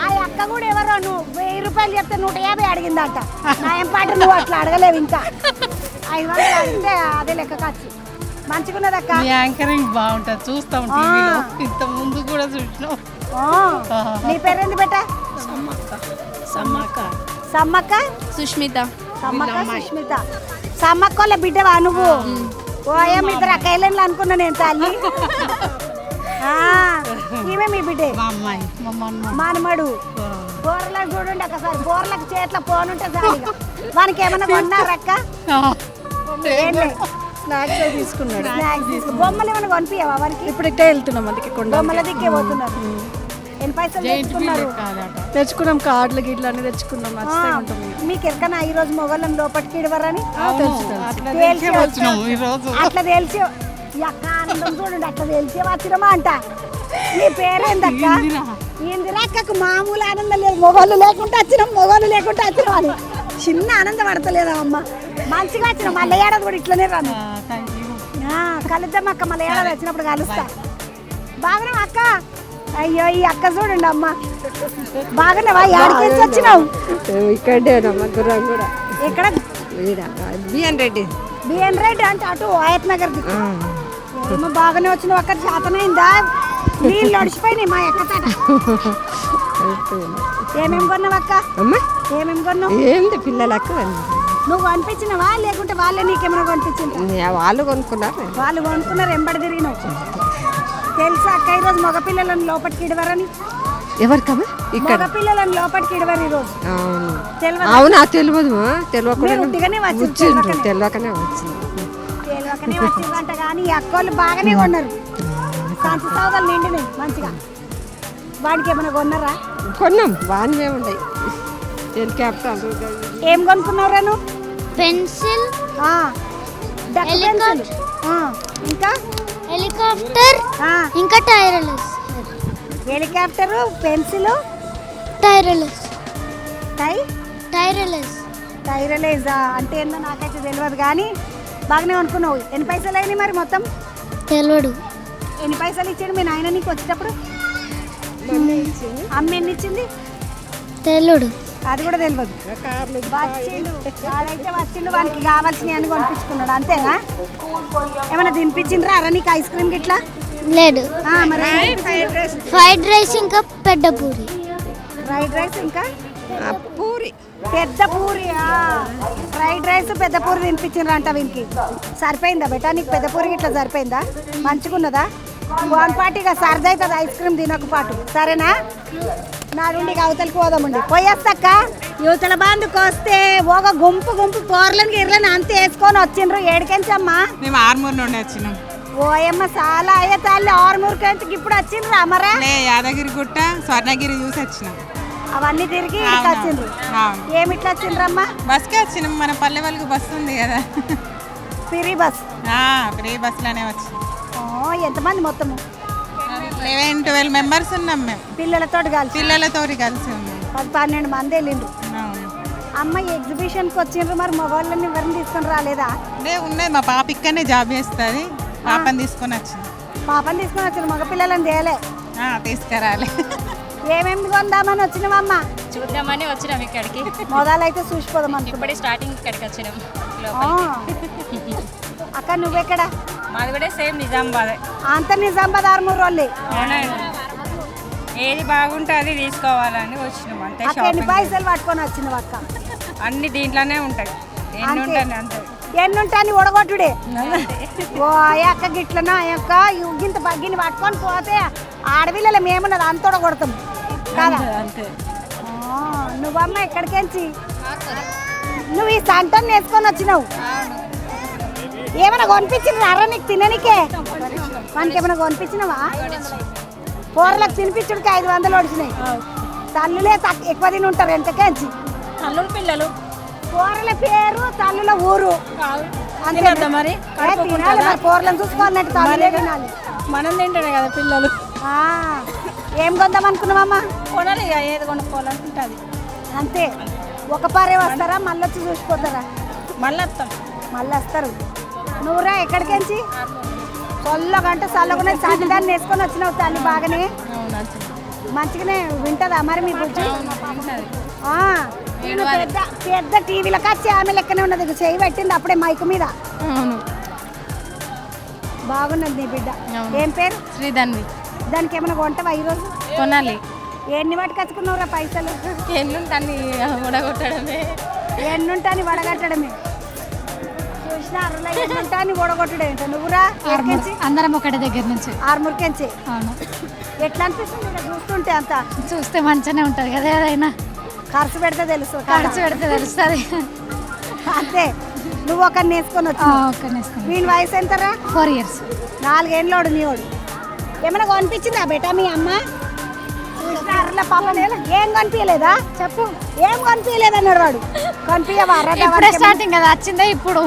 ఆ అక్క కూడా ఎవరో నువ్వు 1000 రూపాయలు చెప్తే 150 అడిగిందంట నాయం పాట నువ్వు అట్లా అడగలేవు ఇంకా 500 అడిగితే అదే లెక్క ఖర్చు మంచిగున్నది అక్క
యాంకరింగ్ బాగుంటుంది చూస్తాం టీవీలో ఇంత ముందు కూడా చూసినాం
నీ పేరేంది బేట సమ్మక్క
సుష్మిత
సమ్మక్కోళ్ళ బిడ్డవా నువ్వు ఓయమ్మ ఇద్దరు అక్కయ్యలు అనుకున్నా నేను తల్లి ఈమె మీ బిడ్డే మానమడు కూరలకు చూడండి ఒకసారి కూరలకు చేతిలో పోనుంటే చాలు వానికి ఏమన్నా కొన్నారక్క
స్నాక్స్ తీసుకున్నాడు
బొమ్మలు ఏమైనా కొనిపించావా వారికి
ఇప్పుడు ఇట్టే వెళ్తున్నాం అందుకే
బొమ్మల దిక్కే పోతున్నారు ఎన్ని పైసలు తెచ్చుకున్నారు
తెచ్చుకున్నాం కార్డులు గిడ్లు అన్ని తెచ్చుకున్నాం
మీకు ఎక్కడన్నా ఈ రోజు మొగళ్ళని లోపలికి ఇడవరని అట్లా తెలిసి అక్క ఆనందం చూడండి అట్లా తెలిసి వచ్చినమా అంట నీ పేరేందక్క ఇందిరాక్కకు మామూలు ఆనందం లేదు మొగోళ్ళు లేకుండా వచ్చినాం అని చిన్న ఆనందం పడతలేదా అమ్మ మంచిగా వచ్చినాం మళ్ళీ ఏడాది కూడా ఇట్లనే రాను కలుద్దాం అక్క మళ్ళీ ఏడాది వచ్చినప్పుడు కలుస్తా బాగా అక్క అయ్యో ఈ అక్క చూడండి అమ్మ బాగానేవా ఎక్కడికి వచ్చినావు
ఇక్కడే గుర్రం కూడా
ఎక్కడ
బిఎన్ రెడ్డి
అంటే అటు ఆయత్ నగర్ దిక్కు ఏమో బాగానే వచ్చినావు అక్కడ చేతనైందా నీళ్ళు నడిచిపోయినాయి మా ఎక్కతాట ఏమేమి కొన్నావు అక్క ఏమేమి కొన్నావు
ఏంటి పిల్లలకు
నువ్వు కొనిపించినవా లేకుంటే వాళ్ళే నీకేమైనా కొనిపించింది
వాళ్ళు కొనుక్కున్నారు
వాళ్ళు కొనుక్కున్నారు ఎంబడి తిరిగినావు తెలుసా అక్క ఈరోజు మగపిల్లలను లోపలికి ఇడవరని
ఎవరికమ్మా ఇక్కడ
మగపిల్లలను లోపలికి ఇడవరు ఈరోజు
అవునా తెలియదు తెలియకనే
వచ్చిండ్రు
తెలియకనే
వచ్చిందంట కానీ ఈ అక్కోళ్ళు బాగానే కొన్నారు సంచి సౌదాలు నిండినాయి మంచిగా వాడికి ఏమైనా కొన్నారా
కొన్నాం బాగానే ఉన్నాయి హెలికాప్టర్
ఏం కొనుక్కున్నారా నువ్వు
పెన్సిల్
ఇంకా
హెలికాప్టర్ ఇంకా tyreless
helicopter pencil
tyreless
tyreless అంటే ఏందో నాకైతే తెలియదు కానీ బాగానే అనుకున్నావు ఎన్ని పైసలు అయినాయి మరి మొత్తం
తెలియదు
ఎన్ని పైసలు ఇచ్చాడు మీ నాయన నీకు వచ్చేటప్పుడు అమ్మ ఎన్ని ఇచ్చింది
తెలియదు
అది కూడా తెలియదు వచ్చిండు వానికి కావాల్సినవి అని కొనిపించుకున్నాడు అంతేనా ఏమైనా తినిపించిండ్రా అరా నీకు ఐస్ క్రీమ్ గిట్లా
లేదు ఫ్రైడ్ రైస్ ఇంకా పెద్ద పూరి
ఫ్రైడ్ రైస్ ఇంకా పూరి పెద్ద పూరి ఫ్రైడ్ రైస్ పెద్ద పూరి తినిపించిండ్రా అంట వీనికి సరిపోయిందా బెటా నీకు పెద్ద పూరి ఇట్లా సరిపోయిందా మంచిగున్నదా వన్ పార్టీగా సరదా అవుతుంది ఐస్ క్రీమ్ తినక పాటు సరేనా నా నుండి అవతలకి పోదామండి పోయేస్తాక యువతల బాంధుకు వస్తే ఒక గుంపు కూరలను గిర్రలను అంత వేసుకొని వచ్చిండ్రు ఏడికెంచమ్మా
మేము ఆర్మూర్ నుండి వచ్చినాం
ఓయమ్మ చాలా అయ్యే తల్లి ఆరుమూరు కంటికి ఇప్పుడు వచ్చిండ్రు అమరా
యాదగిరి గుట్ట స్వర్ణగిరి చూసి వచ్చినాం
అవన్నీ తిరిగి ఇక్కడికి వచ్చిండ్రు ఏమిట్లా వచ్చిండ్రమ్మా
బస్కే వచ్చినాం మన పల్లె వాళ్ళకి బస్సు ఉంది కదా
ఫ్రీ బస్
ఫ్రీ బస్లోనే వచ్చినాం
ఎంతమంది మొత్తము
11-12 మెంబర్స్ ఉన్నాం మేము పిల్లలతో కలిసి ఉన్నాం
12 మంది వెళ్ళిండ్రు అమ్మ ఎగ్జిబిషన్కి వచ్చిండ్రు మరి మగవాళ్ళని ఎవరిని తీసుకొని రాలేదా
ఉన్నది మా పాప ఇక్కడనే జాబ్ చేస్తుంది పాపని తీసుకొని వచ్చింది
మగపిల్లలని తేలే
తీసుకురాలే
ఏమేమి కొందామని వచ్చినామమ్మ
చూద్దామని వచ్చినాం ఇక్కడికి
మొదలైతే చూసిపోదాం
ఇప్పుడే స్టార్టింగ్ ఇక్కడికి వచ్చినాం
అక్క నువ్వెక్కడ
మాది కూడా సేమ్ నిజామాబాద్
అంత నిజామాబాద్ ఆర్మూర్ వాళ్ళే
ఏది బాగుంటే అది తీసుకోవాలని వచ్చినాం అంతే
ఎన్ని పైసలు పట్టుకొని వచ్చినావు అక్క
అన్ని దీంట్లోనే ఉంటాయి
ఎన్ని ఉంటాయి ఒడగొట్టుడే ఓ అక్క గిట్లనా అక్క గింత బగ్గిని పట్టుకొని పోతే ఆడపిల్లలు మేమున్నది అంత ఒడగొడతాం కదా నువ్వమ్మ ఎక్కడికెంచి నువ్వు ఈ సంటని వేసుకొని వచ్చినావు ఏమైనా కొనిపించిండ్రు అర్ర నీకు తిననికే మనకి ఏమైనా కొనిపించినావా కూరలకు తినిపించుడికి 500 వచ్చినాయి తల్లులే ఎక్కువ తిని ఉంటారు ఎంతకేంచి
తల్లుల పిల్లలు
కూరల పేరు తల్లుల ఊరు అంతే మరి కూరలను చూసుకోవాలంటే తల్లులే తినాలి
మనం తింటానే కదా పిల్లలు
ఏం కొందాం అనుకున్నావమ్మా
కొనాలి ఏది కొనుక్కోవాలనుకుంటుంది
అంతే ఒక పారే వస్తారా మళ్ళీ వచ్చి చూసిపోతారా మళ్ళీ వస్తారు నువ్వురా ఎక్కడికెంచి చల్లగంట చల్లగానే సాటిదాన్ని వేసుకొని వచ్చినావు తల్లి బాగానే మంచిగానే వింటదా మరి మీ బుజ్జి పెద్ద టీవీలకు వచ్చి ఆమె లెక్కనే ఉన్నది చేయి పెట్టింది అప్పుడే మైకు మీద బాగున్నది నీ బిడ్డ ఏం పేరు
శ్రీధన్వి
దానికి ఏమైనా కొంటావా ఈరోజు
కొనాలి
ఎన్ని పట్టుకొచ్చుకున్నావురా పైసలు
ఎన్నుంటాన్ని వడగొట్టడమే
ఎన్నుంటాని వడగట్టడమే చూసిన అర్రలు ఓడగొట్టుడే నువ్వురా
అందరం ఒకటి దగ్గర నుంచి
ఆర్మూర్కెంచి అవును ఎట్లా అనిపిస్తుంది చూస్తుంటే అంత
చూస్తే మంచిగానే ఉంటుంది కదా ఏదైనా
ఖర్చు పెడితే తెలుసు
తెలుస్తుంది
అంతే నువ్వు ఒకరిని వేసుకొని వచ్చి వీని వయసు ఎంతరా
4 years
4 ఏళ్ళోడు నీవాడు ఏమైనా కొనిపించిందా బేటా మీ అమ్మ ఏం కనిపించలేదా చెప్పు ఏం కనిపించలేదు అన్నాడు వాడు కనిపించవా
స్టార్టింగ్ కదా వచ్చిందే ఇప్పుడు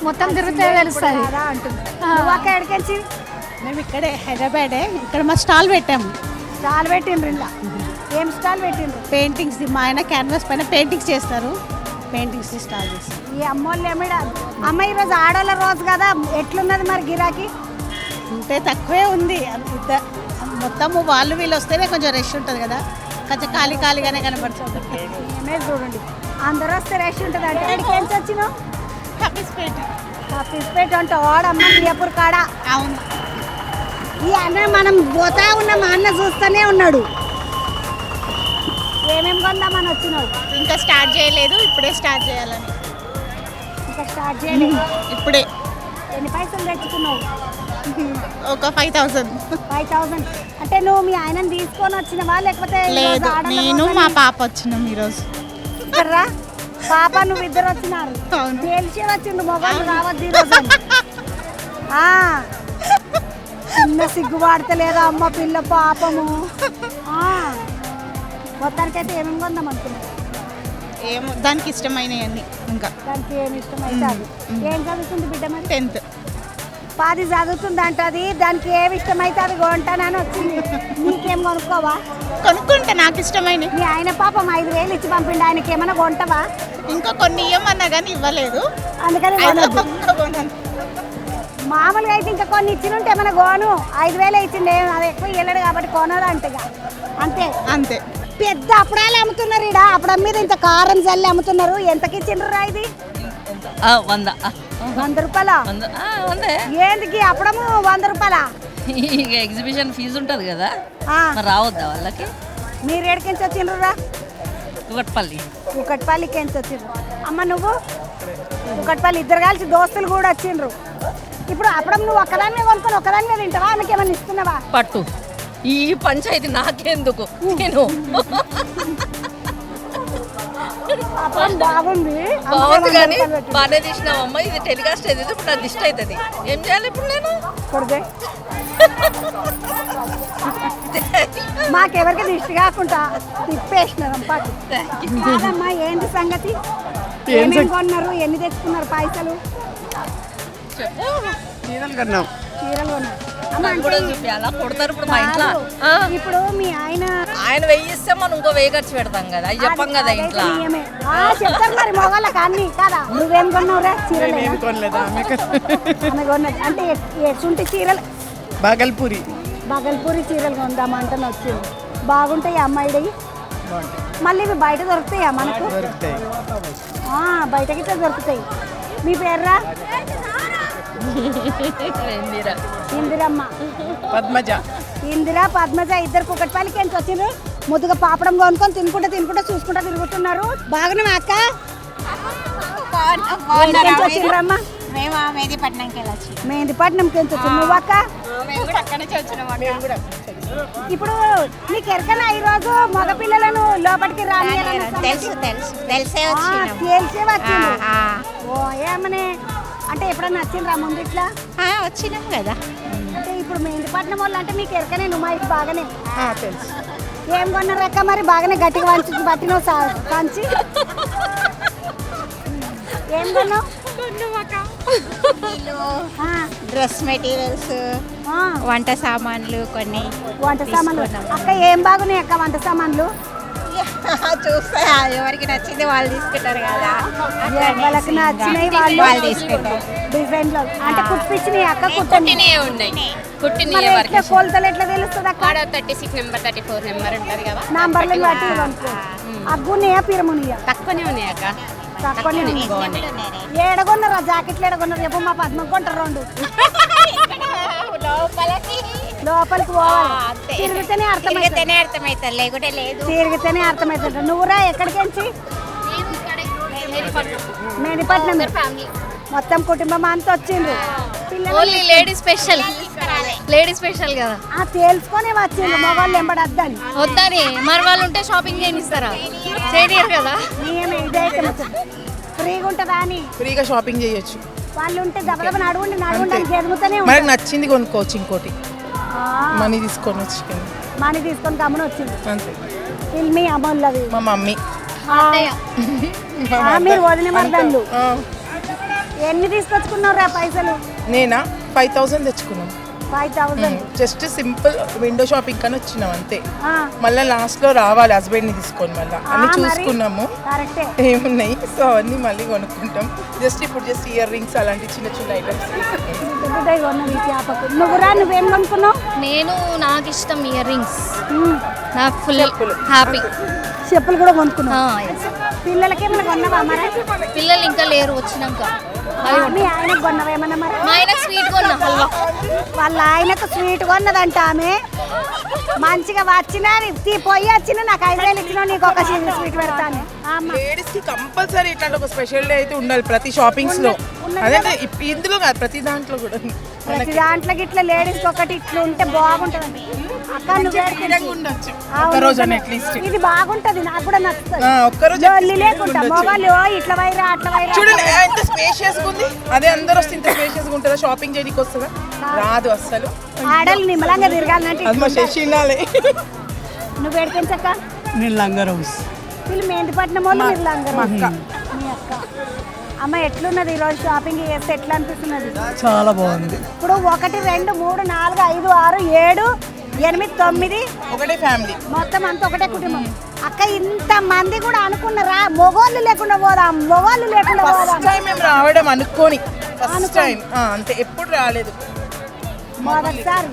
మొత్తం తిరిగితే తెలుస్తుంది
అంటుంది నువ్వు అక్క ఎక్కడికి
మేము ఇక్కడే హైదరాబాదే ఇక్కడ మా స్టాల్ పెట్టాము
స్టాల్ పెట్టిండ్రు ఇలా ఏం స్టాల్ పెట్టిండ్రు
పెయింటింగ్స్ మా ఆయన క్యాన్వాస్ పైన పెయింటింగ్స్ చేస్తారు పెయింటింగ్స్ స్టాల్ చేస్తారు
ఈ అమ్మోళ్ళు ఏమిడ అమ్మ ఈరోజు ఆడోళ్ళ రోజు కదా ఎట్లున్నది మరి గిరాకీ
అంటే తక్కువే ఉంది మొత్తము వాళ్ళు వీళ్ళు వస్తేనే కొంచెం రష్ ఉంటుంది కదా, కొంచెం ఖాళీగానే కనబడుతుంది.
చూడండి అందరూ వస్తే రష్ ఉంటుంది అంటే ఎక్కడికి ఎంత వచ్చినావు? హఫీస్పేట అంటే వాడమ్మ మియాపూర్ కాడ.
అవును.
ఈ అన్న మనం పోతా ఉన్న మా అన్న చూస్తూనే ఉన్నాడు. ఏమేమి కొందామని వచ్చినావు?
ఇంకా స్టార్ట్ చేయలేదు, ఇప్పుడే స్టార్ట్ చేయాలని.
ఇంకా స్టార్ట్ చేయలేదు
ఇప్పుడే.
ఎన్ని పైసలు తెచ్చుకున్నావు?
ఒక 5,000.
5,000 అంటే నువ్వు మీ ఆయనని తీసుకొని వచ్చినవా లేకపోతే
లేదు, నేను మా పాప వచ్చినాం ఈరోజు.
ఇక్కడ్రా పాప నువ్వు ఇద్దరు వచ్చినారు. తెలిసి వచ్చిండు మొబైల్ రావద్దు ఈరోజు అని. చిన్న సిగ్గుపడతలేదా అమ్మ పిల్ల పాపము. మొత్తానికైతే ఏమేమి కొందాం అనుకున్నావు?
ఏమో దానికి ఇష్టమైనవన్నీ. ఇంకా
దానికి ఏమి ఇష్టమైతే అది. ఏం చదువుతుంది బిడ్డ మరి?
10th.
10 చదువుతుంది అంటది. దానికి ఏమి ఇష్టమైతే అది కొంటానని వచ్చింది. నీకేం కొనుక్కోవా?
కొనుక్కుంటా నాకు ఇష్టమైన.
మీ ఆయన పాపం 5,000 ఇచ్చి పంపిండి, ఆయనకి ఏమైనా కొంటావా?
ఇంకా కొన్ని ఇవ్వమన్నా కానీ ఇవ్వలేదు,
అందుకని మామూలుగా అయితే ఇంకా కొన్ని ఇచ్చినుంటే ఏమైనా కోను. 5,000 ఇచ్చిండే, అది ఎక్కువ వెళ్ళడు కాబట్టి కొనదు అంటగా. అంతే
అంతే.
పెద్ద అప్పుడాలు అమ్ముతున్నారు ఈడ. అప్పుడం మీద ఇంత కారం జల్లి అమ్ముతున్నారు. ఎంతకి ఇచ్చిండ్రా ఇది? 100 రూపాయలా? ఏంటికి అప్పుడము 100 రూపాయలా?
ఇక ఎగ్జిబిషన్ ఫీజు ఉంటుంది కదా, రావద్దా వాళ్ళకి?
మీరు ఏడికించి వచ్చిండ్రురా? కుకట్పల్లికి ఎంత వచ్చిండ్రు? అమ్మ నువ్వు? కుకట్పల్లి. ఇద్దరు కలిసి దోస్తులు కూడా వచ్చిండ్రు. ఇప్పుడు అప్పుడం నువ్వు ఒక్కదాన్నే కొనుక్కొని ఒక్కదాన్నే తింటావా? ఆమెకి ఏమైనా ఇస్తున్నావా?
పట్టు ఈ పంచాయతీ నాకెందుకు, నేను
బాగుంది
కానీ బాగానే తీసినావమ్మ. ఇది టెలికాస్ట్ అయితే ఇప్పుడు నా దిష్టి అవుతుంది. ఏం చేయాలి ఇప్పుడు నేను?
మాకెవరికి దిష్టి కాకుండా తిప్పేసినారు. కాదమ్మా ఏంటి సంగతి? ఏమేమి కొన్నారు? ఎన్ని తెచ్చుకున్నారు పైసలు?
చీరలు కొన్నాం.
చీరలు కొన్నారు.
కొడతారు ఇప్పుడు మా ఇంట్లో.
ఇప్పుడు మీ ఆయన
1000 ఇస్తే మనం ఇంకో 1000 ఖర్చు పెడతాం కదా, అది చెప్పాం కదా ఇంట్లో.
చెప్తారు మరి మొగళ్ళకి అన్ని కదా. నువ్వేం కొన్నావురా? చీరలు అంటే ఎటువంటి చీరలు?
బాగల్పూరి
చీరలు కొందామంటే వచ్చింది. బాగుంటాయి అమ్మాయిడి. మళ్ళీ ఇవి బయట దొరుకుతాయా మనకు? బయటకి దొరుకుతాయి. మీ పేర్రా? ఇందిరమ్మ,
పద్మజ.
ఇందిరా, పద్మజ ఇద్దరు కుకట్పల్లికి ఎంత వచ్చిండ్రు. ముద్దుగా పాపడం కొనుక్కొని తినుకుంటా చూసుకుంటా తిరుగుతున్నారు. బాగున్నా అక్క? వచ్చిండ్రమ్మా?
మేము మెహందీపట్నంకి వెళ్ళొచ్చు.
మెహందీపట్నంకి ఎంత వచ్చింది? నువ్వు అక్క? ఇప్పుడు నీకు ఎరకనా ఈరోజు మగపిల్లలను లోపలికి రాని?
తెలిసే
వచ్చింది. ఓ ఏమనే అంటే ఎప్పుడన్నా వచ్చిండ్రా ముందు ఇట్లా?
వచ్చినాం కదా.
అంటే ఇప్పుడు మెహందీపట్నం వాళ్ళు అంటే మీకు ఎరకనే నుమాయికి బాగానే తెలుసు. ఏం కొన్నారు అక్క మరి? బాగానే గట్టిగా వంచి పట్టినావు పంచి. ఏం కొన్నావు?
డ్రెస్ మెటీరియల్స్, వంట సామాన్లు కొన్ని.
వంట సామాన్లు అక్క ఏం బాగున్నాయి అక్క వంట సామాన్లు?
చూస్తే ఎవరికి నచ్చింది వాళ్ళు తీసుకుంటారు కదా.
వాళ్ళకి నచ్చినవి వాళ్ళు తీసుకుంటారు. డిజైన్ లో అంటే కుట్టించినవి అక్క? కుట్టిన కొలతలు ఎట్లా తెలుస్తుంది అక్క?
36 నెంబర్ 34 నెంబర్ ఉంటుంది కదా,
నంబర్లను బట్టి అగ్గున్నాయా పిరమునియా?
తక్కువనే ఉన్నాయి అక్క.
తక్కువనే ఏడగొన్నారా? జాకెట్లు ఏడగొన్నారు చెప్పు? మా పద్మ కొంటారు 2. లోపలికి పోవాలి. తిరిగితేనే అర్థమవుతుంది,
లేకుంటే లేదు.
తిరిగితేనే అర్థమవుతుంది. నువ్వురా ఎక్కడికి? మేడిపట్నం. మొత్తం కుటుంబం అంతా వచ్చిండ్రు.
ఓన్లీ లేడీ స్పెషల్ కదా,
తెలుసుకొని వచ్చిండ్రు. మగవాళ్ళు ఎంబడద్దని
వద్దని. మరి వాళ్ళు ఉంటే షాపింగ్ చేయనిస్తారా? చేయనియరు కదా.
ఇదైతే ఫ్రీగా ఉంటుందా అని?
ఫ్రీగా షాపింగ్ చేయొచ్చు.
వాళ్ళు ఉంటే దెబ్బ నడువుండి జరుగుతూనే
మనకి నచ్చింది కొనుక్కోవచ్చు. ఇంకోటి మనీ తీసుకొని
గమనం వచ్చింది. అంతే. మీ అమ్మోళ్ళది?
మా మమ్మీ.
మీరు వదిన మరదళ్ళు. ఎన్ని తీసుకొచ్చుకున్నారా పైసలు?
నేనా 5,000 తెచ్చుకున్నాను.
5,000.
జస్ట్ సింపుల్ విండో షాపింగ్ కానీ వచ్చినాం అంతే. మళ్ళీ లాస్ట్ లో రావాలి హస్బెండ్ ని తీసుకొని మళ్ళీ అన్ని చూసుకున్నాము
కరెక్టే
ఏమున్నాయి, సో అవన్నీ మళ్ళీ కొనుక్కుంటాం. జస్ట్ ఇయర్ రింగ్స్ అలాంటి చిన్న చిన్న ఐటమ్స్.
నువ్వేం కొనుక్కున్నావు?
నేను నాకు ఇష్టం ఇయర్ రింగ్స్, నాకు ఫుల్ హ్యాపీ.
చెప్పులు కూడా కొనుక్కున్నావు? పిల్లలకి ఏమైనా కొన్నావా మరి?
పిల్లలు ఇంకా లేరు, వచ్చినాక
మీ ఆయనకు కొన్నావా ఏమన్నా మరి?
మా ఆయన స్వీట్ కొన్నా, హల్వా.
వాళ్ళ ఆయనకు స్వీట్ కొన్నదంట ఆమె. మంచిగా వచ్చిన పోయి వచ్చిన నాకు 5,000 ఇచ్చిన నీకు ఒక స్వీట్ పెడతాను.
లేడీస్ కి కంపల్సరీ ఇట్లాంటి ఒక స్పెషల్ డే అయితే ఉండాలి ప్రతి షాపింగ్స్ లో. అదే ఇందులో కాదు, ప్రతి దాంట్లో కూడా.
ప్రతి దాంట్లోకి ఇట్లా లేడీస్ ఒకటి ఇట్లా ఉంటే బాగుంటది అక్క. ఇది బాగుంటది, నాకు కూడా నచ్చుతుంది. లేకుండా మొగలు ఇట్లా వైరా అట్లా వైరా.
చూడండి ఎంత స్పేషియస్ గా ఉంది. అదే అందరూ వస్తే ఇంత స్పేషియస్ గా ఉంటుందా? షాపింగ్ చేయడానికి వస్తుందా? రాదు అస్సలు.
ఆడలు నిమ్మలంగా తిరగాలంటే నువ్వు ఎడికించక్క?
నేను లంగరౌస్.
వీళ్ళు మేంటిపట్నం వాళ్ళు, మీరు లంగరౌస్. మీ అక్క. అమ్మ ఎట్లున్నది ఈరోజు షాపింగ్ చేస్తే ఎట్లా అనిపిస్తున్నది?
చాలా బాగుంది.
ఇప్పుడు 1 2 3 4 5 6 7 8 9
ఒకటే ఫ్యామిలీ,
మొత్తం అంతా ఒకటే కుటుంబం. అక్క ఇంత మంది కూడా అనుకున్నారా మొగోళ్ళు లేకుండా పోదాం, మొగోళ్ళు లేకుండా పోదాం?
మేము రావడం అనుకోని ఫస్ట్ టైం అంతే, ఎప్పుడు రాలేదు
మొదటిసారి.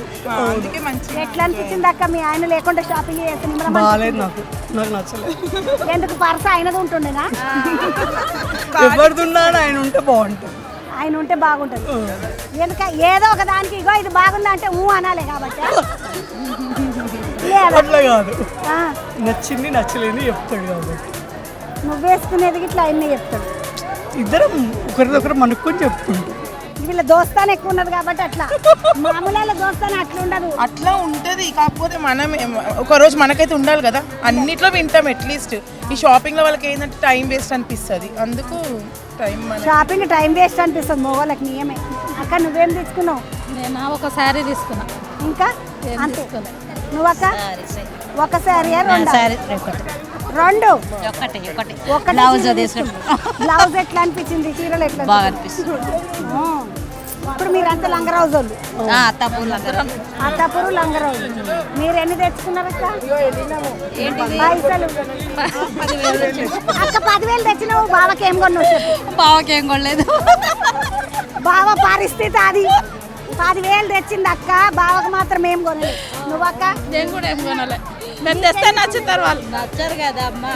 అందుకే మంచి.
ఎట్లా అనిపించింది అక్క మీ ఆయన లేకుండా షాపింగ్ చేస్తే?
బాగాలేదు, నాకు నచ్చలేదు.
ఎందుకు? పర్స్ ఆయనది ఉంటుండేనా?
ఎవరిదున్నాడు ఆయన ఉంటే బాగుంటుంది.
ఆయన ఉంటే బాగుంటుంది. ఎందుక ఏదో ఒక దానికి ఇగో ఇది బాగుంది అంటే అనాలి కాబట్టి.
అట్లా కాదు, నచ్చింది నచ్చలేదు చెప్తాడు కాబట్టి.
నువ్వు వేసుకునేది ఇట్లా అన్నీ చెప్తాడు.
ఇద్దరం ఒకరిదొకరు మనుక్కొని చెప్పుకుంటాం.
వీళ్ళ దోస్తాను ఎక్కువ ఉన్నది కాబట్టి అట్లా. మామూలు దోస్తాను అట్లా ఉండదు.
అట్లా ఉంటది, కాకపోతే మనం ఒక రోజు మనకైతే ఉండాలి కదా. అన్నిట్లో వింటాం అట్లీస్ట్. ఈ షాపింగ్ లో వాళ్ళకి ఏంటంటే టైం వేస్ట్ అనిపిస్తుంది, అందుకు
షాపింగ్ టైం వేస్ట్ అనిపిస్తుంది మొగోళ్ళకి. నియమే. అక్క నువ్వేం తీసుకున్నావు?
నేను ఒక శారీ తీసుకున్నా.
ఇంకా అంతే. నువ్వక్క? ఒక శారీ, రెండు ఒకటి బ్లౌజ్ ఎట్లా అనిపించింది? చీరలు ఎట్లా బాగా అనిపిస్తుంది? ఇప్పుడు మీరంతా లంగరౌజోళ్ళు. అత్తాపూరు లంగరౌజు. మీరు ఎన్ని తెచ్చుకున్నారక్క? పైసలు అక్క 10,000 తెచ్చినావు. బావకి ఏం కొన్నావు చెప్పు?
బావకి ఏం కొనలేదు.
బావ పరిస్థితి అది. 10,000 తెచ్చింది అక్క, బావకు మాత్రం ఏం కొనలేదు. నువ్వక్క?
నేను కూడా ఏం కొనలే. నేను తెస్తే నచ్చుతారు వాళ్ళు. నచ్చారు కదా అమ్మా.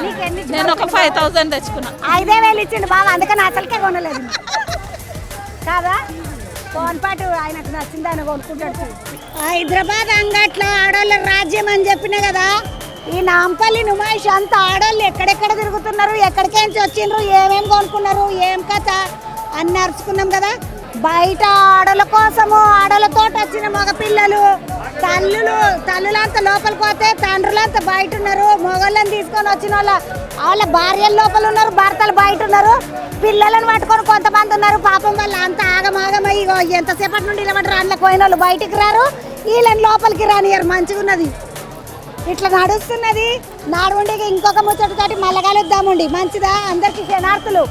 నేను ఒక 5,000 తెచ్చుకున్నా.
5,000 ఇచ్చిండు బావ, అందుకని అసలుకే కొనలేదు కాదా? కోన్పాటు ఆయనకు నచ్చింది ఆయన కొనుక్కుంటాడు. హైదరాబాద్ అంగట్లో ఆడోళ్ళ రాజ్యం అని చెప్పిన కదా. ఈ నాంపల్లి నుమాయిష్ అంతా ఆడోళ్ళు ఎక్కడెక్కడ తిరుగుతున్నారు, ఎక్కడికేంచి వచ్చిండ్రు, ఏమేమి కొనుక్కున్నారు, ఏం కథ అన్ని అరుచుకున్నాం కదా. బయట ఆడోళ్ళ కోసము ఆడోళ్ళతో వచ్చిన మగపిల్లలు, తల్లులంతా లోపలికి పోతే తండ్రులంతా బయట ఉన్నారు. మొగళ్ళని తీసుకొని వచ్చిన వాళ్ళ భార్యలు లోపల ఉన్నారు, భర్తలు బయట ఉన్నారు. పిల్లలను పట్టుకొని కొంతమంది ఉన్నారు. పాపం వాళ్ళు అంతా ఆగమాగమై ఎంతసేపటి నుండి నిలబడి రాళ్ళకి పోయిన వాళ్ళు బయటికి రారు, వీళ్ళని లోపలికి రానియరు. మంచిగా ఉన్నది, ఇట్లా నడుస్తున్నది. నాడుండి ఇంకొక ముచ్చటతోటి మళ్ళా కలుద్దామండి. మంచిదా? అందరికీ శనార్థులు.